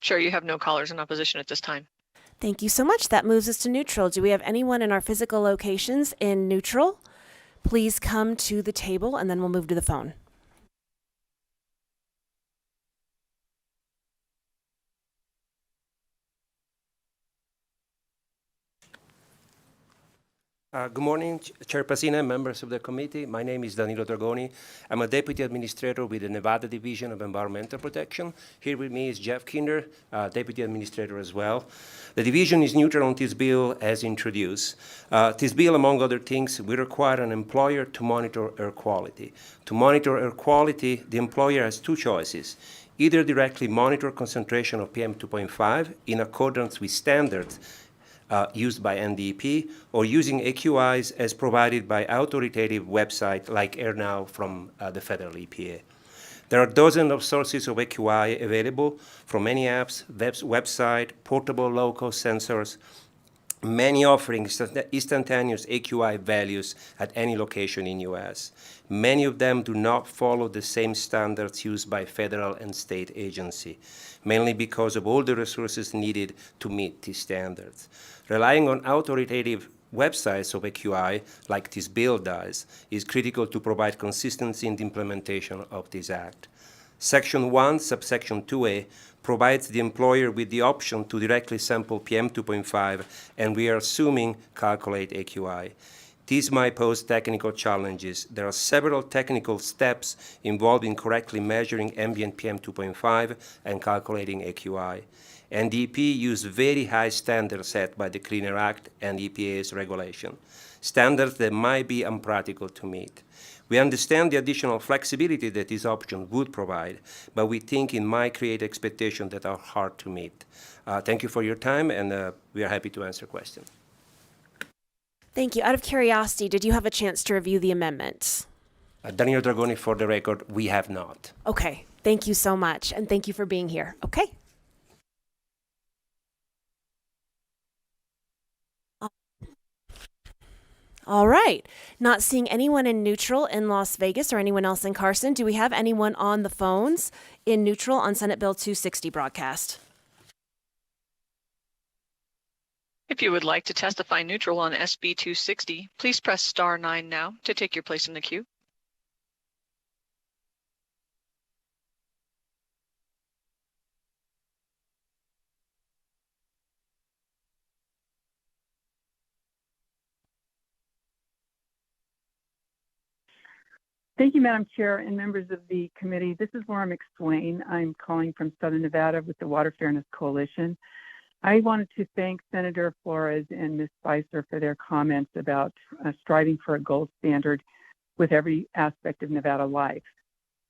Chair, you have no callers in opposition at this time. Thank you so much. That moves us to neutral. Do we have anyone in our physical locations in neutral? Please come to the table and then we'll move to the phone. Good morning, Chairperson and members of the committee. My name is Danilo Dragoni. I'm a Deputy Administrator with the Nevada Division of Environmental Protection. Here with me is Jeff Kinder, Deputy Administrator as well. The division is neutral on this bill as introduced. This bill, among other things, will require an employer to monitor air quality. To monitor air quality, the employer has two choices. Either directly monitor concentration of PM 2.5 in accordance with standards used by NDEP, or using AQIs as provided by authoritative websites like AirNow from the federal EPA. There are dozens of sources of AQI available from many apps, website, portable low-cost sensors, many offering instantaneous AQI values at any location in U.S. Many of them do not follow the same standards used by federal and state agencies, mainly because of all the resources needed to meet these standards. Relying on authoritative websites of AQI, like this bill does, is critical to provide consistency in the implementation of this act. Section 1, subsection 2A, provides the employer with the option to directly sample PM 2.5, and we are assuming calculate AQI. These might pose technical challenges. There are several technical steps involved in correctly measuring ambient PM 2.5 and calculating AQI. NDEP used very high standards set by the Clean Air Act and EPA's regulation, standards that might be unpractical to meet. We understand the additional flexibility that this option would provide, but we think it might create expectations that are hard to meet. Thank you for your time, and we are happy to answer questions. Thank you. Out of curiosity, did you have a chance to review the amendments? Danilo Dragoni, for the record, we have not. Okay. Thank you so much, and thank you for being here. Okay. All right. Not seeing anyone in neutral in Las Vegas or anyone else in Carson. Do we have anyone on the phones in neutral on Senate Bill 260 broadcast? If you would like to testify neutral on SB 260, please press star 9 now to take your place in the queue. Thank you, Madam Chair and members of the committee. This is Laura McSwain. I'm calling from Southern Nevada with the Water Fairness Coalition. I wanted to thank Senator Flores and Ms. Spicer for their comments about striving for a gold standard with every aspect of Nevada life.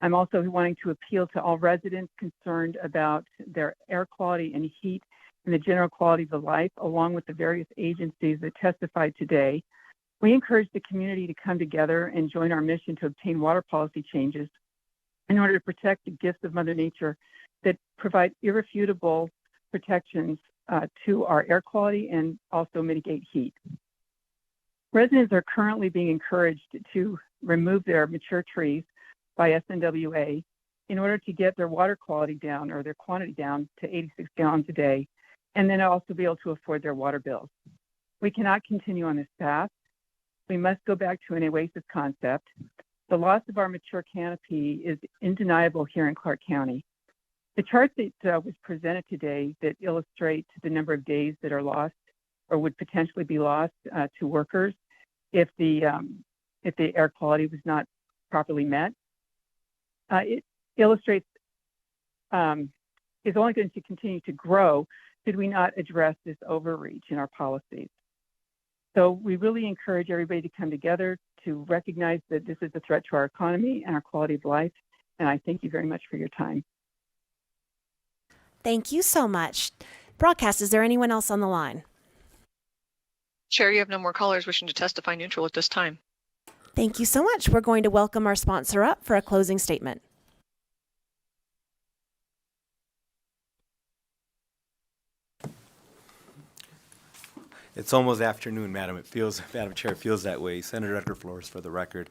I'm also wanting to appeal to all residents concerned about their air quality and heat and the general quality of the life, along with the various agencies that testified today. We encourage the community to come together and join our mission to obtain water policy changes in order to protect the gifts of Mother Nature that provide irrefutable protections to our air quality and also mitigate heat. Residents are currently being encouraged to remove their mature trees by SNWA in order to get their water quality down or their quantity down to 86 gallons a day, and then also be able to afford their water bills. We cannot continue on this path. We must go back to an oasis concept. The loss of our mature canopy is undeniable here in Clark County. The chart that was presented today that illustrates the number of days that are lost or would potentially be lost to workers if the air quality was not properly met, it illustrates is only going to continue to grow should we not address this overreach in our policies. So we really encourage everybody to come together to recognize that this is a threat to our economy and our quality of life. And I thank you very much for your time. Thank you so much. Broadcast, is there anyone else on the line? Chair, you have no more callers wishing to testify neutral at this time. Thank you so much. We're going to welcome our sponsor up for a closing statement. It's almost afternoon, Madam Chair, it feels that way. Senator Edgar Flores for the record.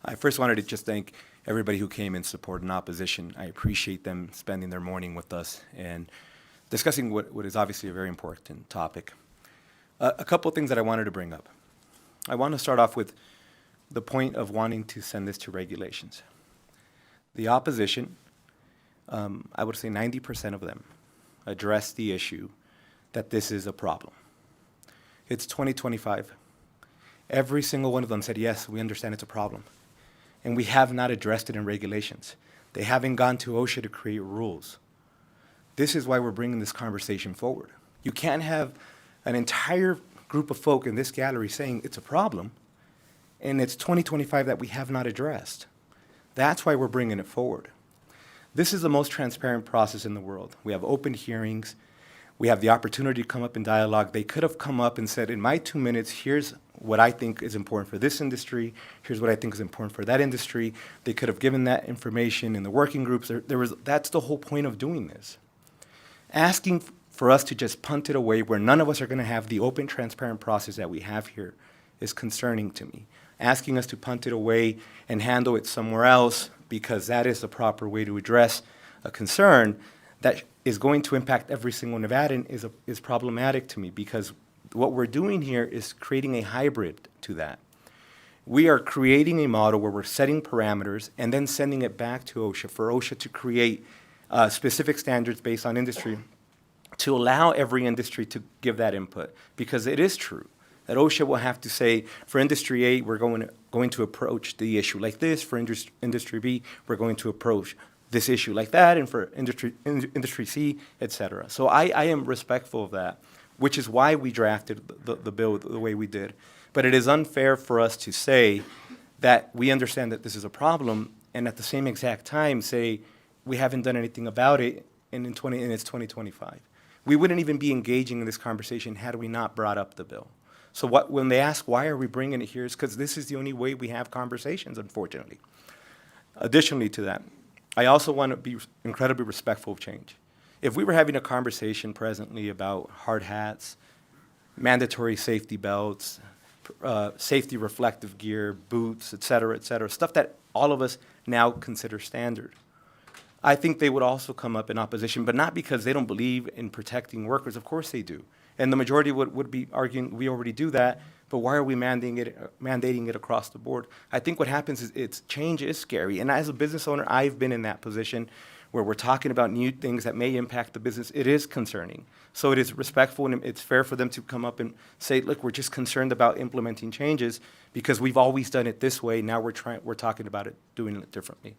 I first wanted to just thank everybody who came in support and opposition. I appreciate them spending their morning with us and discussing what is obviously a very important topic. A couple of things that I wanted to bring up. I want to start off with the point of wanting to send this to regulations. The opposition, I would say 90% of them, addressed the issue that this is a problem. It's 2025. Every single one of them said, yes, we understand it's a problem. And we have not addressed it in regulations. They haven't gone to OSHA to create rules. This is why we're bringing this conversation forward. You can't have an entire group of folk in this gallery saying it's a problem, and it's 2025 that we have not addressed. That's why we're bringing it forward. This is the most transparent process in the world. We have open hearings. We have the opportunity to come up in dialogue. They could have come up and said, in my 2 minutes, here's what I think is important for this industry. Here's what I think is important for that industry. They could have given that information in the working groups. That's the whole point of doing this. Asking for us to just punt it away where none of us are going to have the open, transparent process that we have here is concerning to me. Asking us to punt it away and handle it somewhere else because that is the proper way to address a concern that is going to impact every single Nevadan is problematic to me because what we're doing here is creating a hybrid to that. We are creating a model where we're setting parameters and then sending it back to OSHA for OSHA to create specific standards based on industry to allow every industry to give that input because it is true that OSHA will have to say, for Industry A, we're going to approach the issue like this. For Industry B, we're going to approach this issue like that, and for industry C, et cetera. So I am respectful of that, which is why we drafted the bill the way we did. But it is unfair for us to say that we understand that this is a problem and at the same exact time say we haven't done anything about it and it's 2025. We wouldn't even be engaging in this conversation had we not brought up the bill. So when they ask why are we bringing it here, it's because this is the only way we have conversations, unfortunately. Additionally to that, I also want to be incredibly respectful of change. If we were having a conversation presently about hard hats, mandatory safety belts, safety reflective gear, boots, et cetera, stuff that all of us now consider standard, I think they would also come up in opposition, but not because they don't believe in protecting workers. Of course they do. And the majority would be arguing, we already do that, but why are we mandating it across the board? I think what happens is change is scary. And as a business owner, I've been in that position where we're talking about new things that may impact the business. It is concerning. So it is respectful and it's fair for them to come up and say, look, we're just concerned about implementing changes because we've always done it this way. Now we're talking about it, doing it differently.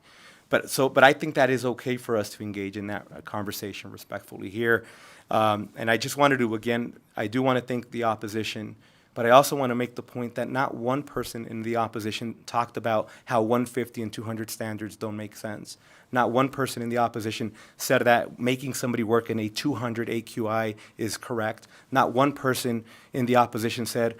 But I think that is okay for us to engage in that conversation respectfully here. And I just wanted to, again, I do want to thank the opposition, but I also want to make the point that not one person in the opposition talked about how 150 and 200 standards don't make sense. Not one person in the opposition said that making somebody work in a 200 AQI is correct. Not one person in the opposition said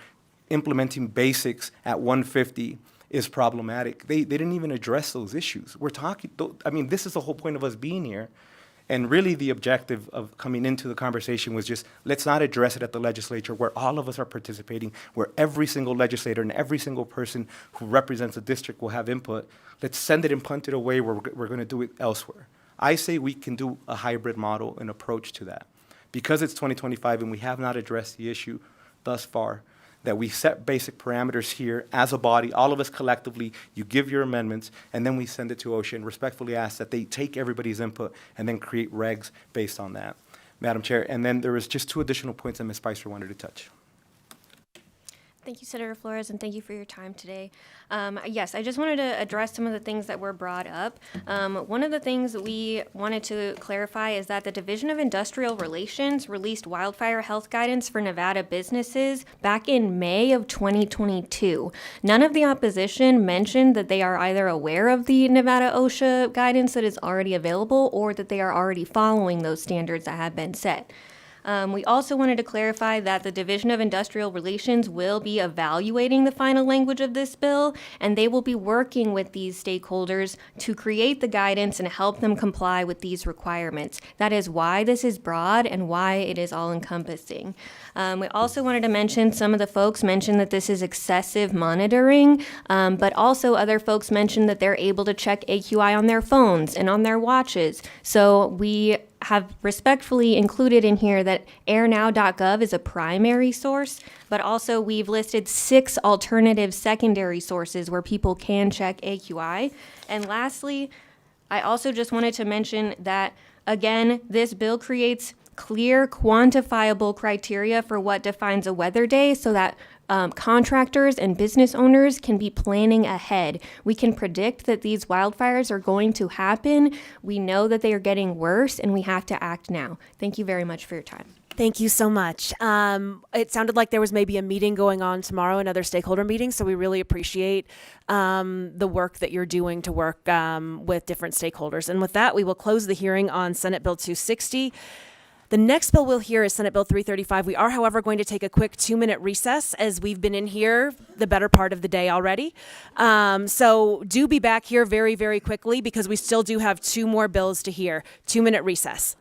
implementing basics at 150 is problematic. They didn't even address those issues. We're talking, I mean, this is the whole point of us being here. And really the objective of coming into the conversation was just, let's not address it at the legislature where all of us are participating, where every single legislator and every single person who represents a district will have input. Let's send it and punt it away where we're going to do it elsewhere. I say we can do a hybrid model and approach to that. Because it's 2025 and we have not addressed the issue thus far, that we set basic parameters here as a body, all of us collectively, you give your amendments, and then we send it to OSHA and respectfully ask that they take everybody's input and then create regs based on that. Madam Chair, and then there was just 2 additional points that Ms. Spicer wanted to touch. Thank you, Senator Flores, and thank you for your time today. Yes, I just wanted to address some of the things that were brought up. One of the things that we wanted to clarify is that the Division of Industrial Relations released wildfire health guidance for Nevada businesses back in May of 2022. None of the opposition mentioned that they are either aware of the Nevada OSHA guidance that is already available or that they are already following those standards that have been set. We also wanted to clarify that the Division of Industrial Relations will be evaluating the final language of this bill, and they will be working with these stakeholders to create the guidance and help them comply with these requirements. That is why this is broad and why it is all-encompassing. We also wanted to mention, some of the folks mentioned that this is excessive monitoring, but also other folks mentioned that they're able to check AQI on their phones and on their watches. So we have respectfully included in here that airnow.gov is a primary source, but also we've listed 6 alternative secondary sources where people can check AQI. And lastly, I also just wanted to mention that, again, this bill creates clear, quantifiable criteria for what defines a weather day so that contractors and business owners can be planning ahead. We can predict that these wildfires are going to happen. We know that they are getting worse, and we have to act now. Thank you very much for your time. Thank you so much. It sounded like there was maybe a meeting going on tomorrow, another stakeholder meeting, so we really appreciate the work that you're doing to work with different stakeholders. And with that, we will close the hearing on Senate Bill 260. The next bill we'll hear is Senate Bill 335. We are, however, going to take a quick 2-minute recess as we've been in here the better part of the day already. So do be back here very, very quickly because we still do have 2 more bills to hear. 2-minute recess.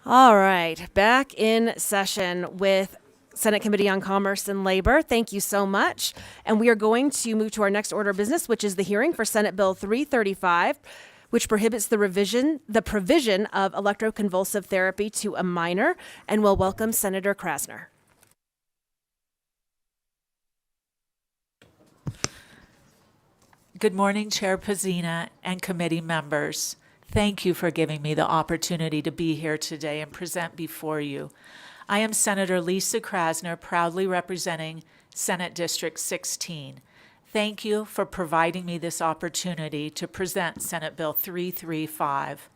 All right, back in session with Senate Committee on Commerce and Labor. Thank you so much. And we are going to move to our next order of business, which is the hearing for Senate Bill 335, which prohibits the provision of electroconvulsive therapy to a minor. And we'll welcome Senator Krasner. Good morning, Chair Pazina and committee members. Thank you for giving me the opportunity to be here today and present before you. I am Senator Lisa Krasner, proudly representing Senate District 16. Thank you for providing me this opportunity to present Senate Bill 335.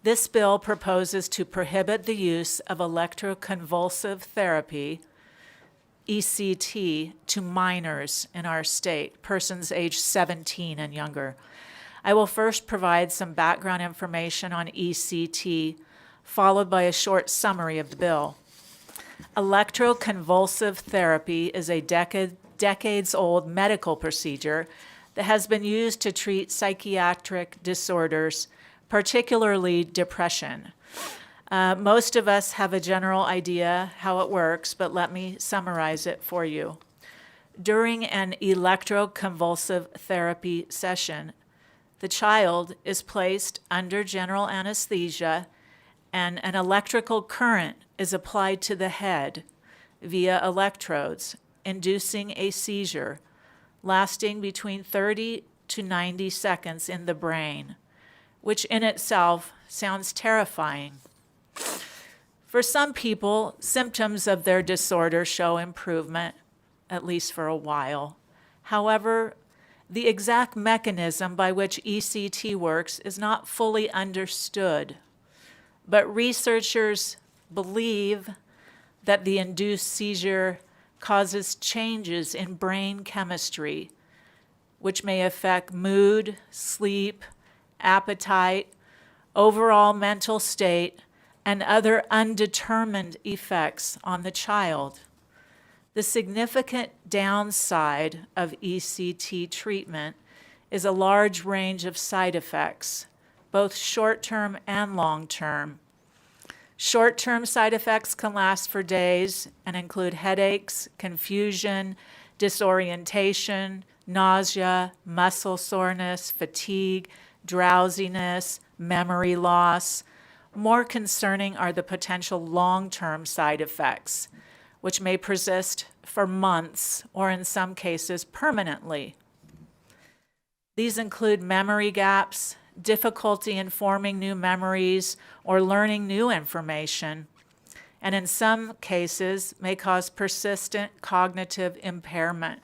This bill proposes to prohibit the use of electroconvulsive therapy, ECT, to minors in our state, persons aged 17 and younger. I will first provide some background information on ECT, followed by a short summary of the bill. Electroconvulsive therapy is a decades-old medical procedure that has been used to treat psychiatric disorders, particularly depression. Most of us have a general idea how it works, but let me summarize it for you. During an electroconvulsive therapy session, the child is placed under general anesthesia and an electrical current is applied to the head via electrodes, inducing a seizure lasting between 30 to 90 seconds in the brain, which in itself sounds terrifying. For some people, symptoms of their disorder show improvement, at least for a while. However, the exact mechanism by which ECT works is not fully understood, but researchers believe that the induced seizure causes changes in brain chemistry, which may affect mood, sleep, appetite, overall mental state, and other undetermined effects on the child. The significant downside of ECT treatment is a large range of side effects, both short-term and long-term. Short-term side effects can last for days and include headaches, confusion, disorientation, nausea, muscle soreness, fatigue, drowsiness, memory loss. More concerning are the potential long-term side effects, which may persist for months or in some cases permanently. These include memory gaps, difficulty in forming new memories or learning new information, and in some cases may cause persistent cognitive impairment.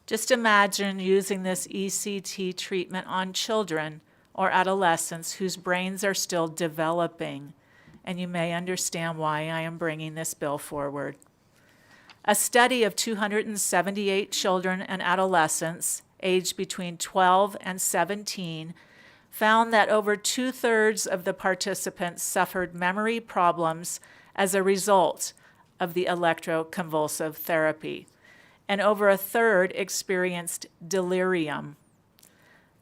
Just imagine using this ECT treatment on children or adolescents whose brains are still developing, and you may understand why I am bringing this bill forward. A study of 278 children and adolescents aged between 12 and 17 found that over 2/3 of the participants suffered memory problems as a result of the electroconvulsive therapy, and over 1/3 experienced delirium.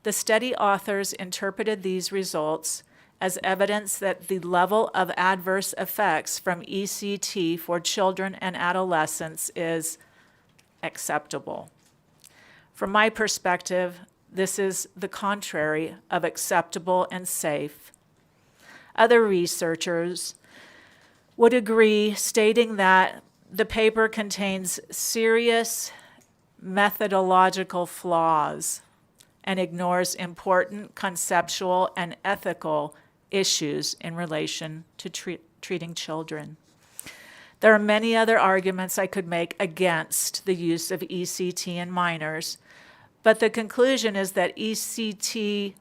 The study authors interpreted these results as evidence that the level of adverse effects from ECT for children and adolescents is acceptable. From my perspective, this is the contrary of acceptable and safe. Other researchers would agree, stating that the paper contains serious methodological flaws and ignores important conceptual and ethical issues in relation to treating children. There are many other arguments I could make against the use of ECT in minors, but the conclusion is that ECT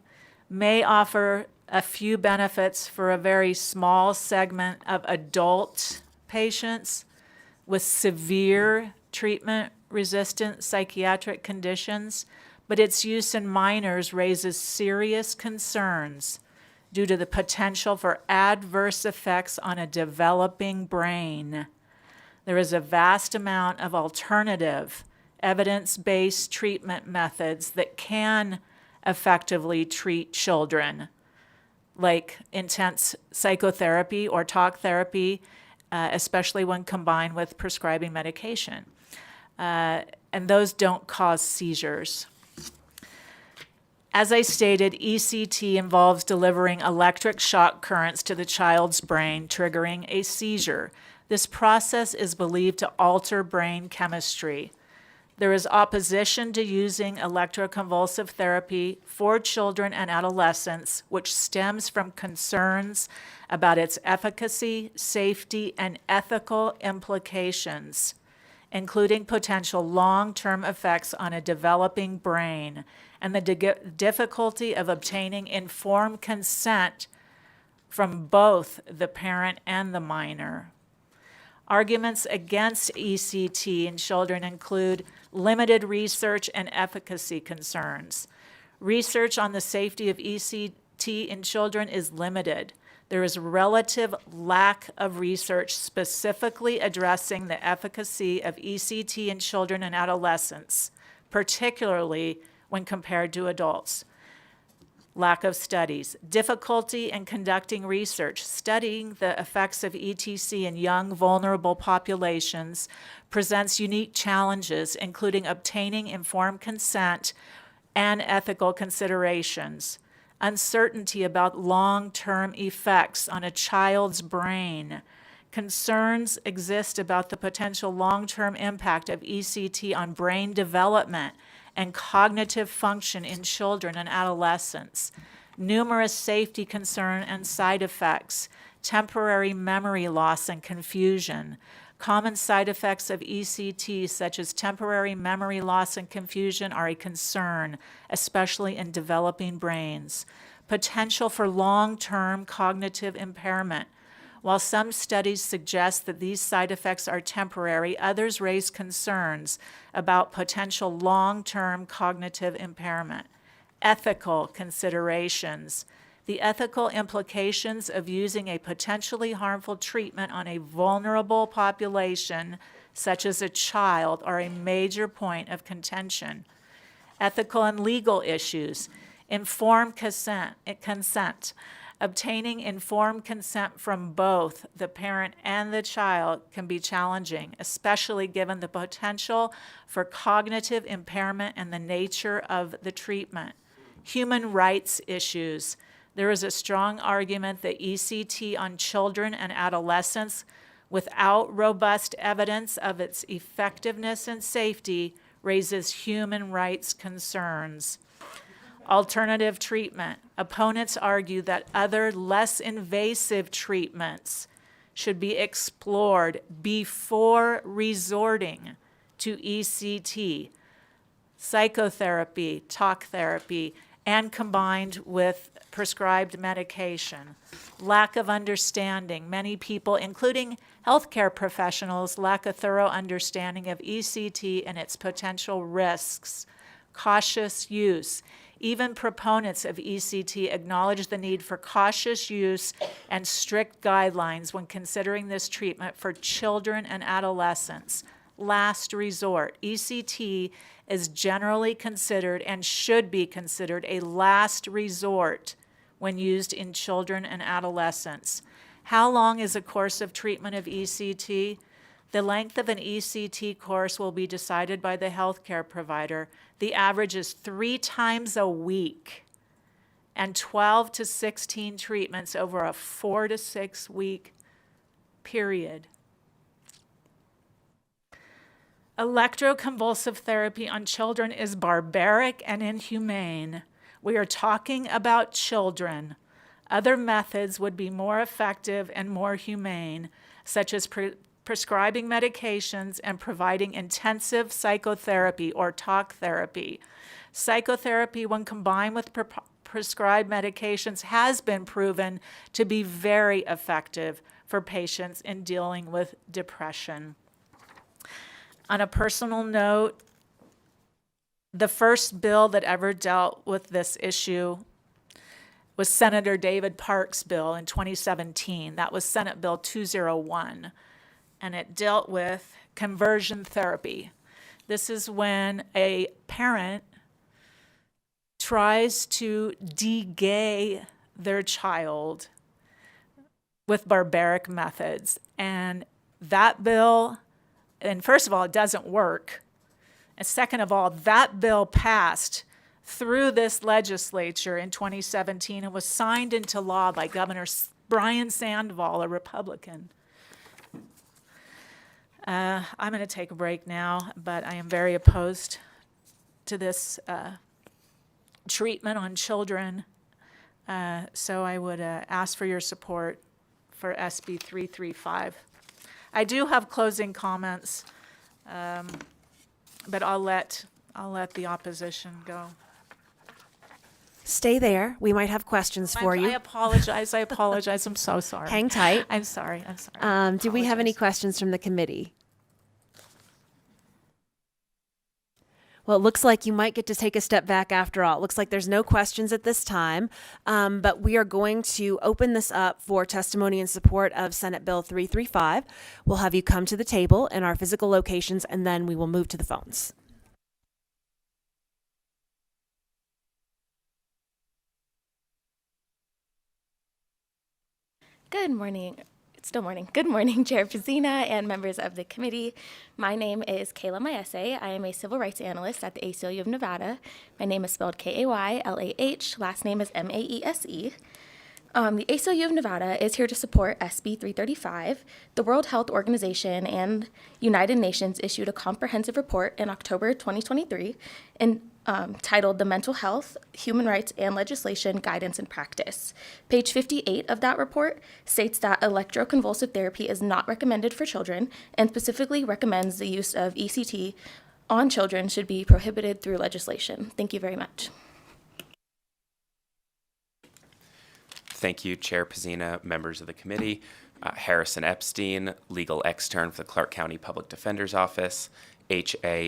may offer a few benefits for a very small segment of adult patients with severe treatment-resistant psychiatric conditions, but its use in minors raises serious concerns due to the potential for adverse effects on a developing brain. There is a vast amount of alternative, evidence-based treatment methods that can effectively treat children, like intense psychotherapy or talk therapy, especially when combined with prescribing medication. And those don't cause seizures. As I stated, ECT involves delivering electric shock currents to the child's brain, triggering a seizure. This process is believed to alter brain chemistry. There is opposition to using electroconvulsive therapy for children and adolescents, which stems from concerns about its efficacy, safety, and ethical implications, including potential long-term effects on a developing brain and the difficulty of obtaining informed consent from both the parent and the minor. Arguments against ECT in children include limited research and efficacy concerns. Research on the safety of ECT in children is limited. There is relative lack of research specifically addressing the efficacy of ECT in children and adolescents, particularly when compared to adults. Lack of studies. Difficulty in conducting research. Studying the effects of ETC in young, vulnerable populations presents unique challenges, including obtaining informed consent and ethical considerations. Uncertainty about long-term effects on a child's brain. Concerns exist about the potential long-term impact of ECT on brain development and cognitive function in children and adolescents. Numerous safety concerns and side effects, temporary memory loss and confusion. Common side effects of ECT, such as temporary memory loss and confusion, are a concern, especially in developing brains. Potential for long-term cognitive impairment. While some studies suggest that these side effects are temporary, others raise concerns about potential long-term cognitive impairment. Ethical considerations. The ethical implications of using a potentially harmful treatment on a vulnerable population, such as a child, are a major point of contention. Ethical and legal issues. Informed consent. Obtaining informed consent from both the parent and the child can be challenging, especially given the potential for cognitive impairment and the nature of the treatment. Human rights issues. There is a strong argument that ECT on children and adolescents, without robust evidence of its effectiveness and safety, raises human rights concerns. Alternative treatment. Opponents argue that other less invasive treatments should be explored before resorting to ECT, psychotherapy, talk therapy, and combined with prescribed medication. Lack of understanding. Many people, including healthcare professionals, lack a thorough understanding of ECT and its potential risks. Cautious use. Even proponents of ECT acknowledge the need for cautious use and strict guidelines when considering this treatment for children and adolescents. Last resort. ECT is generally considered and should be considered a last resort when used in children and adolescents. How long is a course of treatment of ECT? The length of an ECT course will be decided by the healthcare provider. The average is 3 times a week and 12 to 16 treatments over a 4 to 6 week period. Electroconvulsive therapy on children is barbaric and inhumane. We are talking about children. Other methods would be more effective and more humane, such as prescribing medications and providing intensive psychotherapy or talk therapy. Psychotherapy, when combined with prescribed medications, has been proven to be very effective for patients in dealing with depression. On a personal note, the first bill that ever dealt with this issue was Senator David Park's bill in 2017. That was Senate Bill 201. And it dealt with conversion therapy. This is when a parent tries to de-gay their child with barbaric methods. And that bill, and first of all, it doesn't work. And second of all, that bill passed through this legislature in 2017 and was signed into law by Governor Brian Sandoval, a Republican. I'm going to take a break now, but I am very opposed to this treatment on children. So I would ask for your support for SB 335. I do have closing comments, but I'll let the opposition go. Stay there. We might have questions for you. I apologize. I'm so sorry. Hang tight. I'm sorry. Do we have any questions from the committee? Well, it looks like you might get to take a step back after all. It looks like there's no questions at this time, but we are going to open this up for testimony in support of Senate Bill 335. We'll have you come to the table in our physical locations, and then we will move to the phones. Good morning. It's still morning. Good morning, Chair Pazina and members of the committee. My name is Kayla Maese. I am a civil rights analyst at the ACLU of Nevada. My name is spelled Kaylah. Last name is Maese. The ACLU of Nevada is here to support SB 335. The World Health Organization and United Nations issued a comprehensive report in October 2023 titled The Mental Health, Human Rights, and Legislation Guidance and Practice. Page 58 of that report states that electroconvulsive therapy is not recommended for children and specifically recommends the use of ECT on children should be prohibited through legislation. Thank you very much. Thank you, Chair Pazina, members of the committee. Harrison Epstein, legal extern for the Clark County Public Defender's Office, HARRISON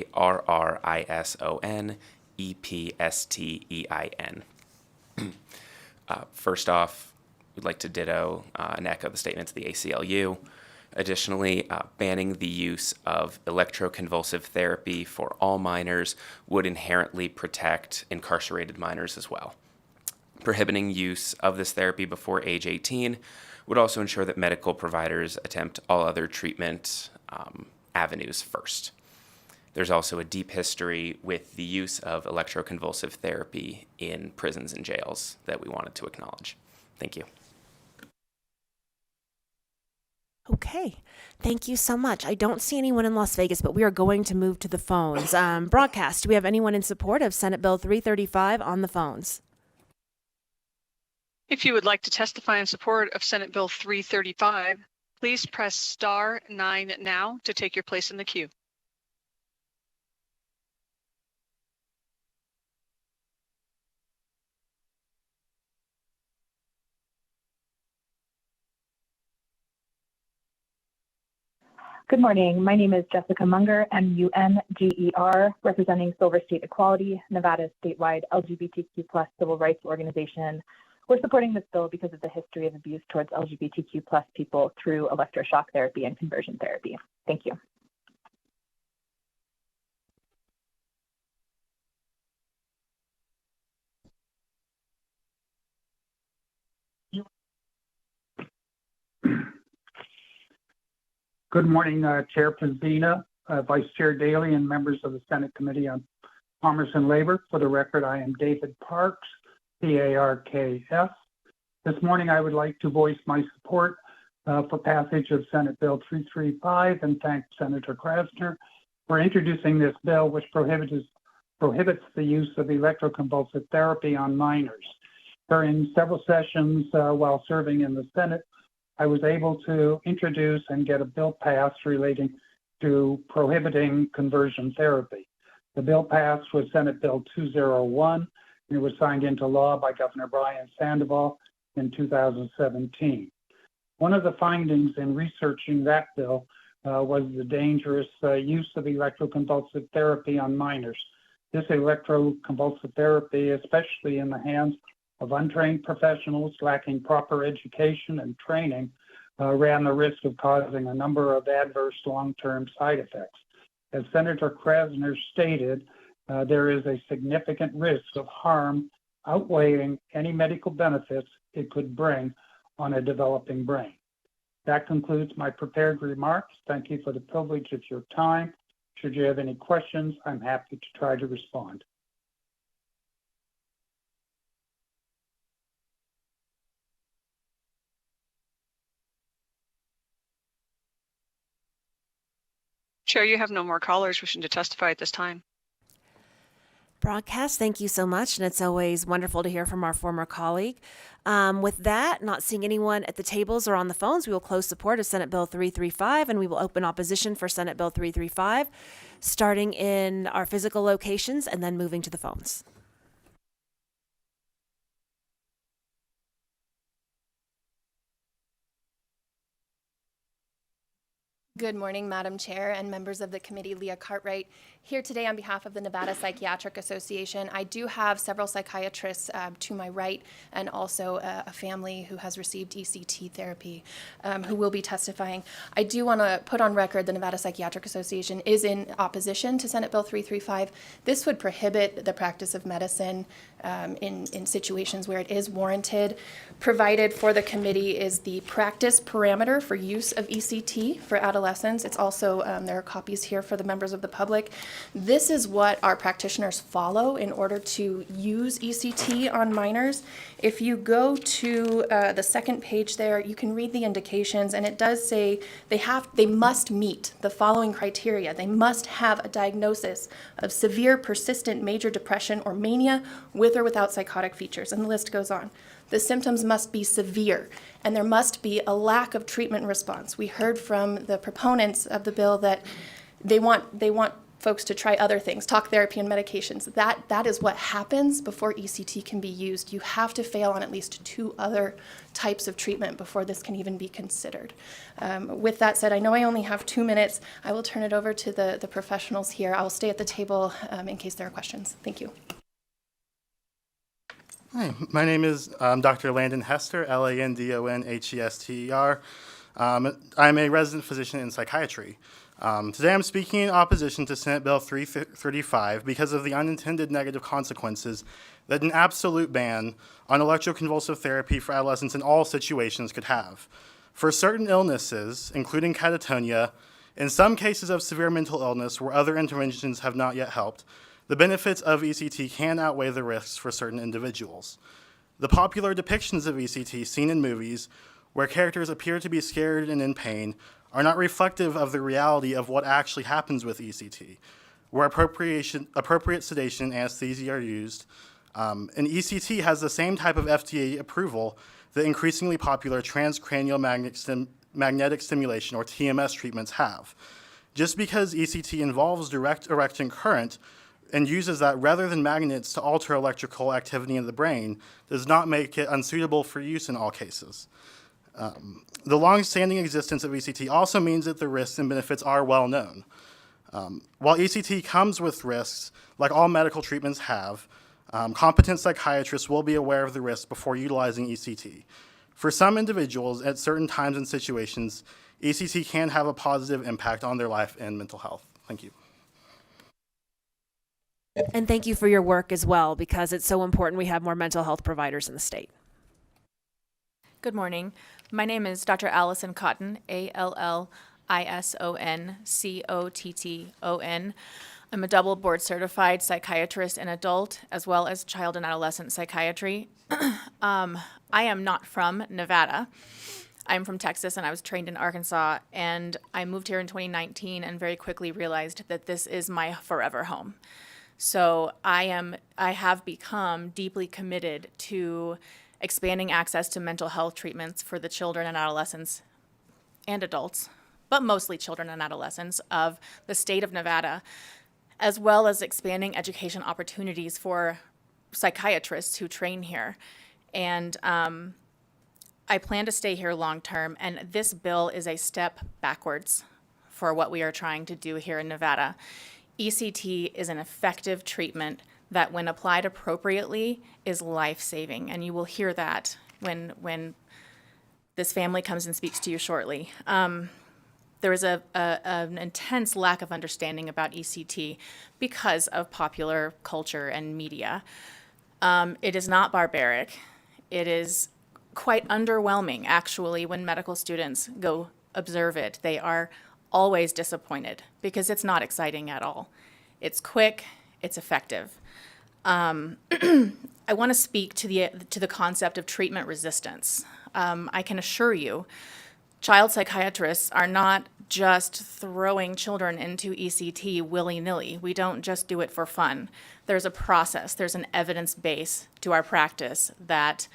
EPSTEIN. First off, we'd like to ditto and echo the statements of the ACLU. Additionally, banning the use of electroconvulsive therapy for all minors would inherently protect incarcerated minors as well. Prohibiting use of this therapy before age 18 would also ensure that medical providers attempt all other treatment avenues first. There's also a deep history with the use of electroconvulsive therapy in prisons and jails that we wanted to acknowledge. Thank you. Okay, thank you so much. I don't see anyone in Las Vegas, but we are going to move to the phones. Broadcast, do we have anyone in support of Senate Bill 335 on the phones? If you would like to testify in support of Senate Bill 335, please press star 9 now to take your place in the queue. Good morning. My name is Jessica Munger, MUNGER, representing Silver State Equality, Nevada's statewide LGBTQ+ civil rights organization. We're supporting this bill because of the history of abuse towards LGBTQ+ people through electroshock therapy and conversion therapy. Thank you. Good morning, Chair Pazina, Vice Chair Daly, and members of the Senate Committee on Commerce and Labor. For the record, I am David Parks, P-A-R-K-S. This morning, I would like to voice my support for passage of Senate Bill 335 and thank Senator Krasner for introducing this bill, which prohibits the use of electroconvulsive therapy on minors. During several sessions while serving in the Senate, I was able to introduce and get a bill passed relating to prohibiting conversion therapy. The bill passed was Senate Bill 201, and it was signed into law by Governor Brian Sandoval in 2017. One of the findings in researching that bill was the dangerous use of electroconvulsive therapy on minors. This electroconvulsive therapy, especially in the hands of untrained professionals lacking proper education and training, ran the risk of causing a number of adverse long-term side effects. As Senator Krasner stated, there is a significant risk of harm outweighing any medical benefits it could bring on a developing brain. That concludes my prepared remarks. Thank you for the privilege of your time. Should you have any questions, I'm happy to try to respond. Chair, you have no more callers wishing to testify at this time. Broadcast, thank you so much. And it's always wonderful to hear from our former colleague. With that, not seeing anyone at the tables or on the phones, we will close support of Senate Bill 335, and we will open opposition for Senate Bill 335, starting in our physical locations and then moving to the phones. Good morning, Madam Chair and members of the committee. Leah Cartwright here today on behalf of the Nevada Psychiatric Association. I do have several psychiatrists to my right and also a family who has received ECT therapy who will be testifying. I do want to put on record the Nevada Psychiatric Association is in opposition to Senate Bill 335. This would prohibit the practice of medicine in situations where it is warranted. Provided for the committee is the practice parameter for use of ECT for adolescents. It's also, there are copies here for the members of the public. This is what our practitioners follow in order to use ECT on minors. If you go to the second page there, you can read the indications, and it does say they must meet the following criteria. They must have a diagnosis of severe persistent major depression or mania with or without psychotic features, and the list goes on. The symptoms must be severe, and there must be a lack of treatment response. We heard from the proponents of the bill that they want folks to try other things, talk therapy and medications. That is what happens before ECT can be used. You have to fail on at least 2 other types of treatment before this can even be considered. With that said, I know I only have 2 minutes. I will turn it over to the professionals here. I will stay at the table in case there are questions. Thank you. Hi, my name is Dr. Landon Hester, Landonhester. I'm a resident physician in psychiatry. Today I'm speaking in opposition to Senate Bill 335 because of the unintended negative consequences that an absolute ban on electroconvulsive therapy for adolescents in all situations could have. For certain illnesses, including catatonia, in some cases of severe mental illness where other interventions have not yet helped, the benefits of ECT can outweigh the risks for certain individuals. The popular depictions of ECT seen in movies, where characters appear to be scared and in pain, are not reflective of the reality of what actually happens with ECT, where appropriate sedation and anesthesia are used. And ECT has the same type of FDA approval that increasingly popular transcranial magnetic stimulation, or TMS, treatments have. Just because ECT involves direct erecting current and uses that rather than magnets to alter electrical activity in the brain does not make it unsuitable for use in all cases. The long-standing existence of ECT also means that the risks and benefits are well known. While ECT comes with risks, like all medical treatments have, competent psychiatrists will be aware of the risks before utilizing ECT. For some individuals, at certain times and situations, ECT can have a positive impact on their life and mental health. Thank you. And thank you for your work as well, because it's so important we have more mental health providers in the state. Good morning. My name is Dr. Allison Cotton, ALLISONCOTTON. I'm a double board certified psychiatrist in adult as well as child and adolescent psychiatry. I am not from Nevada. I'm from Texas, and I was trained in Arkansas, and I moved here in 2019 and very quickly realized that this is my forever home. So I have become deeply committed to expanding access to mental health treatments for the children and adolescents and adults, but mostly children and adolescents of the state of Nevada, as well as expanding education opportunities for psychiatrists who train here. And I plan to stay here long term, and this bill is a step backwards for what we are trying to do here in Nevada. ECT is an effective treatment that, when applied appropriately, is life-saving, and you will hear that when this family comes and speaks to you shortly. There is an intense lack of understanding about ECT because of popular culture and media. It is not barbaric. It is quite underwhelming, actually, when medical students go observe it. They are always disappointed because it's not exciting at all. It's quick, it's effective. I want to speak to the concept of treatment resistance. I can assure you, child psychiatrists are not just throwing children into ECT willy-nilly. We don't just do it for fun. There's a process, there's an evidence base to our practice that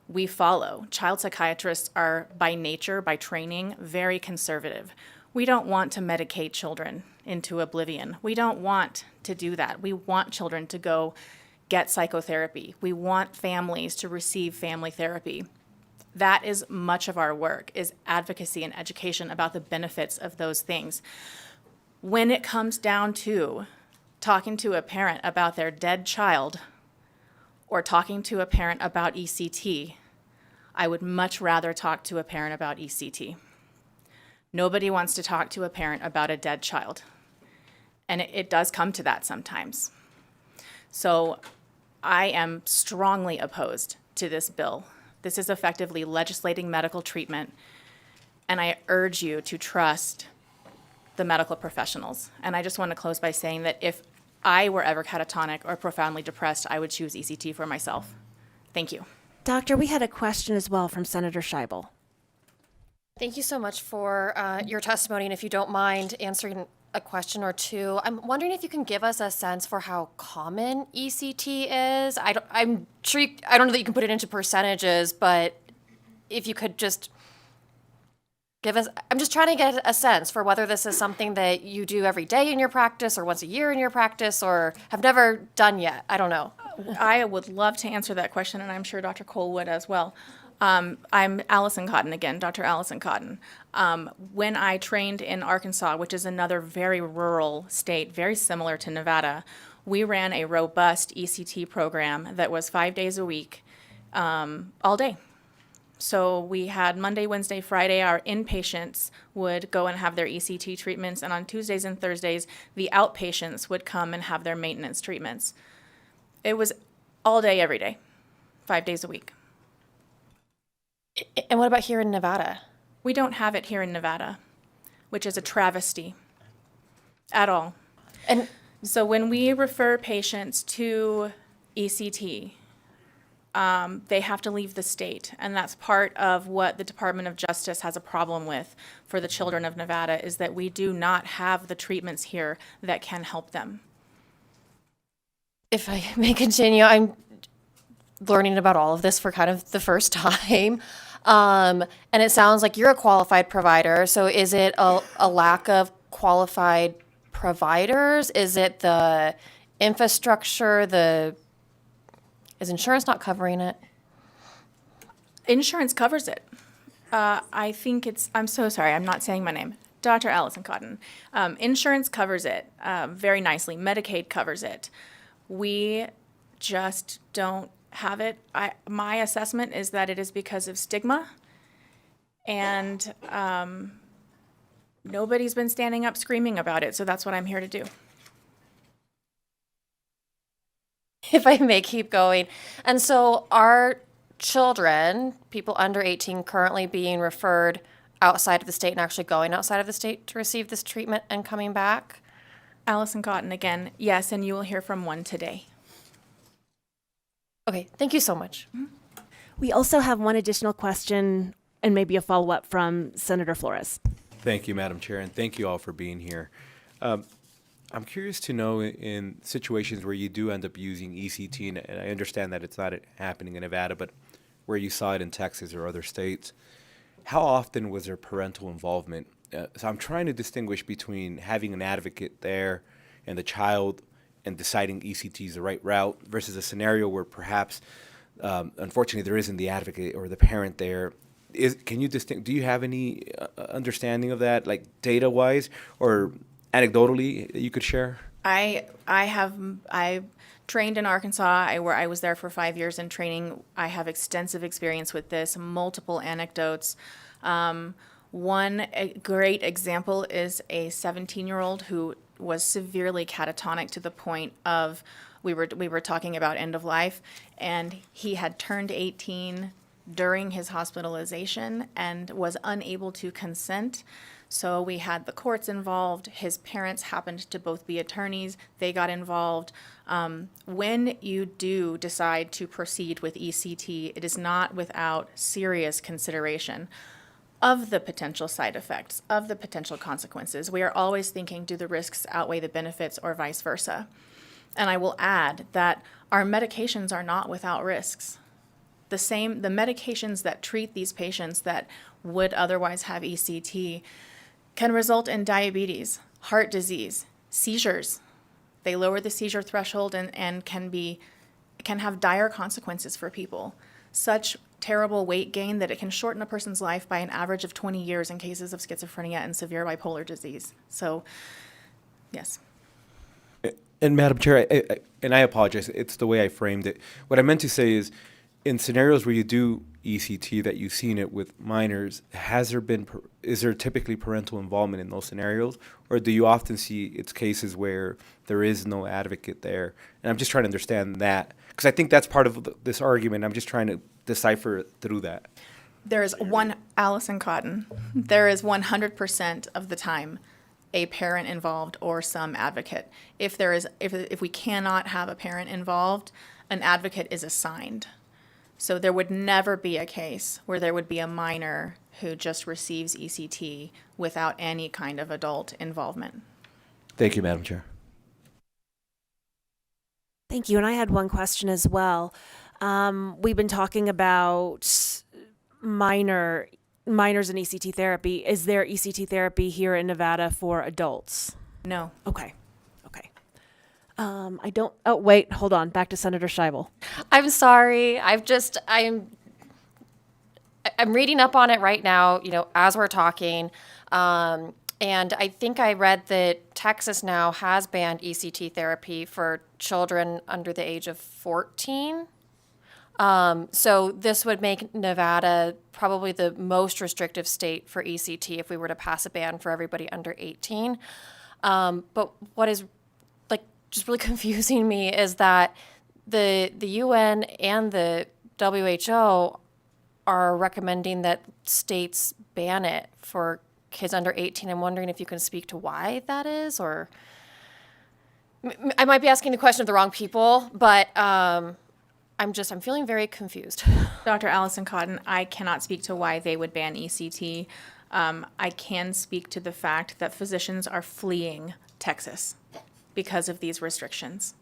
we follow. Child psychiatrists are by nature, by training, very conservative. We don't want to medicate children into oblivion. We don't want to do that. We want children to go get psychotherapy. We want families to receive family therapy. That is much of our work, is advocacy and education about the benefits of those things. When it comes down to talking to a parent about their dead child or talking to a parent about ECT, I would much rather talk to a parent about ECT. Nobody wants to talk to a parent about a dead child. And it does come to that sometimes. So I am strongly opposed to this bill. This is effectively legislating medical treatment, and I urge you to trust the medical professionals. And I just want to close by saying that if I were ever catatonic or profoundly depressed, I would choose ECT for myself. Thank you. Doctor, we had a question as well from Senator Scheibel. Thank you so much for your testimony, and if you don't mind answering a question or two, I'm wondering if you can give us a sense for how common ECT is. I'm sure I don't know that you can put it into percentages, but if you could just give us, I'm just trying to get a sense for whether this is something that you do every day in your practice or once a year in your practice or have never done yet. I don't know. I would love to answer that question, and I'm sure Dr. Cole would as well. I'm Allison Cotton again, Dr. Allison Cotton. When I trained in Arkansas, which is another very rural state, very similar to Nevada, we ran a robust ECT program that was 5 days a week, all day. So we had Monday, Wednesday, Friday, our inpatients would go and have their ECT treatments, and on Tuesdays and Thursdays, the outpatients would come and have their maintenance treatments. It was all day, every day, 5 days a week. And what about here in Nevada? We don't have it here in Nevada, which is a travesty at all. And so when we refer patients to ECT, they have to leave the state, and that's part of what the Department of Justice has a problem with for the children of Nevada, is that we do not have the treatments here that can help them. If I may continue, I'm learning about all of this for kind of the first time. And it sounds like you're a qualified provider. So is it a lack of qualified providers? Is it the infrastructure? Is insurance not covering it? Insurance covers it. I think I'm so sorry, I'm not saying my name. Dr. Allison Cotton. Insurance covers it very nicely. Medicaid covers it. We just don't have it. My assessment is that it is because of stigma, and nobody's been standing up screaming about it, so that's what I'm here to do. If I may keep going. And so are children, people under 18, currently being referred outside of the state and actually going outside of the state to receive this treatment and coming back? Allison Cotton again. Yes, and you will hear from one today. Okay, thank you so much. We also have one additional question and maybe a follow-up from Senator Flores. Thank you, Madam Chair, and thank you all for being here. I'm curious to know, in situations where you do end up using ECT, and I understand that it's not happening in Nevada, but where you saw it in Texas or other states, how often was there parental involvement? So I'm trying to distinguish between having an advocate there and the child and deciding ECT is the right route versus a scenario where perhaps, unfortunately, there isn't the advocate or the parent there. Do you have any understanding of that, like data-wise or anecdotally, that you could share? I trained in Arkansas, where I was there for 5 years in training. I have extensive experience with this, multiple anecdotes. One great example is a 17-year-old who was severely catatonic to the point of we were talking about end of life, and he had turned 18 during his hospitalization and was unable to consent. So we had the courts involved. His parents happened to both be attorneys. They got involved. When you do decide to proceed with ECT, it is not without serious consideration of the potential side effects, of the potential consequences. We are always thinking, do the risks outweigh the benefits or vice versa? And I will add that our medications are not without risks. The medications that treat these patients that would otherwise have ECT can result in diabetes, heart disease, seizures. They lower the seizure threshold and can have dire consequences for people. Such terrible weight gain that it can shorten a person's life by an average of 20 years in cases of schizophrenia and severe bipolar disease. So, yes. And Madam Chair, I apologize, it's the way I framed it. What I meant to say is, in scenarios where you do ECT that you've seen it with minors, is there typically parental involvement in those scenarios? Or do you often see it's cases where there is no advocate there? And I'm just trying to understand that, because I think that's part of this argument. I'm just trying to decipher through that. There is Allison Cotton, there is 100% of the time a parent involved or some advocate. If we cannot have a parent involved, an advocate is assigned. So there would never be a case where there would be a minor who just receives ECT without any kind of adult involvement. Thank you, Madam Chair. Thank you. And I had one question as well. We've been talking about minors in ECT therapy. Is there ECT therapy here in Nevada for adults? No. Okay. Wait, hold on. Back to Senator Scheibel. I'm sorry. I'm reading up on it right now, as we're talking. And I think I read that Texas now has banned ECT therapy for children under the age of 14. So this would make Nevada probably the most restrictive state for ECT if we were to pass a ban for everybody under 18. But what is just really confusing me is that the UN and the WHO are recommending that states ban it for kids under 18. I'm wondering if you can speak to why that is, or I might be asking the question of the wrong people, but I'm feeling very confused. Dr. Allison Cotton, I cannot speak to why they would ban ECT. I can speak to the fact that physicians are fleeing Texas because of these restrictions.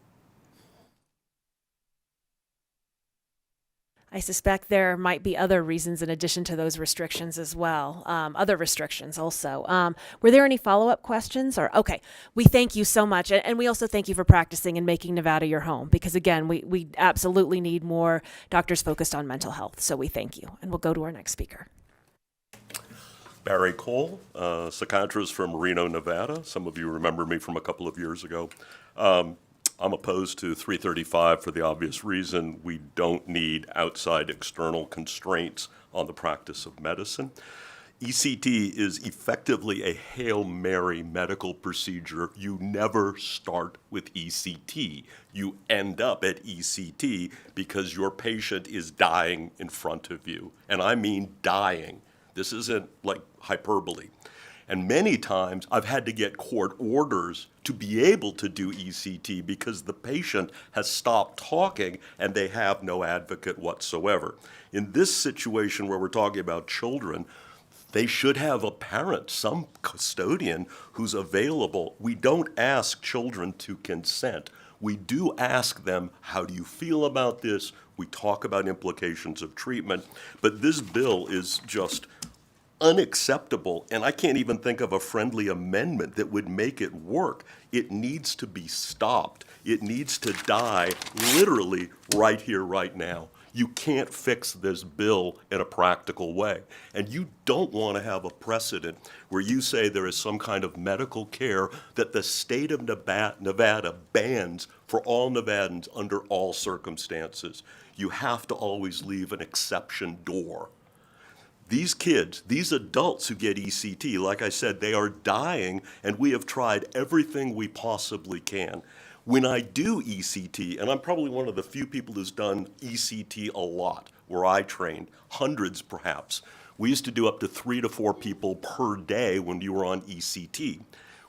I suspect there might be other reasons in addition to those restrictions as well, other restrictions also. Were there any follow-up questions? Okay, we thank you so much. And we also thank you for practicing and making Nevada your home, because again, we absolutely need more doctors focused on mental health. So we thank you. And we'll go to our next speaker. Barry Cole, psychiatrist from Reno, Nevada. Some of you remember me from a couple of years ago. I'm opposed to 335 for the obvious reason we don't need outside external constraints on the practice of medicine. ECT is effectively a Hail Mary medical procedure. You never start with ECT. You end up at ECT because your patient is dying in front of you. And I mean dying. This isn't like hyperbole. And many times I've had to get court orders to be able to do ECT because the patient has stopped talking and they have no advocate whatsoever. In this situation where we're talking about children, they should have a parent, some custodian who's available. We don't ask children to consent. We do ask them, how do you feel about this? We talk about implications of treatment, but this bill is just unacceptable, and I can't even think of a friendly amendment that would make it work. It needs to be stopped. It needs to die literally right here, right now. You can't fix this bill in a practical way. And you don't want to have a precedent where you say there is some kind of medical care that the state of Nevada bans for all Nevadans under all circumstances. You have to always leave an exception door. These kids, these adults who get ECT, like I said, they are dying, and we have tried everything we possibly can. When I do ECT, and I'm probably one of the few people who's done ECT a lot, where I trained, hundreds perhaps, we used to do up to 3 to 4 people per day when you were on ECT.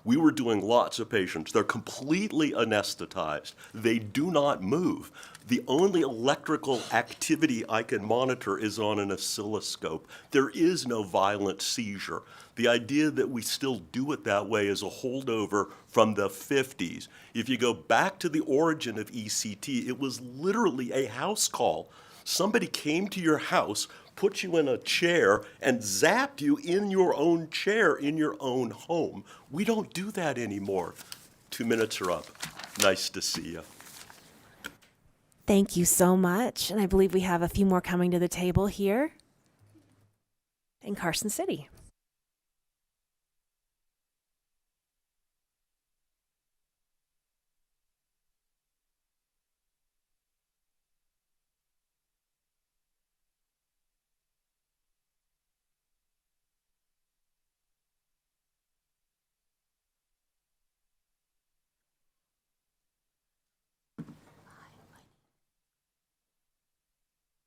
We were doing lots of patients. They're completely anesthetized. They do not move. The only electrical activity I can monitor is on an oscilloscope. There is no violent seizure. The idea that we still do it that way is a holdover from the 50s. If you go back to the origin of ECT, it was literally a house call. Somebody came to your house, put you in a chair, and zapped you in your own chair in your own home. We don't do that anymore. 2 minutes are up. Nice to see you. Thank you so much. And I believe we have a few more coming to the table here in Carson City.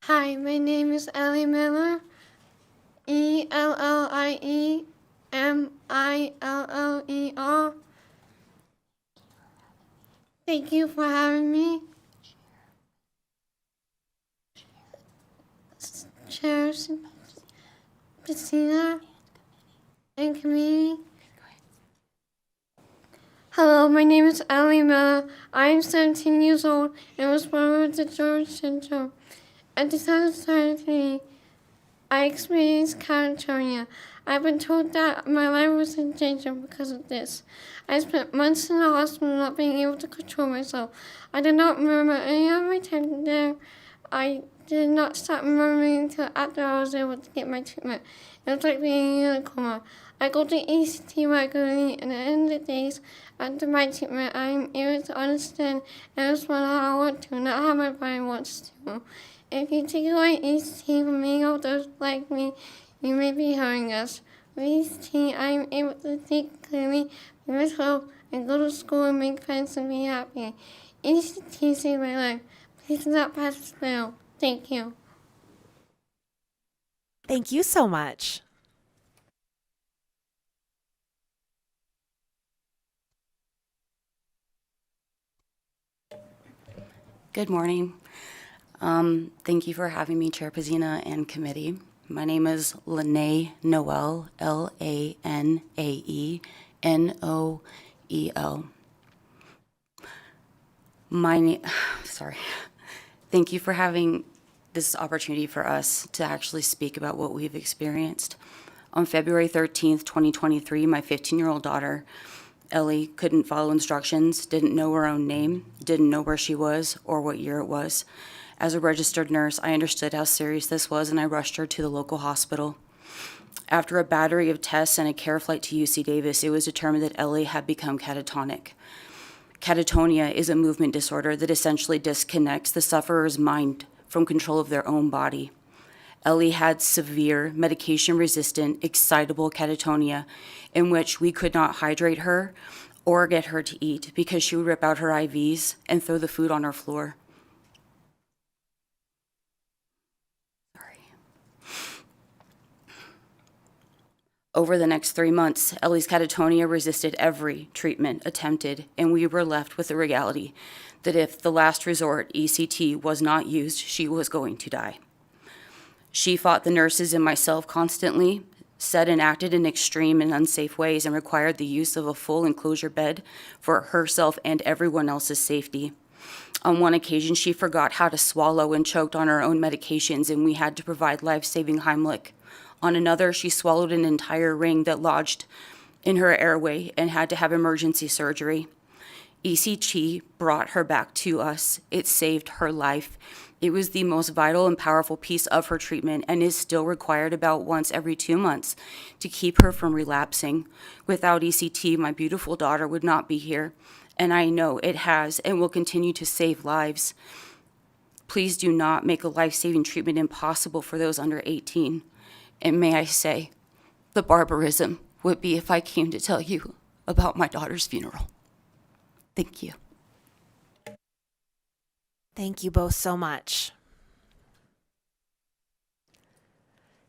Hi, my name is Ellie Miller, ELLIEMILLER. Thank you for having me. Chair Christina and committee. Hello, my name is Ellie Miller. I am 17 years old and was born with the George syndrome. At the time of surgery, I experienced catatonia. I've been told that my life was in danger because of this. I spent months in the hospital not being able to control myself. I did not remember any of my time there. I did not stop remembering until after I was able to get my treatment. It was like being in a coma. I go to ECT regularly, and at the end of the days after my treatment, I am able to understand and respond how I want to, not how my body wants to. If you take away ECT from being able to like me, you may be hurting us. With ECT, I am able to think clearly, be myself, and go to school and make friends and be happy. ECT saved my life. Please do not pass this bill. Thank you. Thank you so much. Good morning. Thank you for having me, Chair Pazina and committee. My name is Lanae Noel, Lanae Noel. Sorry. Thank you for having this opportunity for us to actually speak about what we've experienced. On February 13th, 2023, my 15-year-old daughter, Ellie, couldn't follow instructions, didn't know her own name, didn't know where she was or what year it was. As a registered nurse, I understood how serious this was, and I rushed her to the local hospital. After a battery of tests and a care flight to UC Davis, it was determined that Ellie had become catatonic. Catatonia is a movement disorder that essentially disconnects the sufferer's mind from control of their own body. Ellie had severe medication-resistant, excitable catatonia in which we could not hydrate her or get her to eat because she would rip out her IVs and throw the food on our floor. Over the next 3 months, Ellie's catatonia resisted every treatment attempted, and we were left with the reality that if the last resort ECT was not used, she was going to die. She fought the nurses and myself constantly, said and acted in extreme and unsafe ways, and required the use of a full enclosure bed for herself and everyone else's safety. On one occasion, she forgot how to swallow and choked on her own medications, and we had to provide life-saving Heimlich. On another, she swallowed an entire ring that lodged in her airway and had to have emergency surgery. ECT brought her back to us. It saved her life. It was the most vital and powerful piece of her treatment and is still required about once every 2 months to keep her from relapsing. Without ECT, my beautiful daughter would not be here, and I know it has and will continue to save lives. Please do not make a life-saving treatment impossible for those under 18. And may I say, the barbarism would be if I came to tell you about my daughter's funeral. Thank you. Thank you both so much.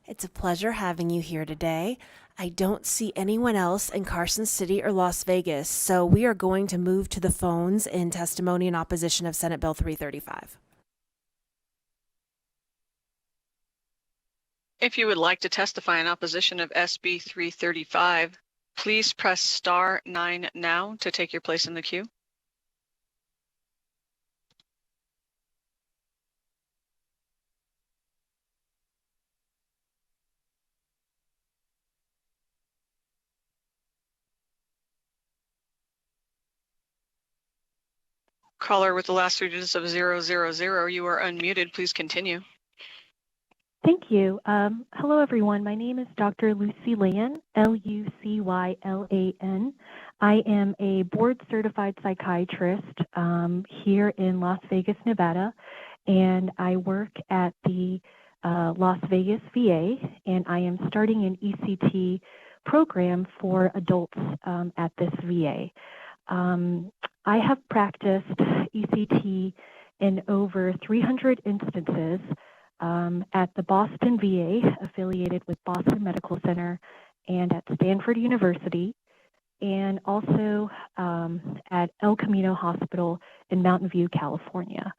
It's a pleasure having you here today. I don't see anyone else in Carson City or Las Vegas, so we are going to move to the phones in testimony in opposition of Senate Bill 335. If you would like to testify in opposition of SB 335, please press star 9 now to take your place in the queue. Caller with the last three digits of 000, you are unmuted. Please continue. Thank you. Hello, everyone. My name is Dr. Lucy Lan, Lucyan. I am a board-certified psychiatrist here in Las Vegas, Nevada, and I work at the Las Vegas VA, and I am starting an ECT program for adults at this VA. I have practiced ECT in over 300 instances at the Boston VA, affiliated with Boston Medical Center, and at Stanford University, and also at El Camino Hospital in Mountain View, California.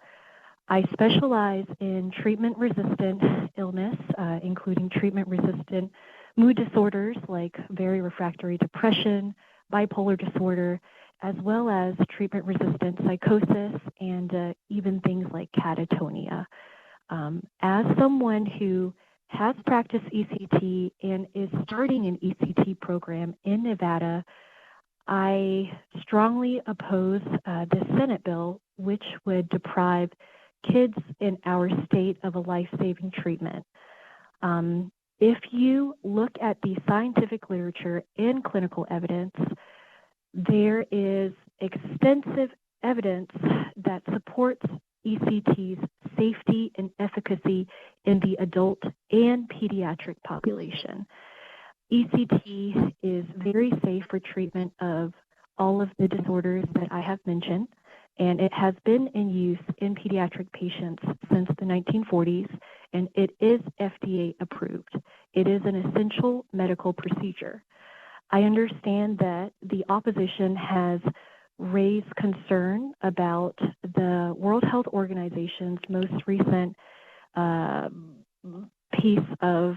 I specialize in treatment-resistant illness, including treatment-resistant mood disorders like very refractory depression, bipolar disorder, as well as treatment-resistant psychosis and even things like catatonia. As someone who has practiced ECT and is starting an ECT program in Nevada, I strongly oppose this Senate bill, which would deprive kids in our state of a life-saving treatment. If you look at the scientific literature and clinical evidence, there is extensive evidence that supports ECT's safety and efficacy in the adult and pediatric population. ECT is very safe for treatment of all of the disorders that I have mentioned, and it has been in use in pediatric patients since the 1940s, and it is FDA approved. It is an essential medical procedure. I understand that the opposition has raised concern about the World Health Organization's most recent piece of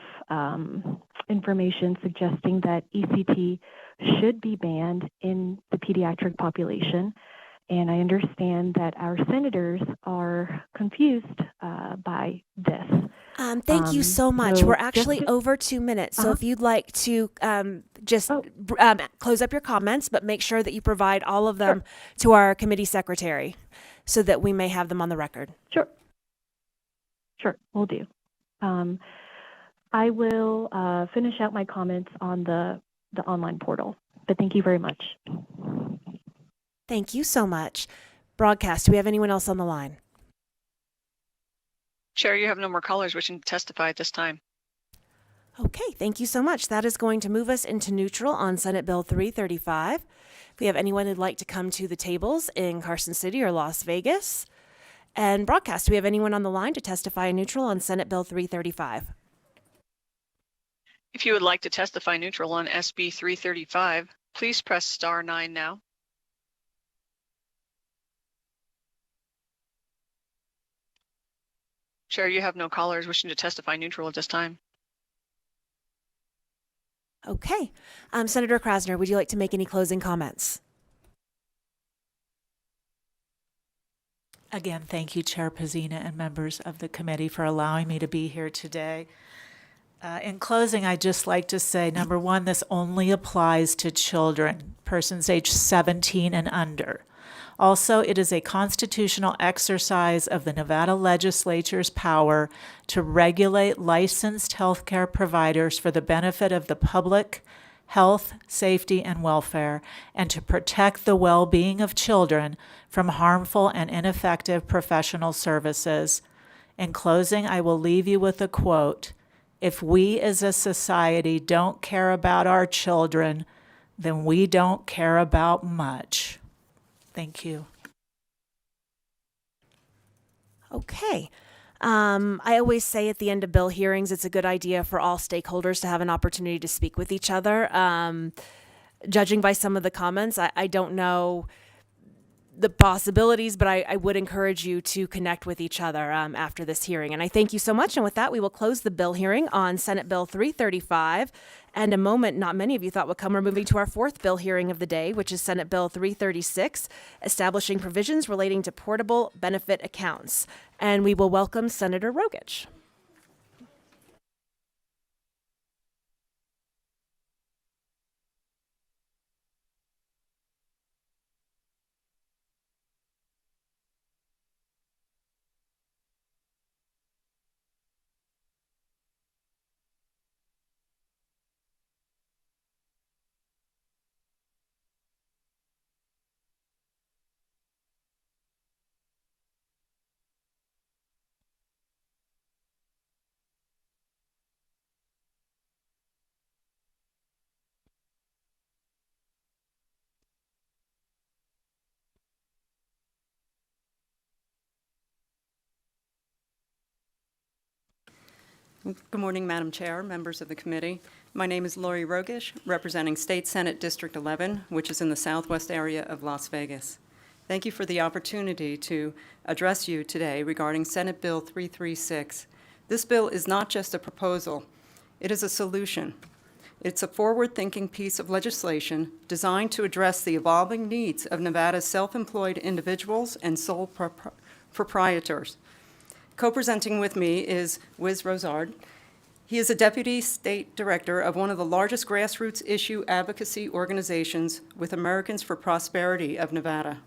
information suggesting that ECT should be banned in the pediatric population. And I understand that our senators are confused by this. Thank you so much. We're actually over 2 minutes. So if you'd like to close up your comments, but make sure that you provide all of them to our committee secretary so that we may have them on the record. Sure, will do. I will finish out my comments on the online portal, but thank you very much. Thank you so much. Broadcast, do we have anyone else on the line? Chair, you have no more callers wishing to testify at this time. Okay, thank you so much. That is going to move us into neutral on Senate Bill 335. If we have anyone who'd like to come to the tables in Carson City or Las Vegas. And broadcast, do we have anyone on the line to testify in neutral on Senate Bill 335? If you would like to testify neutral on SB 335, please press star 9 now. Chair, you have no callers wishing to testify neutral at this time. Okay. Senator Krasner, would you like to make any closing comments? Again, thank you, Chair Pazina and members of the committee for allowing me to be here today. In closing, I'd just like to say, number one, this only applies to children, persons aged 17 and under. Also, it is a constitutional exercise of the Nevada Legislature's power to regulate licensed healthcare providers for the benefit of the public, health, safety, and welfare, and to protect the well-being of children from harmful and ineffective professional services. In closing, I will leave you with a quote: "If we as a society don't care about our children, then we don't care about much." Thank you. Okay. I always say at the end of bill hearings, it's a good idea for all stakeholders to have an opportunity to speak with each other. Judging by some of the comments, I don't know the possibilities, but I would encourage you to connect with each other after this hearing. And I thank you so much. And with that, we will close the bill hearing on Senate Bill 335. And a moment not many of you thought would come, we're moving to our fourth bill hearing of the day, which is Senate Bill 336, establishing provisions relating to portable benefit accounts. And we will welcome Senator Rogich. Good morning, Madam Chair, members of the committee. My name is Lori Rogish, representing State Senate District 11, which is in the southwest area of Las Vegas. Thank you for the opportunity to address you today regarding Senate Bill 336. This bill is not just a proposal, it is a solution. It's a forward-thinking piece of legislation designed to address the evolving needs of Nevada's self-employed individuals and sole proprietors. Co-presenting with me is Wiz Rosard. He is a deputy state director of one of the largest grassroots issue advocacy organizations with Americans for Prosperity of Nevada.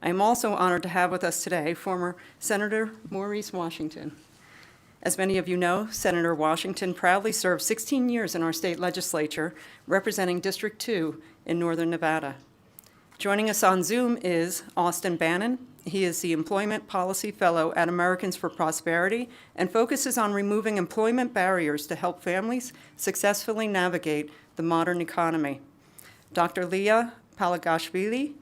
I am also honored to have with us today former Senator Maurice Washington. As many of you know, Senator Washington proudly served 16 years in our state legislature, representing District 2 in northern Nevada. Joining us on Zoom is Austin Bannon. He is the Employment Policy Fellow at Americans for Prosperity and focuses on removing employment barriers to help families successfully navigate the modern economy. Dr. Leah Palagashvili,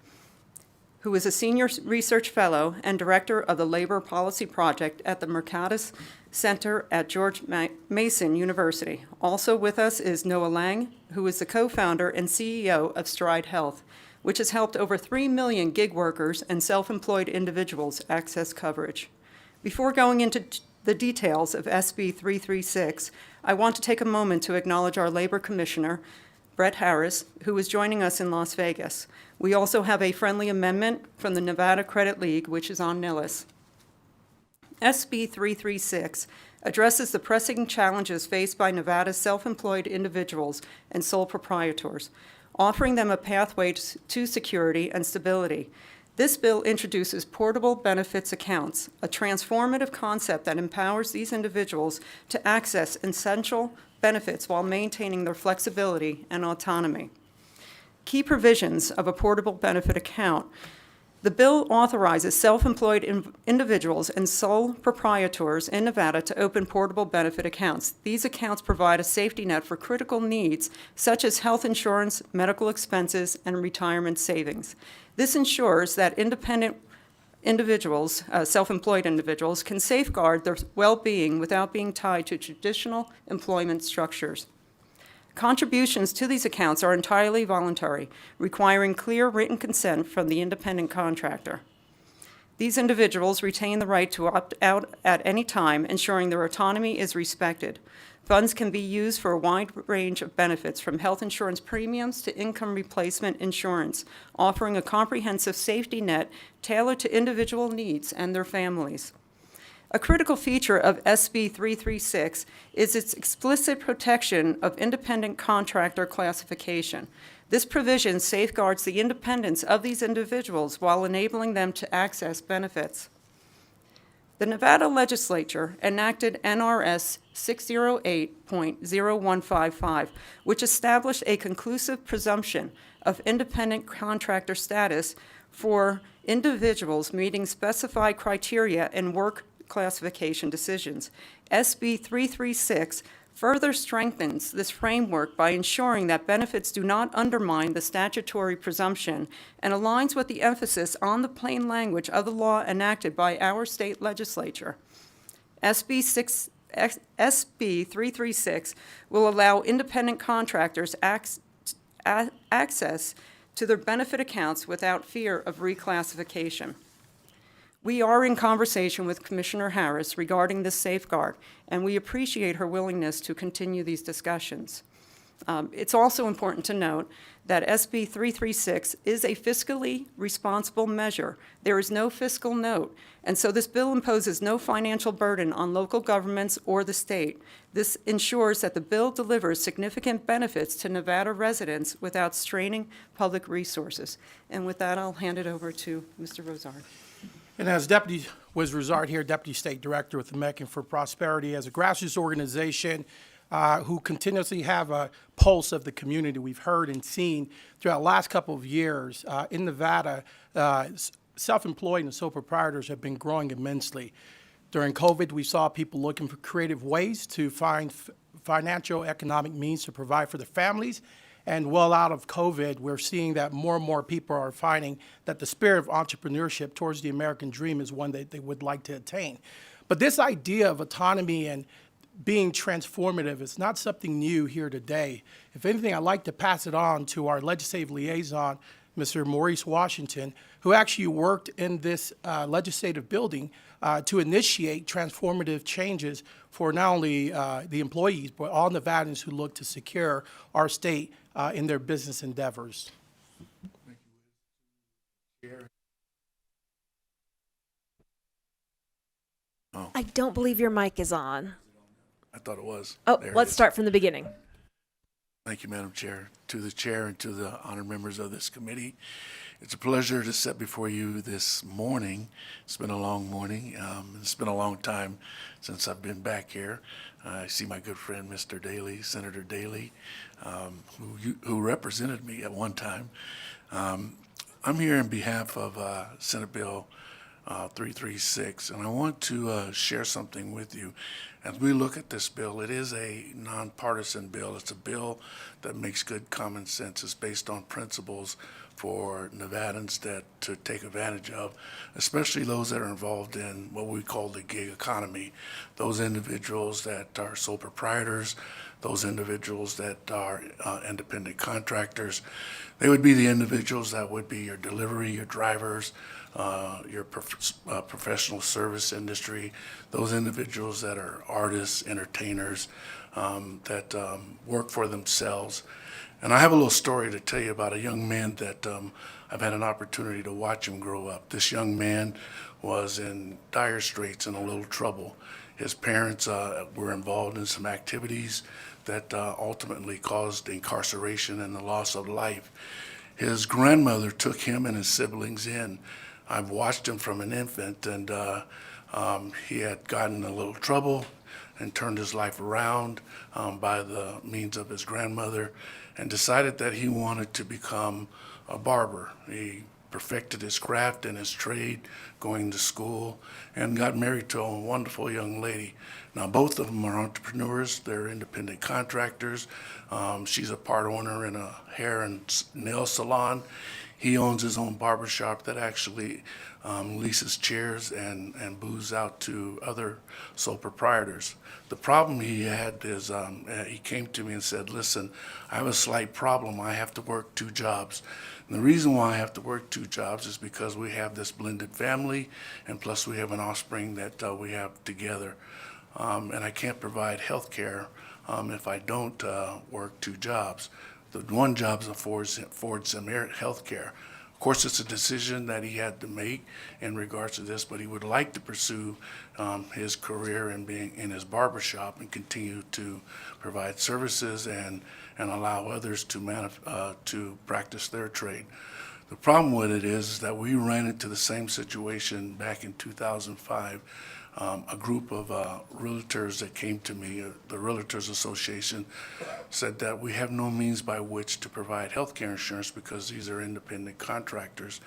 who is a Senior Research Fellow and Director of the Labor Policy Project at the Mercatus Center at George Mason University. Also with us is Noah Lang, who is the co-founder and CEO of Stride Health, which has helped over 3 million gig workers and self-employed individuals access coverage. Before going into the details of SB 336, I want to take a moment to acknowledge our Labor Commissioner, Brett Harris, who is joining us in Las Vegas. We also have a friendly amendment from the Nevada Credit League, which is on Nillis. SB 336 addresses the pressing challenges faced by Nevada's self-employed individuals and sole proprietors, offering them a pathway to security and stability. This bill introduces portable benefits accounts, a transformative concept that empowers these individuals to access essential benefits while maintaining their flexibility and autonomy. Key provisions of a portable benefit account. The bill authorizes self-employed individuals and sole proprietors in Nevada to open portable benefit accounts. These accounts provide a safety net for critical needs such as health insurance, medical expenses, and retirement savings. This ensures that independent individuals, self-employed individuals, can safeguard their well-being without being tied to traditional employment structures. Contributions to these accounts are entirely voluntary, requiring clear written consent from the independent contractor. These individuals retain the right to opt out at any time, ensuring their autonomy is respected. Funds can be used for a wide range of benefits, from health insurance premiums to income replacement insurance, offering a comprehensive safety net tailored to individual needs and their families. A critical feature of SB 336 is its explicit protection of independent contractor classification. This provision safeguards the independence of these individuals while enabling them to access benefits. The Nevada Legislature enacted NRS 608.0155, which established a conclusive presumption of independent contractor status for individuals meeting specified criteria in work classification decisions. SB 336 further strengthens this framework by ensuring that benefits do not undermine the statutory presumption and aligns with the emphasis on the plain language of the law enacted by our state legislature. SB 336 will allow independent contractors access to their benefit accounts without fear of reclassification. We are in conversation with Commissioner Harris regarding this safeguard, and we appreciate her willingness to continue these discussions. It's also important to note that SB 336 is a fiscally responsible measure. There is no fiscal note, and so this bill imposes no financial burden on local governments or the state. This ensures that the bill delivers significant benefits to Nevada residents without straining public resources. And with that, I'll hand it over to Mr. Rosard. And as Deputy Rosard here, Deputy State Director with the American for Prosperity, as a grassroots organization who continuously have a pulse of the community, we've heard and seen throughout the last couple of years in Nevada, self-employed and sole proprietors have been growing immensely. During COVID, we saw people looking for creative ways to find financial, economic means to provide for their families. And well out of COVID, we're seeing that more and more people are finding that the spirit of entrepreneurship towards the American dream is one that they would like to attain. But this idea of autonomy and being transformative is not something new here today. If anything, I'd like to pass it on to our legislative liaison, Mr. Maurice Washington, who actually worked in this legislative building to initiate transformative changes for not only the employees, but all Nevadans who look to secure our state in their business endeavors. Oh. I don't believe your mic is on. I thought it was. Oh, let's start from the beginning. Thank you, Madam Chair. To the Chair and to the honored members of this committee, it's a pleasure to sit before you this morning. It's been a long morning. It's been a long time since I've been back here. I see my good friend, Mr. Daley, Senator Daley, who represented me at one time. I'm here on behalf of Senate Bill 336, and I want to share something with you. As we look at this bill, it is a nonpartisan bill. It's a bill that makes good common sense. It's based on principles for Nevadans to take advantage of, especially those that are involved in what we call the gig economy, those individuals that are sole proprietors, those individuals that are independent contractors. They would be the individuals that would be your delivery, your drivers, your professional service industry, those individuals that are artists, entertainers, that work for themselves. And I have a little story to tell you about a young man that I've had an opportunity to watch him grow up. This young man was in dire straits and a little trouble. His parents were involved in some activities that ultimately caused incarceration and the loss of life. His grandmother took him and his siblings in. I've watched him from an infant, and he had gotten in a little trouble and turned his life around by the means of his grandmother, and decided that he wanted to become a barber. He perfected his craft and his trade, going to school, and got married to a wonderful young lady. Now, both of them are entrepreneurs. They're independent contractors. She's a part owner in a hair and nail salon. He owns his own barbershop that actually leases chairs and booze out to other sole proprietors. The problem he had is he came to me and said, listen, I have a slight problem. I have to work 2 jobs. And the reason why I have to work 2 jobs is because we have this blended family, and plus we have an offspring that we have together. And I can't provide health care if I don't work 2 jobs. The one job affords him health care. Of course, it's a decision that he had to make in regards to this, but he would like to pursue his career in being in his barbershop and continue to provide services and allow others to practice their trade. The problem with it is that we ran into the same situation back in 2005. A group of realtors that came to me, the Realtors Association, said that we have no means by which to provide health care insurance because these are independent contractors.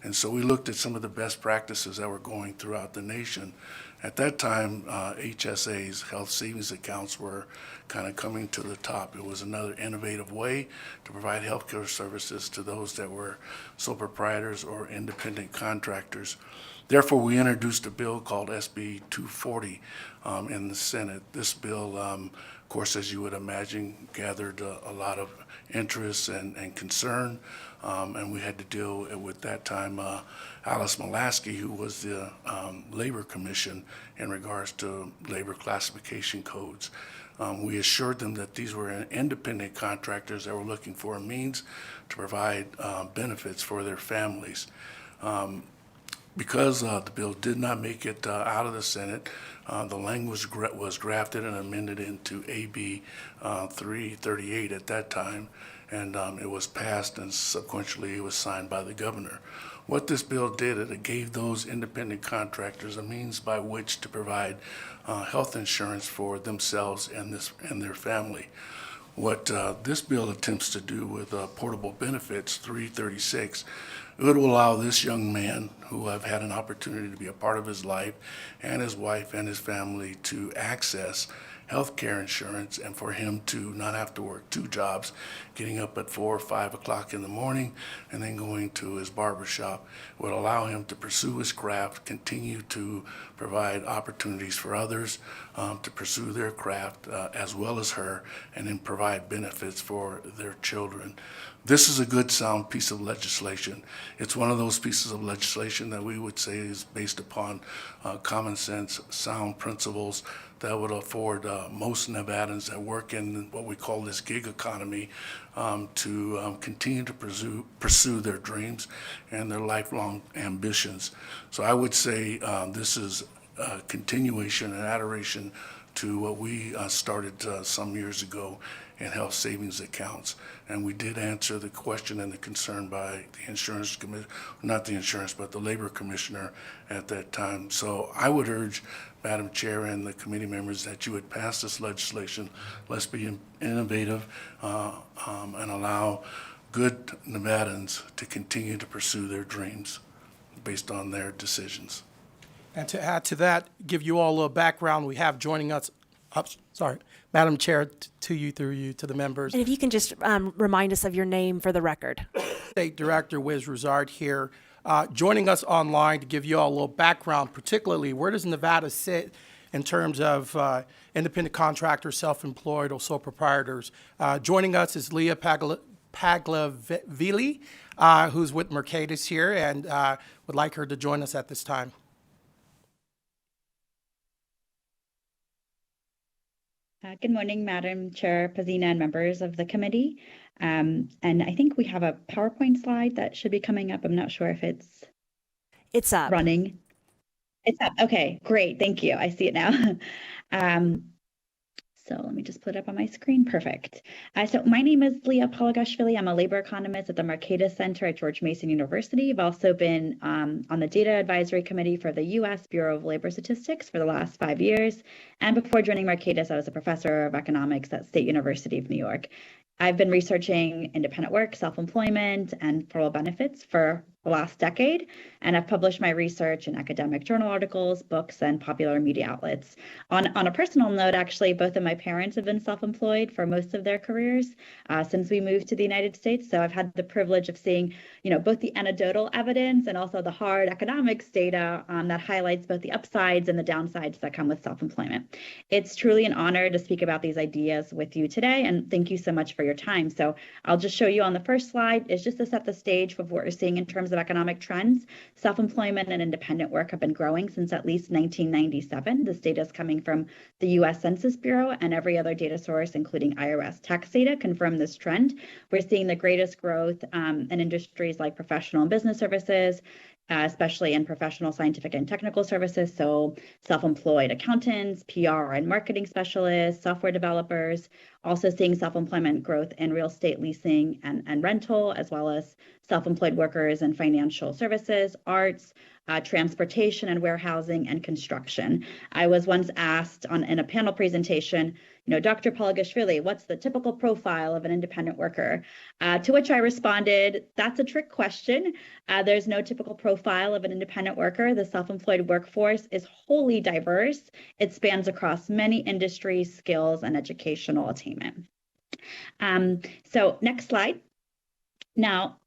And so we looked at some of the best practices that were going throughout the nation. At that time, HSAs, health savings accounts, were kind of coming to the top. It was another innovative way to provide healthcare services to those that were sole proprietors or independent contractors. Therefore, we introduced a bill called SB 240 in the Senate. This bill, of course, as you would imagine, gathered a lot of interest and concern, and we had to deal with that time Alice Mulaski, who was the Labor Commission in regards to labor classification codes. We assured them that these were independent contractors that were looking for a means to provide benefits for their families. Because the bill did not make it out of the Senate, the language was drafted and amended into AB 338 at that time, and it was passed, and subsequently it was signed by the governor. What this bill did, it gave those independent contractors a means by which to provide health insurance for themselves and their family. What this bill attempts to do with portable benefits 336, it would allow this young man, who I've had an opportunity to be a part of his life, and his wife and his family, to access health care insurance, and for him to not have to work two jobs, getting up at 4 or 5 o'clock in the morning and then going to his barber shop, would allow him to pursue his craft, continue to provide opportunities for others to pursue their craft as well as her, and then provide benefits for their children. This is a good, sound piece of legislation. It's one of those pieces of legislation that we would say is based upon common sense, sound principles that would afford most Nevadans that work in what we call this gig economy to continue to pursue their dreams and their lifelong ambitions. So I would say this is a continuation and adoration to what we started some years ago in health savings accounts. And we did answer the question and the concern by the insurance commissioner, not the insurance, but the labor commissioner at that time. So I would urge, Madam Chair and the committee members, that you would pass this legislation. Let's be innovative and allow good Nevadans to continue to pursue their dreams based on their decisions. And to add to that, give you all a little background, we have joining us, Madam Chair, to you, through you, to the members. And if you can just remind us of your name for the record. State Director Wiz Rizard here, joining us online to give you all a little background, particularly where does Nevada sit in terms of independent contractors, self-employed, or sole proprietors. Joining us is Leah Paglavili, who's with Mercatus here, and would like her to join us at this time. Good morning, Madam Chair Pazina and members of the committee. And I think we have a PowerPoint slide that should be coming up. I'm not sure if it's up. Running. It's up. Okay, great. Thank you. I see it now. So let me just put it up on my screen. Perfect. So my name is Leah Palagashvili. I'm a labor economist at the Mercatus Center at George Mason University. I've also been on the Data Advisory Committee for the U.S. Bureau of Labor Statistics for the last 5 years. And before joining Mercatus, I was a professor of economics at State University of New York. I've been researching independent work, self-employment, and federal benefits for the last decade, and I've published my research in academic journal articles, books, and popular media outlets. On a personal note, actually, both of my parents have been self-employed for most of their careers since we moved to the United States, so I've had the privilege of seeing, both the anecdotal evidence and also the hard economics data that highlights both the upsides and the downsides that come with self-employment. It's truly an honor to speak about these ideas with you today, and thank you so much for your time. So I'll just show you on the first slide is just to set the stage for what we're seeing in terms of economic trends. Self-employment and independent work have been growing since at least 1997. This data is coming from the U.S. Census Bureau, and every other data source, including IRS tax data, confirm this trend. We're seeing the greatest growth in industries like professional and business services, especially in professional, scientific, and technical services. So self-employed accountants, PR and marketing specialists, software developers, also seeing self-employment growth in real estate leasing and rental, as well as self-employed workers in financial services, arts, transportation and warehousing, and construction. I was once asked in a panel presentation, Dr. Polagashvili, what's the typical profile of an independent worker? To which I responded, that's a trick question. There's no typical profile of an independent worker. The self-employed workforce is wholly diverse. It spans across many industries, skills, and educational attainment. So next slide. Now,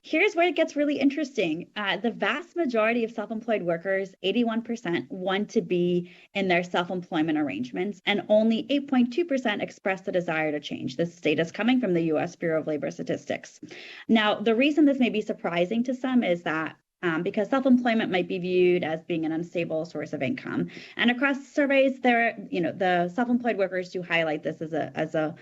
here's where it gets really interesting. The vast majority of self-employed workers, 81%, want to be in their self-employment arrangements, and only 8.2% express the desire to change. This data is coming from the U.S. Bureau of Labor Statistics. Now, the reason this may be surprising to some is that because self-employment might be viewed as being an unstable source of income. And across surveys, the self-employed workers do highlight this as a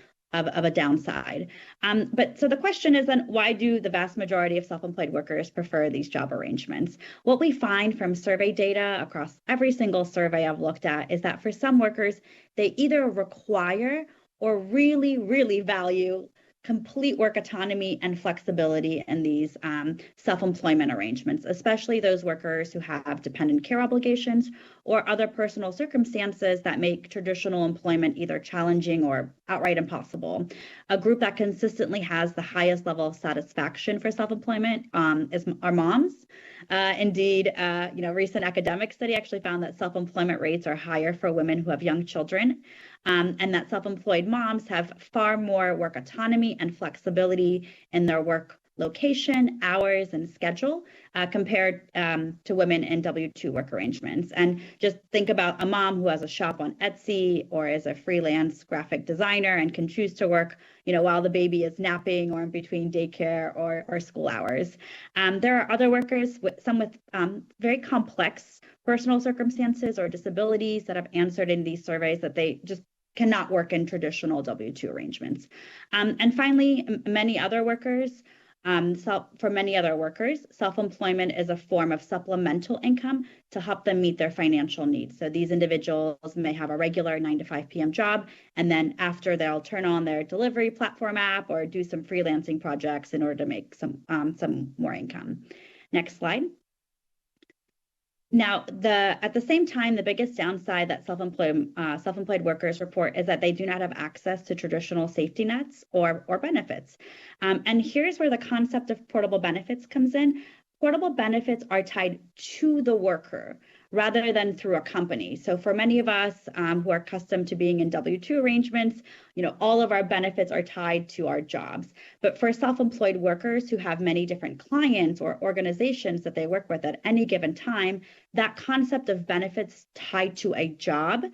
downside. But so the question is then, why do the vast majority of self-employed workers prefer these job arrangements? What we find from survey data across every single survey I've looked at is that for some workers, they either require or really, really value complete work autonomy and flexibility in these self-employment arrangements, especially those workers who have dependent care obligations or other personal circumstances that make traditional employment either challenging or outright impossible. A group that consistently has the highest level of satisfaction for self-employment are moms. Indeed, recent academic study actually found that self-employment rates are higher for women who have young children, and that self-employed moms have far more work autonomy and flexibility in their work location, hours, and schedule compared to women in W-2 work arrangements. And just think about a mom who has a shop on Etsy or is a freelance graphic designer and can choose to work, while the baby is napping or in between daycare or school hours. There are other workers, some with very complex personal circumstances or disabilities that have answered in these surveys that they just cannot work in traditional W-2 arrangements. And finally, for many other workers, self-employment is a form of supplemental income to help them meet their financial needs. So these individuals may have a regular 9 to 5 p.m. job, and then after they'll turn on their delivery platform app or do some freelancing projects in order to make some more income. Next slide. Now, at the same time, the biggest downside that self-employed workers report is that they do not have access to traditional safety nets or benefits. And here's where the concept of portable benefits comes in. Portable benefits are tied to the worker rather than through a company. So for many of us who are accustomed to being in W-2 arrangements, all of our benefits are tied to our jobs. But for self-employed workers who have many different clients or organizations that they work with at any given time, that concept of benefits tied to a job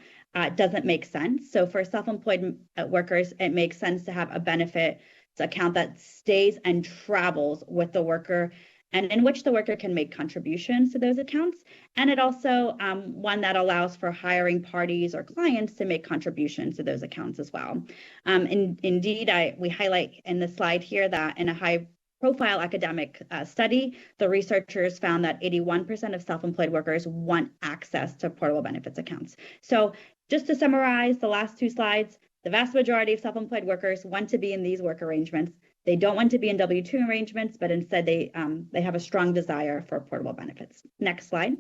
doesn't make sense. So for self-employed workers, it makes sense to have a benefits account that stays and travels with the worker, and in which the worker can make contributions to those accounts. And it also one that allows for hiring parties or clients to make contributions to those accounts as well. Indeed, we highlight in the slide here that in a high-profile academic study, the researchers found that 81% of self-employed workers want access to portable benefits accounts. So just to summarize the last two slides, the vast majority of self-employed workers want to be in these work arrangements. They don't want to be in W-2 arrangements, but instead they have a strong desire for portable benefits. Next slide.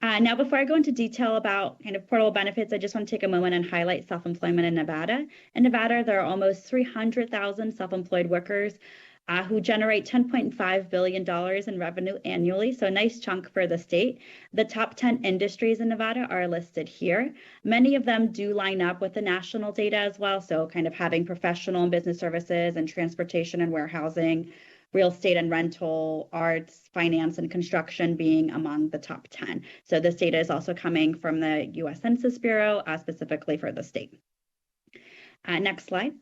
Now, before I go into detail about kind of portable benefits, I just want to take a moment and highlight self-employment in Nevada. In Nevada, there are almost 300,000 self-employed workers who generate $10.5 billion in revenue annually, so a nice chunk for the state. The top 10 industries in Nevada are listed here. Many of them do line up with the national data as well, so kind of having professional and business services and transportation and warehousing, real estate and rental, arts, finance, and construction being among the top 10. So this data is also coming from the U.S. Census Bureau, specifically for the state. Next slide.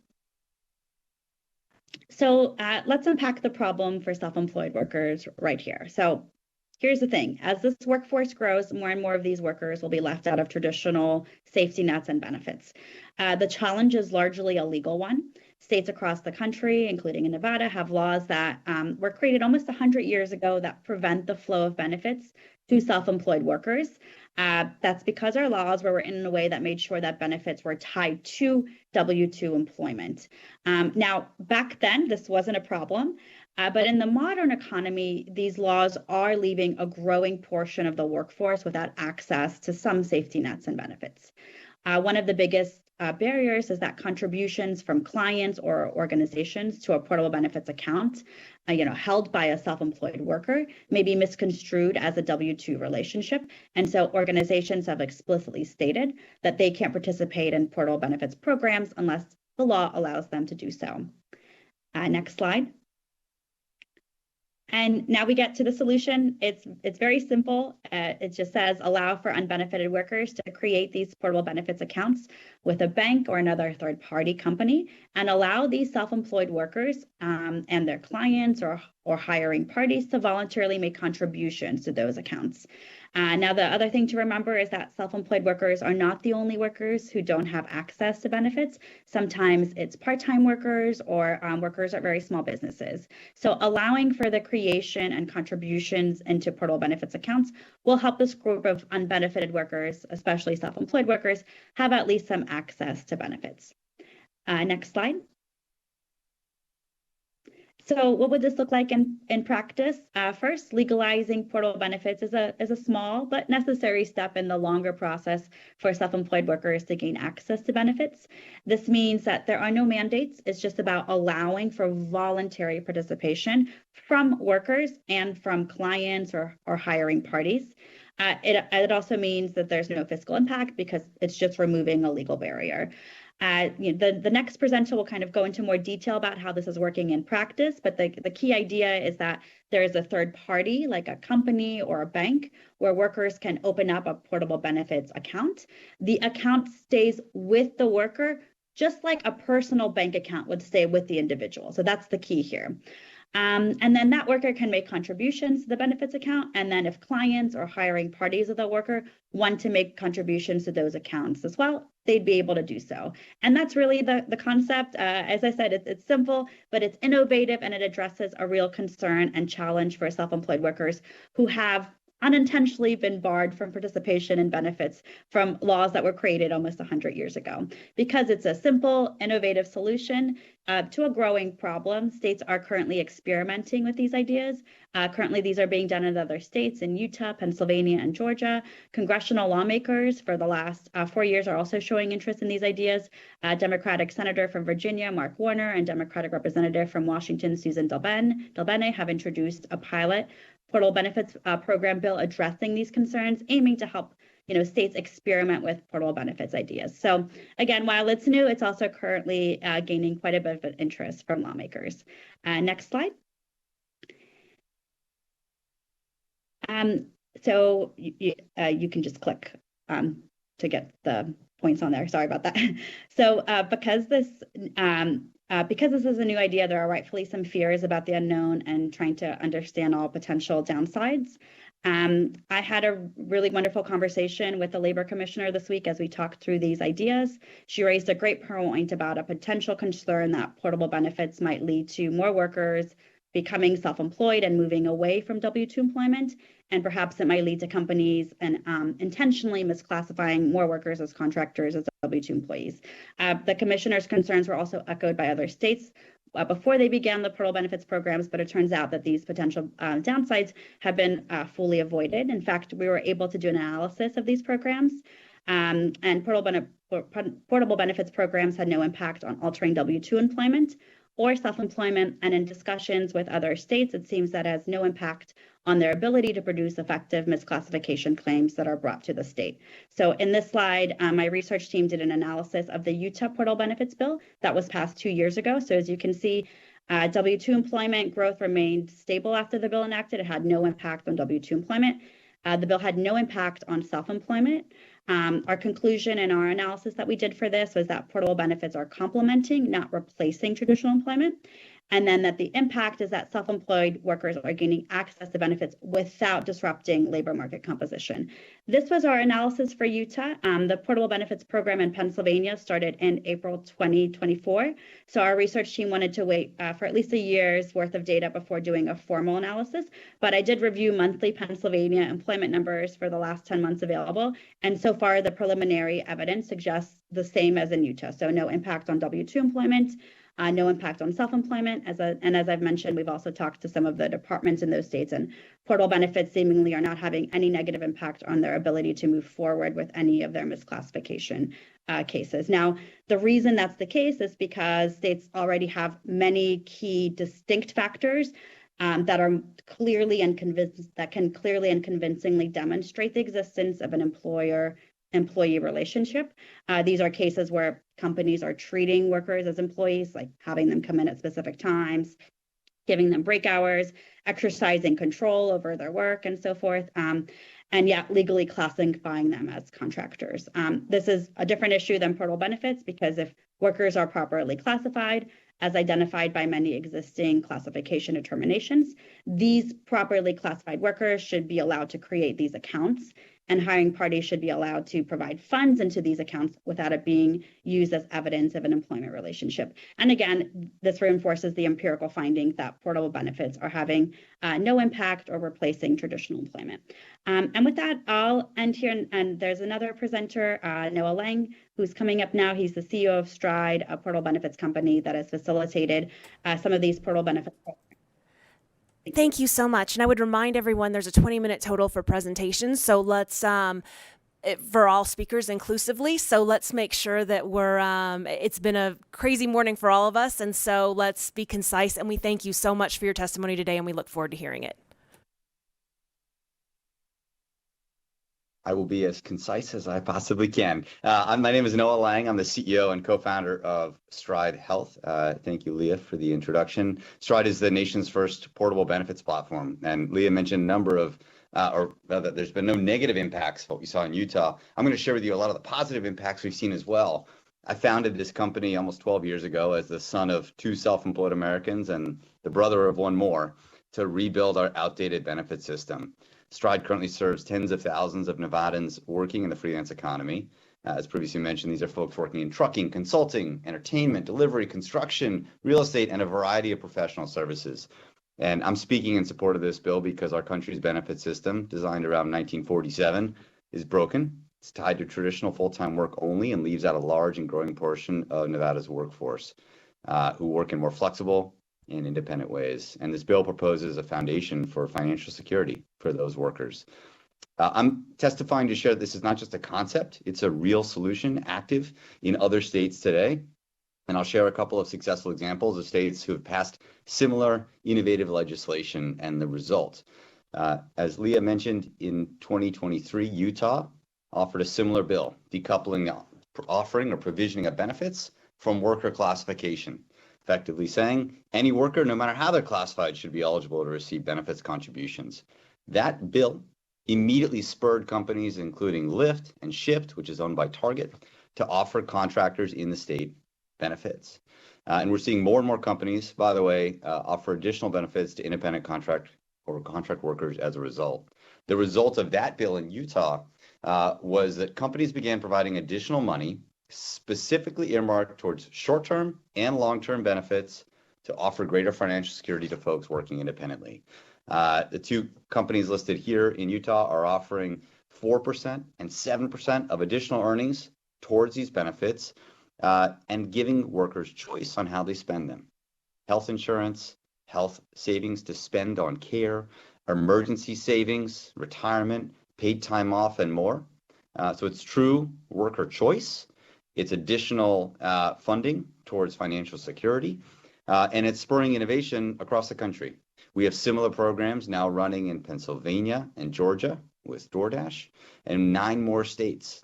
So let's unpack the problem for self-employed workers right here. So here's the thing. As this workforce grows, more and more of these workers will be left out of traditional safety nets and benefits. The challenge is largely a legal one. states across the country, including in Nevada, have laws that were created almost 100 years ago that prevent the flow of benefits to self-employed workers. That's because our laws were written in a way that made sure that benefits were tied to W-2 employment. Now, back then, this wasn't a problem, but in the modern economy, these laws are leaving a growing portion of the workforce without access to some safety nets and benefits. One of the biggest barriers is that contributions from clients or organizations to a portable benefits account, held by a self-employed worker, may be misconstrued as a W-2 relationship. And so organizations have explicitly stated that they can't participate in portable benefits programs unless the law allows them to do so. Next slide. And now we get to the solution. It's very simple. It just says allow for unbenefited workers to create these portable benefits accounts with a bank or another third-party company, and allow these self-employed workers and their clients or hiring parties to voluntarily make contributions to those accounts. Now, the other thing to remember is that self-employed workers are not the only workers who don't have access to benefits. Sometimes it's part-time workers or workers at very small businesses. So allowing for the creation and contributions into portable benefits accounts will help this group of unbenefited workers, especially self-employed workers, have at least some access to benefits. Next slide. So what would this look like in practice? First, legalizing portable benefits is a small but necessary step in the longer process for self-employed workers to gain access to benefits. This means that there are no mandates. It's just about allowing for voluntary participation from workers and from clients or hiring parties. It also means that there's no fiscal impact because it's just removing a legal barrier. The next presenter will kind of go into more detail about how this is working in practice, but the key idea is that there is a third party, like a company or a bank, where workers can open up a portable benefits account. The account stays with the worker, just like a personal bank account would stay with the individual. So that's the key here. And then that worker can make contributions to the benefits account. And then if clients or hiring parties of the worker want to make contributions to those accounts as well, they'd be able to do so. And that's really the concept. As I said, it's simple, but it's innovative, and it addresses a real concern and challenge for self-employed workers who have unintentionally been barred from participation in benefits from laws that were created almost 100 years ago. Because it's a simple, innovative solution to a growing problem, states are currently experimenting with these ideas. Currently, these are being done in other states in Utah, Pennsylvania, and Georgia. Congressional lawmakers for the last 4 years are also showing interest in these ideas. Democratic Senator from Virginia, Mark Warner, and Democratic Representative from Washington, Susan Delbene, have introduced a pilot portable benefits program bill addressing these concerns, aiming to help states experiment with portable benefits ideas. So again, while it's new, it's also currently gaining quite a bit of interest from lawmakers. Next slide. So you can just click to get the points on there. Sorry about that. So because this is a new idea, there are rightfully some fears about the unknown and trying to understand all potential downsides. I had a really wonderful conversation with the Labor Commissioner this week as we talked through these ideas. She raised a great point about a potential concern that portable benefits might lead to more workers becoming self-employed and moving away from W-2 employment, and perhaps it might lead to companies and intentionally misclassifying more workers as contractors as W-2 employees. The commissioner's concerns were also echoed by other states before they began the portable benefits programs, but it turns out that these potential downsides have been fully avoided. In fact, we were able to do an analysis of these programs, and portable benefits programs had no impact on altering W-2 employment or self-employment, and in discussions with other states, it seems that has no impact on their ability to produce effective misclassification claims that are brought to the state. So in this slide, my research team did an analysis of the Utah portable benefits bill that was passed 2 years ago. So as you can see, W-2 employment growth remained stable after the bill enacted. It had no impact on W-2 employment. The bill had no impact on self-employment. Our conclusion in our analysis that we did for this was that portable benefits are complementing, not replacing traditional employment. And then that the impact is that self-employed workers are gaining access to benefits without disrupting labor market composition. This was our analysis for Utah. The Portable Benefits Program in Pennsylvania started in April 2024. So our research team wanted to wait for at least a year's worth of data before doing a formal analysis. But I did review monthly Pennsylvania employment numbers for the last 10 months available. And so far, the preliminary evidence suggests the same as in Utah. So no impact on W-2 employment, no impact on self-employment. And as I've mentioned, we've also talked to some of the departments in those states, and portable benefits seemingly are not having any negative impact on their ability to move forward with any of their misclassification cases. Now, the reason that's the case is because states already have many key distinct factors that are clearly and convincingly demonstrate the existence of an employer-employee relationship. These are cases where companies are treating workers as employees, like having them come in at specific times, giving them break hours, exercising control over their work, and so forth, and yet legally classifying them as contractors. This is a different issue than portable benefits, because if workers are properly classified, as identified by many existing classification determinations, these properly classified workers should be allowed to create these accounts, and hiring parties should be allowed to provide funds into these accounts without it being used as evidence of an employment relationship. And again, this reinforces the empirical finding that portable benefits are having no impact or replacing traditional employment. And with that, I'll end here. And there's another presenter, Noah Lang, who's coming up now. He's the CEO of Stride, a portable benefits company that has facilitated some of these portable benefits. Thank you so much. And I would remind everyone there's a 20-minute total for presentations. So let's, for all speakers inclusively. So let's make sure that it's been a crazy morning for all of us. And so let's be concise. And we thank you so much for your testimony today, and we look forward to hearing it. I will be as concise as I possibly can. My name is Noah Lang. I'm the CEO and co-founder of Stride Health. Thank you, Leah, for the introduction. Stride is the nation's first portable benefits platform. And Leah mentioned a number of, or rather, there's been no negative impacts, what we saw in Utah. I'm going to share with you a lot of the positive impacts we've seen as well. I founded this company almost 12 years ago as the son of two self-employed Americans and the brother of one more to rebuild our outdated benefit system. Stride currently serves tens of thousands of Nevadans working in the freelance economy. As previously mentioned, these are folks working in trucking, consulting, entertainment, delivery, construction, real estate, and a variety of professional services. And I'm speaking in support of this bill because our country's benefit system, designed around 1947, is broken. It's tied to traditional full-time work only and leaves out a large and growing portion of Nevada's workforce who work in more flexible in independent ways. And this bill proposes a foundation for financial security for those workers. I'm testifying to share that this is not just a concept, it's a real solution active in other states today. And I'll share a couple of successful examples of states who have passed similar innovative legislation and the result. As Leah mentioned, in 2023, Utah offered a similar bill, decoupling the offering or provisioning of benefits from worker classification, effectively saying any worker, no matter how they're classified, should be eligible to receive benefits contributions. That bill immediately spurred companies, including Lyft and Shift, which is owned by Target, to offer contractors in the state benefits. And we're seeing more and more companies, by the way, offer additional benefits to independent contract workers as a result. The result of that bill in Utah was that companies began providing additional money specifically earmarked towards short-term and long-term benefits to offer greater financial security to folks working independently. The two companies listed here in Utah are offering 4% and 7% of additional earnings towards these benefits and giving workers choice on how they spend them. Health insurance, health savings to spend on care, emergency savings, retirement, paid time off, and more. So it's true worker choice. It's additional funding towards financial security, and it's spurring innovation across the country. We have similar programs now running in Pennsylvania and Georgia with DoorDash, and 9 more states,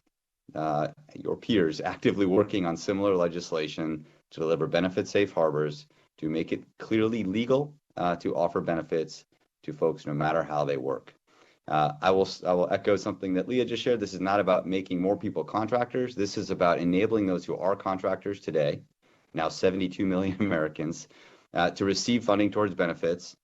your peers, actively working on similar legislation to deliver benefit safe harbors, to make it clearly legal to offer benefits to folks no matter how they work. I will echo something that Leah just shared. This is not about making more people contractors. This is about enabling those who are contractors today, now 72 million Americans, to receive funding towards benefits.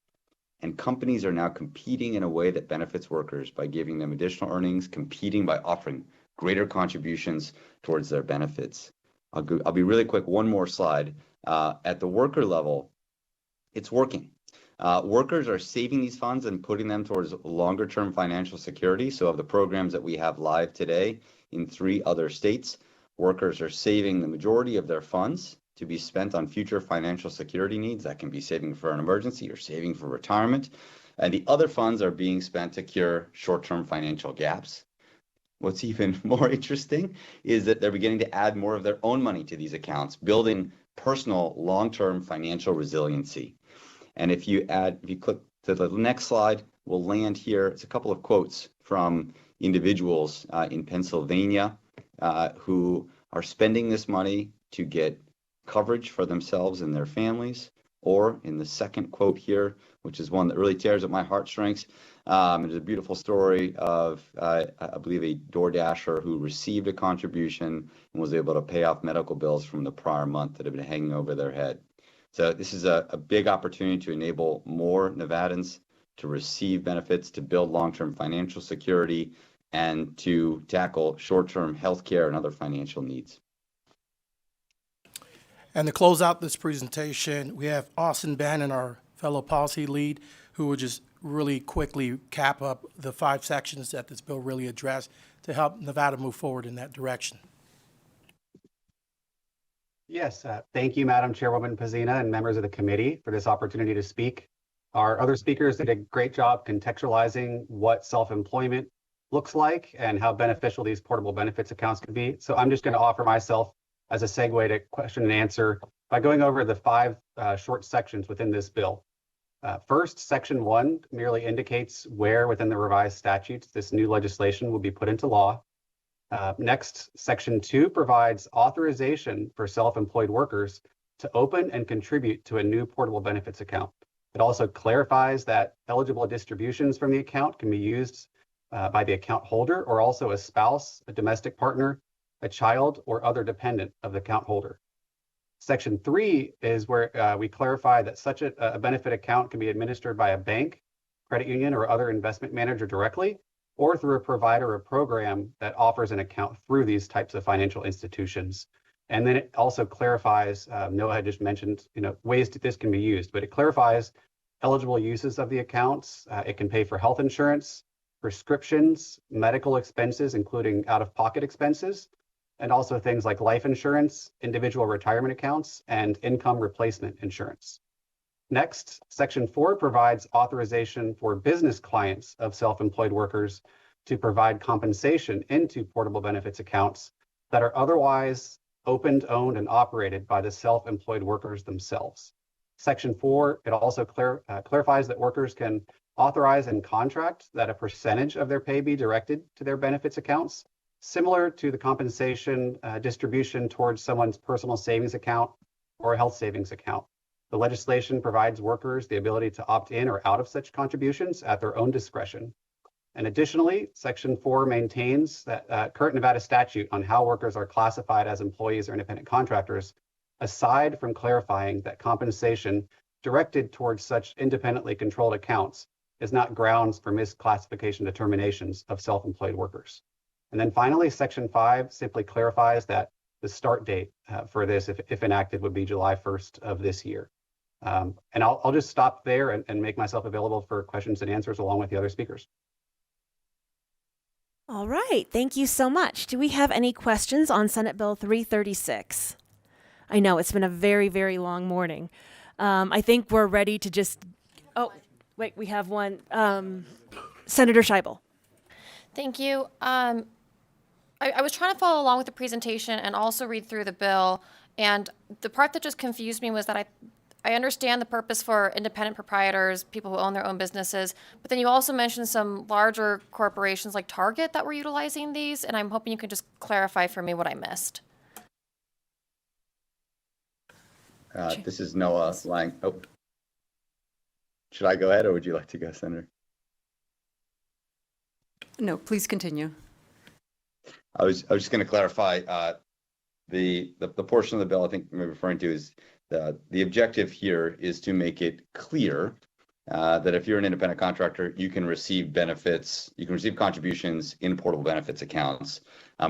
And companies are now competing in a way that benefits workers by giving them additional earnings, competing by offering greater contributions towards their benefits. I'll be really quick. One more slide. At the worker level, it's working. Workers are saving these funds and putting them towards longer term financial security. So of the programs that we have live today in 3 other states, workers are saving the majority of their funds to be spent on future financial security needs. That can be saving for an emergency or saving for retirement. And the other funds are being spent to cure short-term financial gaps. What's even more interesting is that they're beginning to add more of their own money to these accounts, building personal long-term financial resiliency. And if you click to the next slide, we'll land here. It's a couple of quotes from individuals in Pennsylvania who are spending this money to get coverage for themselves and their families. Or in the second quote here, which is one that really tears at my heartstrings, it's a beautiful story of, I believe, a DoorDasher who received a contribution and was able to pay off medical bills from the prior month that had been hanging over their head. So this is a big opportunity to enable more Nevadans to receive benefits, to build long-term financial security, and to tackle short-term health care and other financial needs. And to close out this presentation, we have Austin Bannon, our fellow policy lead, who will just really quickly cap up the 5 sections that this bill really addressed to help Nevada move forward in that direction. Yes, thank you, Madam Chairwoman Pazina and members of the committee for this opportunity to speak. Our other speakers did a great job contextualizing what self-employment looks like and how beneficial these portable benefits accounts can be. So I'm just going to offer myself as a segue to question and answer by going over the 5 short sections within this bill. First, Section 1 merely indicates where within the revised statutes this new legislation will be put into law. Next, Section 2 provides authorization for self-employed workers to open and contribute to a new portable benefits account. It also clarifies that eligible distributions from the account can be used by the account holder or also a spouse, a domestic partner, a child, or other dependent of the account holder. Section 3 is where we clarify that such a benefit account can be administered by a bank, credit union, or other investment manager directly, or through a provider or program that offers an account through these types of financial institutions. And then it also clarifies, Noah had just mentioned, ways that this can be used, but it clarifies eligible uses of the accounts. It can pay for health insurance, prescriptions, medical expenses, including out-of-pocket expenses, and also things like life insurance, individual retirement accounts, and income replacement insurance. Next, Section 4 provides authorization for business clients of self-employed workers to provide compensation into portable benefits accounts that are otherwise opened, owned, and operated by the self-employed workers themselves. Section 4, it also clarifies that workers can authorize and contract that a percentage of their pay be directed to their benefits accounts, similar to the compensation distribution towards someone's personal savings account or a health savings account. The legislation provides workers the ability to opt in or out of such contributions at their own discretion. And additionally, Section 4 maintains that current Nevada statute on how workers are classified as employees or independent contractors, aside from clarifying that compensation directed towards such independently controlled accounts is not grounds for misclassification determinations of self-employed workers. And then finally, Section 5 simply clarifies that the start date for this, if enacted, would be July 1st of this year. And I'll just stop there and make myself available for questions and answers along with the other speakers. All right, thank you so much. Do we have any questions on Senate Bill 336? I know it's been a very, very long morning. I think we're ready to just, oh, wait, we have one. Senator Scheibel. Thank you. I was trying to follow along with the presentation and also read through the bill. And the part that just confused me was that I understand the purpose for independent proprietors, people who own their own businesses, but then you also mentioned some larger corporations like Target that were utilizing these. And I'm hoping you could just clarify for me what I missed. This is Noah Lang. Oh, should I go ahead or would you like to go, Senator? No, please continue. I was just going to clarify the portion of the bill I think you're referring to is The objective here is to make it clear that if you're an independent contractor, you can receive benefits, you can receive contributions in portable benefits accounts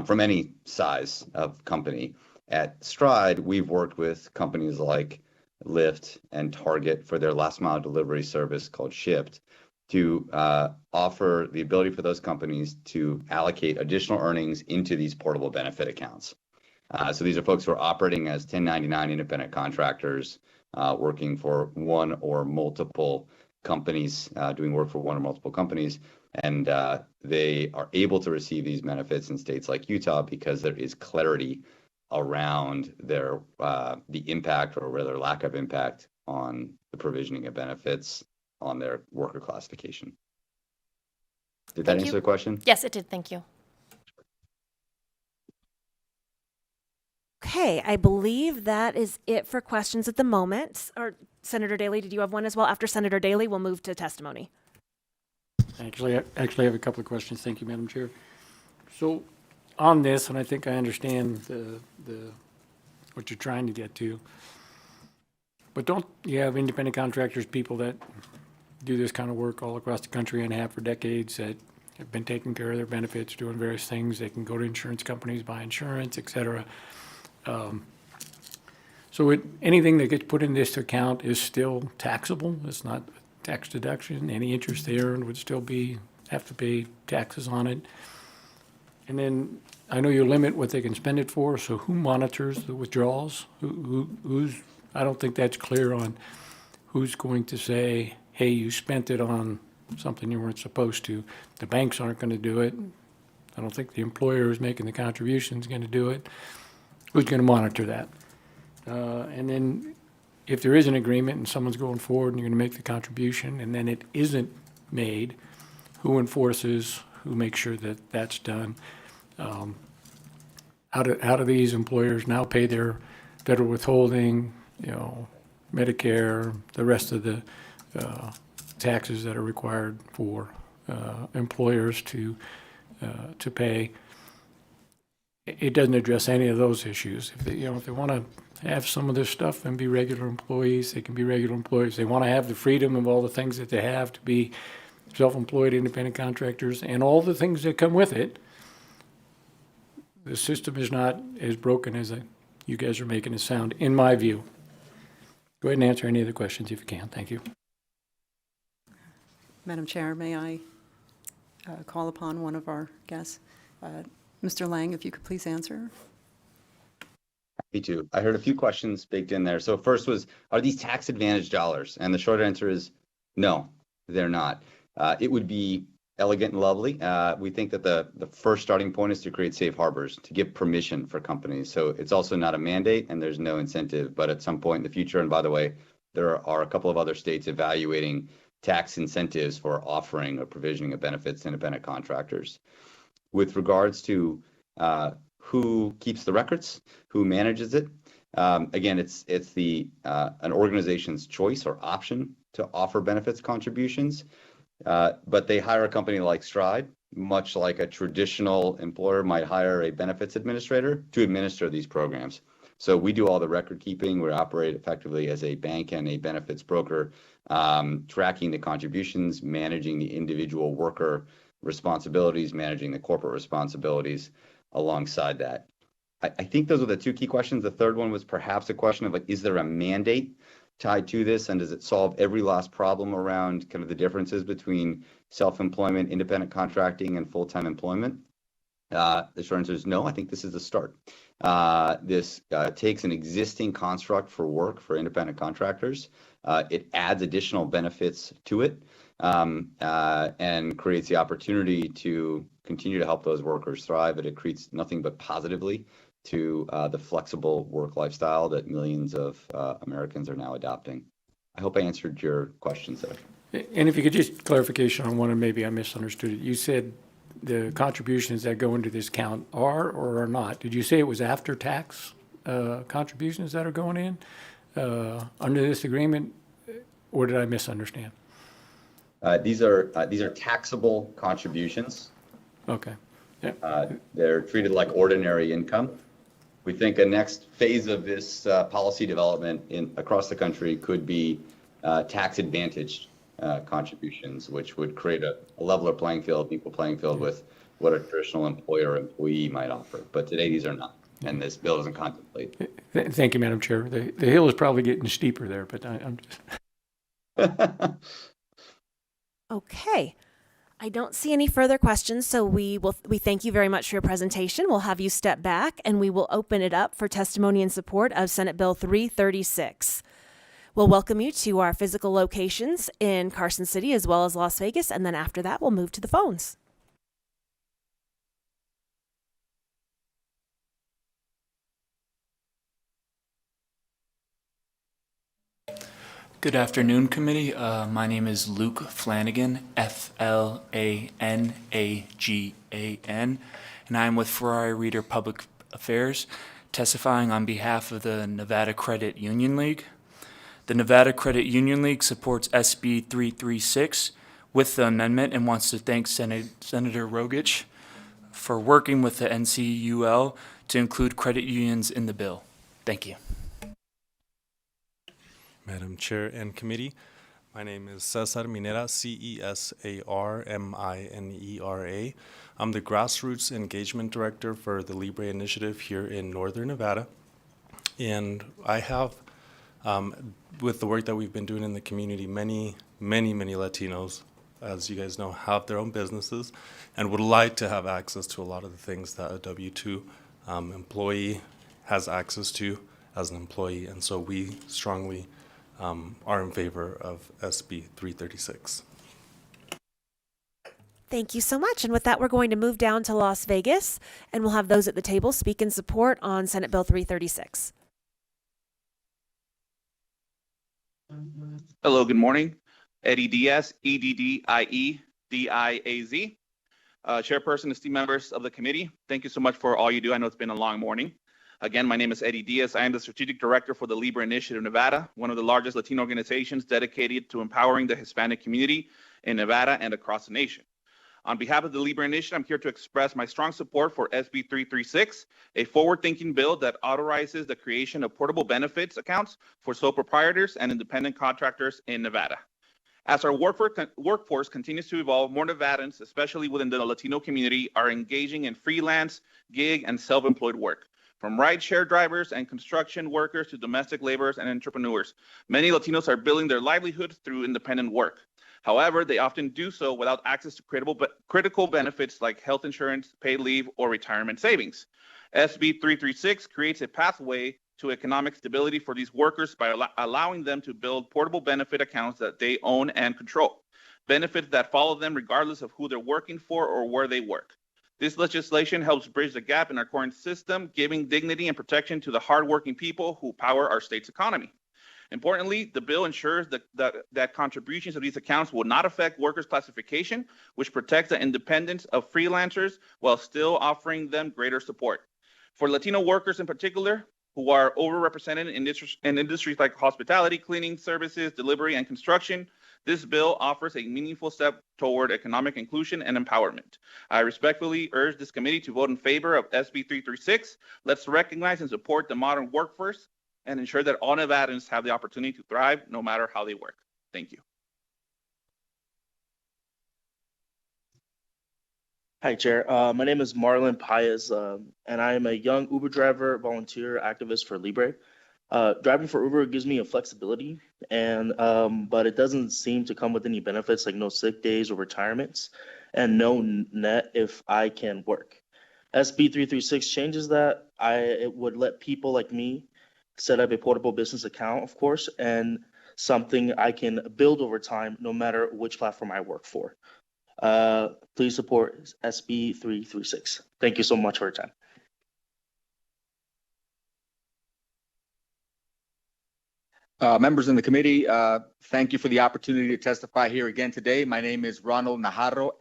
from any size of company. At Stride, we've worked with companies like Lyft and Target for their last mile delivery service called Shipt to offer the ability for those companies to allocate additional earnings into these portable benefit accounts. So these are folks who are operating as 1099 independent contractors, working for one or multiple companies, doing work for one or multiple companies, and they are able to receive these benefits in states like Utah because there is clarity around their the impact or rather lack of impact on the provisioning of benefits on their worker classification. Did that answer the question? Yes, it did. Thank you. Okay, I believe that is it for questions at the moment. Or Senator Daley, did you have one as well? After Senator Daley, we'll move to testimony. Actually, I have a couple of questions. Thank you, Madam Chair. So on this, and I think I understand what you're trying to get to, but don't you have independent contractors, people that do this kind of work all across the country and have for decades, that have been taking care of their benefits, doing various things. They can go to insurance companies, buy insurance, et cetera. So anything that gets put in this account is still taxable. It's not tax deduction. Any interest they earn would still have to pay taxes on it. And then I know you limit what they can spend it for. So who monitors the withdrawals? Who's? I don't think that's clear on who's going to say, hey, you spent it on something you weren't supposed to. The banks aren't going to do it. I don't think the employer who's making the contribution is going to do it. Who's going to monitor that? And then if there is an agreement and someone's going forward and you're going to make the contribution and then it isn't made, who enforces, who makes sure that that's done? How do these employers now pay their federal withholding, Medicare, the rest of the taxes that are required for employers to pay? It doesn't address any of those issues. If they want to have some of this stuff and be regular employees, they can be regular employees. They want to have the freedom of all the things that they have to be self-employed independent contractors and all the things that come with it. The system is not as broken as you guys are making it sound, in my view. Go ahead and answer any of the questions if you can. Thank you. Madam Chair, may I call upon one of our guests? Mr. Lang, if you could please answer. Me too. I heard a few questions baked in there. So first was, are these tax advantage dollars? And the short answer is no, they're not. It would be elegant and lovely. We think that the first starting point is to create safe harbors, to give permission for companies. So it's also not a mandate and there's no incentive, but at some point in the future, and by the way, there are a couple of other states evaluating tax incentives for offering or provisioning of benefits to independent contractors. With regards to who keeps the records, who manages it, again, it's an organization's choice or option to offer benefits contributions, but they hire a company like Stride, much like a traditional employer might hire a benefits administrator to administer these programs. So we do all the record keeping. We operate effectively as a bank and a benefits broker, tracking the contributions, managing the individual worker responsibilities, managing the corporate responsibilities alongside that. I think those are the two key questions. The third one was perhaps a question of is there a mandate tied to this, and does it solve every last problem around kind of the differences between self-employment, independent contracting, and full-time employment? The short answer is no. I think this is the start. This takes an existing construct for work for independent contractors. It adds additional benefits to it. And creates the opportunity to continue to help those workers thrive. It creates nothing but positively to the flexible work lifestyle that millions of Americans are now adopting. I hope I answered your questions there. And if you could just clarification on one, and maybe I misunderstood it. You said the contributions that go into this account are or are not. Did you say it was after tax contributions that are going in under this agreement, or did I misunderstand? These are taxable contributions. Okay. Yeah. They're treated like ordinary income. We think a next phase of this policy development across the country could be tax-advantaged contributions, which would create a leveler playing field, equal playing field with what a traditional employer-employee might offer. But today, these are not, and this bill doesn't contemplate. Thank you, Madam Chair. The hill is probably getting steeper there, but I'm just... Okay. I don't see any further questions, so we thank you very much for your presentation. We'll have you step back, and we will open it up for testimony in support of Senate Bill 336. We'll welcome you to our physical locations in Carson City as well as Las Vegas, and then after that, we'll move to the phones. Good afternoon, committee. My name is Luke Flanagan, Flanagan, and I'm with Ferrari Reader Public Affairs, testifying on behalf of the Nevada Credit Union League. The Nevada Credit Union League supports SB 336 with the amendment and wants to thank Senator Rogich for working with the NCUL to include credit unions in the bill. Thank you. Madam Chair and Committee, my name is Cesar Minera, Cesarminera. I'm the Grassroots Engagement Director for the Libre Initiative here in Northern Nevada. And I have, with the work that we've been doing in the community, many Latinos, as you guys know, have their own businesses and would like to have access to a lot of the things that a W-2 employee has access to as an employee. And so we strongly are in favor of SB 336. Thank you so much. And with that, we're going to move down to Las Vegas, and we'll have those at the table speak in support on Senate Bill 336. Hello, good morning. Eddie Diaz, EDDIEDIAZ. Chairperson, esteemed members of the committee, thank you so much for all you do. I know it's been a long morning. Again, my name is Eddie Diaz. I am the Strategic Director for the Libre Initiative Nevada, one of the largest Latino organizations dedicated to empowering the Hispanic community in Nevada and across the nation. On behalf of the Libre Initiative, I'm here to express my strong support for SB 336, a forward-thinking bill that authorizes the creation of portable benefits accounts for sole proprietors and independent contractors in Nevada. As our workforce continues to evolve, more Nevadans, especially within the Latino community, are engaging in freelance, gig, and self-employed work. From rideshare drivers and construction workers to domestic laborers and entrepreneurs, many Latinos are building their livelihoods through independent work. However, they often do so without access to critical benefits like health insurance, paid leave, or retirement savings. SB 336 creates a pathway to economic stability for these workers by allowing them to build portable benefit accounts that they own and control, benefits that follow them regardless of who they're working for or where they work. This legislation helps bridge the gap in our current system, giving dignity and protection to the hardworking people who power our state's economy. Importantly, the bill ensures that contributions to these accounts will not affect workers' classification, which protects the independence of freelancers while still offering them greater support. For Latino workers in particular, who are overrepresented in industries like hospitality, cleaning services, delivery, and construction, this bill offers a meaningful step toward economic inclusion and empowerment. I respectfully urge this committee to vote in favor of SB 336. Let's recognize and support the modern workforce and ensure that all Nevadans have the opportunity to thrive no matter how they work. Thank you. Hi, Chair. My name is Marlon Paez, and I am a young Uber driver, volunteer, activist for Libre. Driving for Uber gives me a flexibility, but it doesn't seem to come with any benefits like no sick days or retirements, and no net if I can work. SB 336 changes that. It would let people like me set up a portable business account, of course, and something I can build over time no matter which platform I work for. Please support SB 336. Thank you so much for your time. Members in the committee, thank you for the opportunity to testify here again today. My name is Ronald Najarro,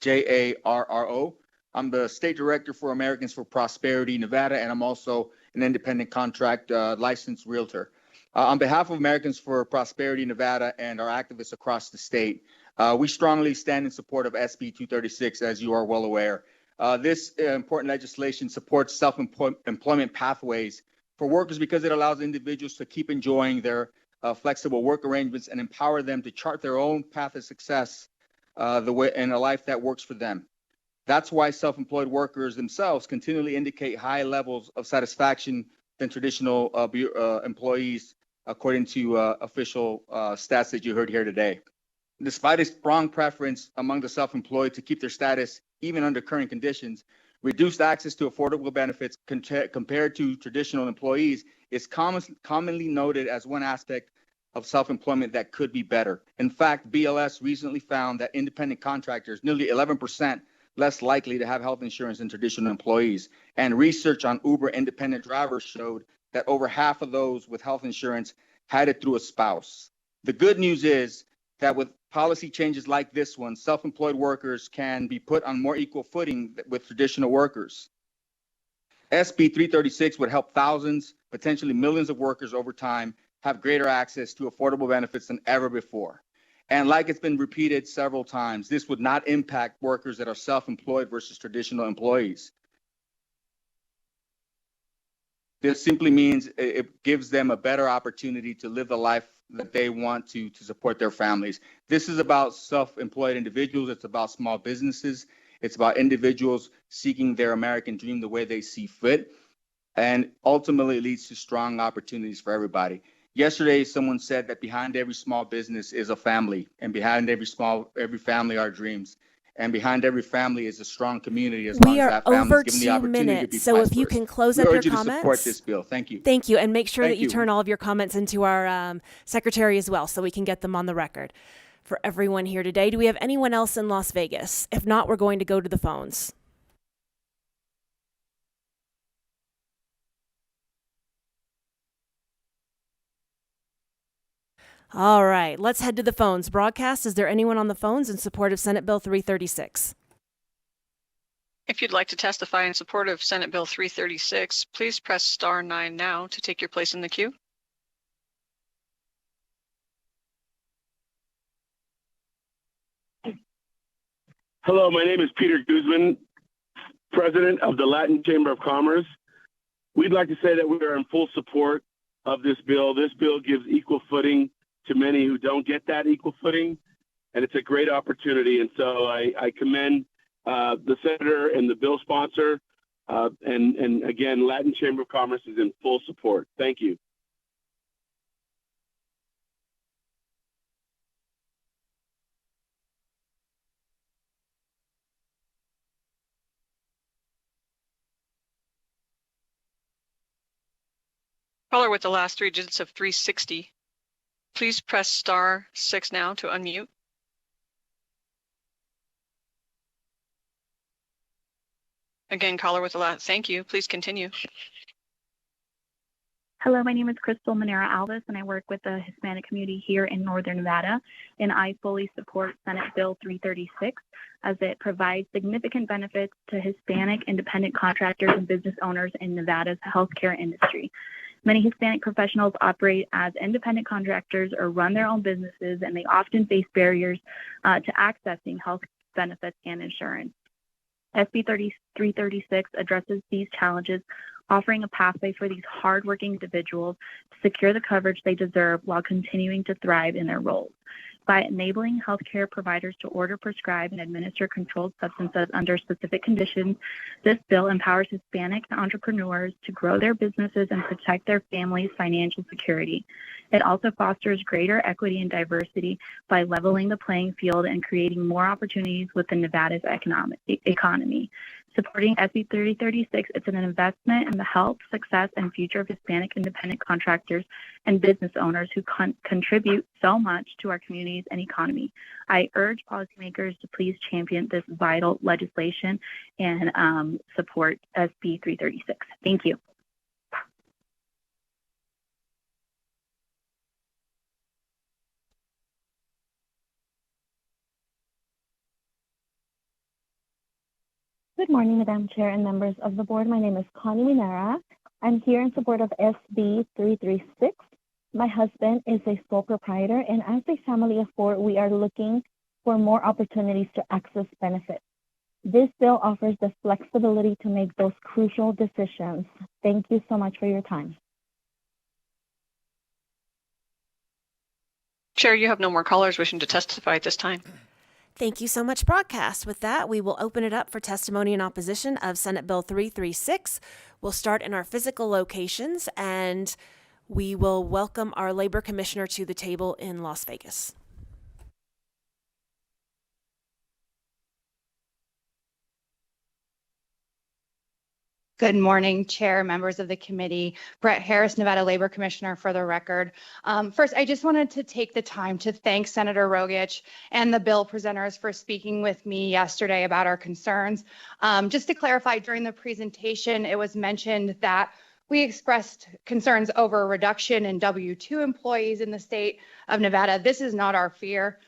Najarro. I'm the State Director for Americans for Prosperity Nevada, and I'm also an independent contract licensed realtor. On behalf of Americans for Prosperity Nevada and our activists across the state, we strongly stand in support of SB 236, as you are well aware. This important legislation supports self-employment pathways for workers because it allows individuals to keep enjoying their flexible work arrangements and empower them to chart their own path of success in a life that works for them. That's why self-employed workers themselves continually indicate high levels of satisfaction than traditional employees, according to official stats that you heard here today. Despite a strong preference among the self-employed to keep their status even under current conditions, reduced access to affordable benefits compared to traditional employees is commonly noted as one aspect of self-employment that could be better. In fact, BLS recently found that independent contractors, nearly 11% less likely to have health insurance than traditional employees. And research on Uber independent drivers showed that over half of those with health insurance had it through a spouse. The good news is that with policy changes like this one, self-employed workers can be put on more equal footing with traditional workers. SB 336 would help thousands, potentially millions of workers over time have greater access to affordable benefits than ever before. And like it's been repeated several times, this would not impact workers that are self-employed versus traditional employees. This simply means it gives them a better opportunity to live the life that they want to support their families. This is about self-employed individuals. It's about small businesses. It's about individuals seeking their American dream the way they see fit. And ultimately, it leads to strong opportunities for everybody. Yesterday, someone said that behind every small business is a family, and behind every family are dreams. And behind every family is a strong community as long as that family is given the opportunity to be so if you can close up your comments. We urge you to support this bill. Thank you. Thank you, and make sure that you turn all of your comments into our secretary as well so we can get them on the record. For everyone here today, do we have anyone else in Las Vegas? If not, we're going to go to the phones. All right, let's head to the phones. Broadcast, is there anyone on the phones in support of Senate Bill 336? If you'd like to testify in support of Senate Bill 336, please press star 9 now to take your place in the queue. Hello, my name is Peter Guzman, President of the Latin Chamber of Commerce. We'd like to say that we are in full support of this bill. This bill gives equal footing to many who don't get that equal footing, and it's a great opportunity. And so I commend the senator and the bill sponsor, and again, Latin Chamber of Commerce is in full support. Thank you. Caller with the last 3 digits of 360. Please press star 6 now to unmute. Again, caller with the last, thank you. Please continue. Hello, my name is Crystal Manera Alvis, and I work with the Hispanic community here in Northern Nevada, and I fully support Senate Bill 336 as it provides significant benefits to Hispanic independent contractors and business owners in Nevada's healthcare industry. Many Hispanic professionals operate as independent contractors or run their own businesses, and they often face barriers to accessing health benefits and insurance. SB 336 addresses these challenges, offering a pathway for these hardworking individuals to secure the coverage they deserve while continuing to thrive in their roles. By enabling healthcare providers to order, prescribe, and administer controlled substances under specific conditions, this bill empowers Hispanic entrepreneurs to grow their businesses and protect their families' financial security. It also fosters greater equity and diversity by leveling the playing field and creating more opportunities within Nevada's economy. Supporting SB 336 is an investment in the health, success, and future of Hispanic independent contractors and business owners who contribute so much to our communities and economy. I urge policymakers to please champion this vital legislation and support SB 336. Thank you. Good morning, Madam Chair and members of the board. My name is Connie Minera. I'm here in support of SB 336. My husband is a sole proprietor, and as a family of 4, we are looking for more opportunities to access benefits. This bill offers the flexibility to make those crucial decisions. Thank you so much for your time. Chair, you have no more callers wishing to testify at this time. Thank you so much, Broadcast. With that, we will open it up for testimony in opposition of Senate Bill 336. We'll start in our physical locations, and we will welcome our Labor Commissioner to the table in Las Vegas. Good morning, Chair, members of the committee. Brett Harris, Nevada Labor Commissioner, for the record. First, I just wanted to take the time to thank Senator Rogich and the bill presenters for speaking with me yesterday about our concerns. Just to clarify, during the presentation, it was mentioned that we expressed concerns over a reduction in W-2 employees in the state of Nevada. This is not our fear.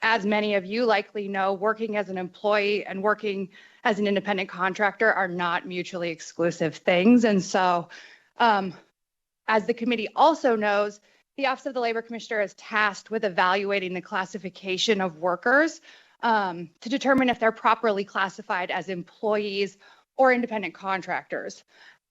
As many of you likely know, working as an employee and working as an independent contractor are not mutually exclusive things. And so, as the committee also knows, the Office of the Labor Commissioner is tasked with evaluating the classification of workers to determine if they're properly classified as employees or independent contractors.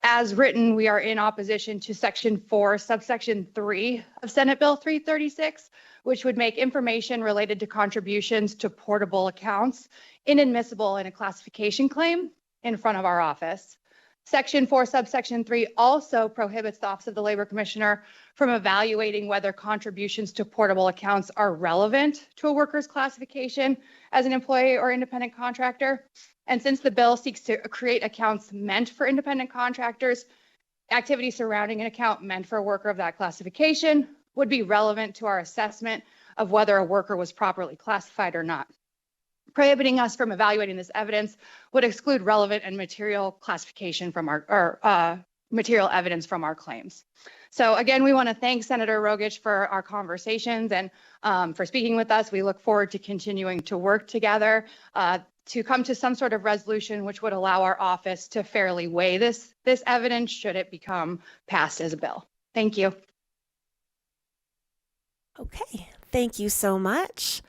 As written, we are in opposition to Section 4, subsection 3 of Senate Bill 336, which would make information related to contributions to portable accounts inadmissible in a classification claim in front of our office. Section 4, subsection 3 also prohibits the Office of the Labor Commissioner from evaluating whether contributions to portable accounts are relevant to a worker's classification as an employee or independent contractor. And since the bill seeks to create accounts meant for independent contractors, activities surrounding an account meant for a worker of that classification would be relevant to our assessment of whether a worker was properly classified or not. Prohibiting us from evaluating this evidence would exclude relevant and material classification from material evidence from our claims. So again, we want to thank Senator Rogich for our conversations and for speaking with us. We look forward to continuing to work together to come to some sort of resolution which would allow our office to fairly weigh this evidence should it become passed as a bill. Thank you. Okay, thank you so much.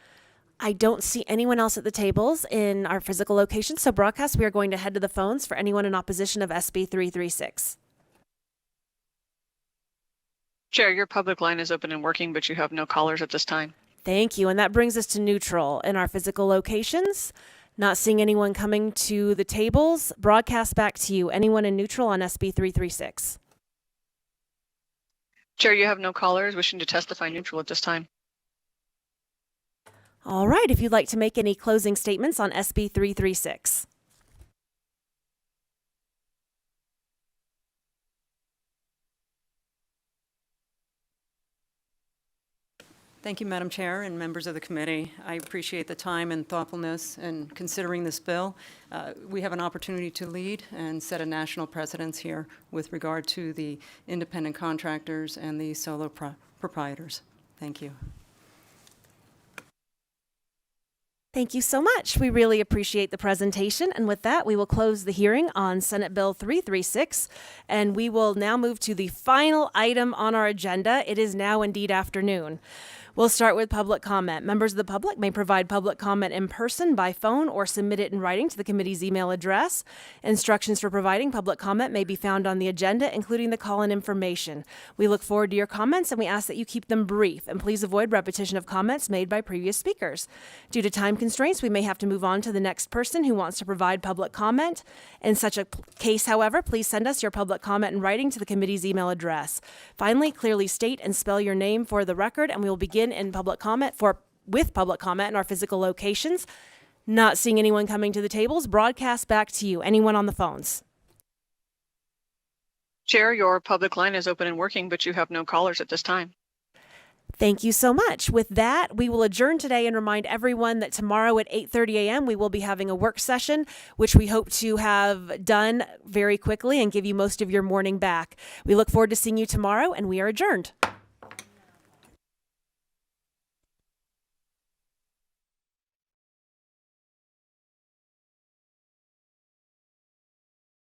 I don't see anyone else at the tables in our physical location, so Broadcast, we are going to head to the phones for anyone in opposition of SB 336. Chair, your public line is open and working, but you have no callers at this time. Thank you, and that brings us to neutral in our physical locations. Not seeing anyone coming to the tables. Broadcast, back to you. Anyone in neutral on SB 336? Chair, you have no callers wishing to testify neutral at this time. All right, if you'd like to make any closing statements on SB 336. Thank you, Madam Chair and members of the committee. I appreciate the time and thoughtfulness in considering this bill. We have an opportunity to lead and set a national precedence here with regard to the independent contractors and the solo proprietors. Thank you. Thank you so much. We really appreciate the presentation. And with that, we will close the hearing on Senate Bill 336. And we will now move to the final item on our agenda. It is now indeed afternoon. We'll start with public comment. Members of the public may provide public comment in person, by phone, or submit it in writing to the committee's email address. Instructions for providing public comment may be found on the agenda, including the call-in information. We look forward to your comments, and we ask that you keep them brief, and please avoid repetition of comments made by previous speakers. Due to time constraints, we may have to move on to the next person who wants to provide public comment. In such a case, however, please send us your public comment in writing to the committee's email address. Finally, clearly state and spell your name for the record, and we will begin in public comment with public comment in our physical locations. Not seeing anyone coming to the tables. Broadcast, back to you. Anyone on the phones? Chair, your public line is open and working, but you have no callers at this time. Thank you so much. With that, we will adjourn today and remind everyone that tomorrow at 8:30 a.m. we will be having a work session, which we hope to have done very quickly and give you most of your morning back. We look forward to seeing you tomorrow, and we are adjourned.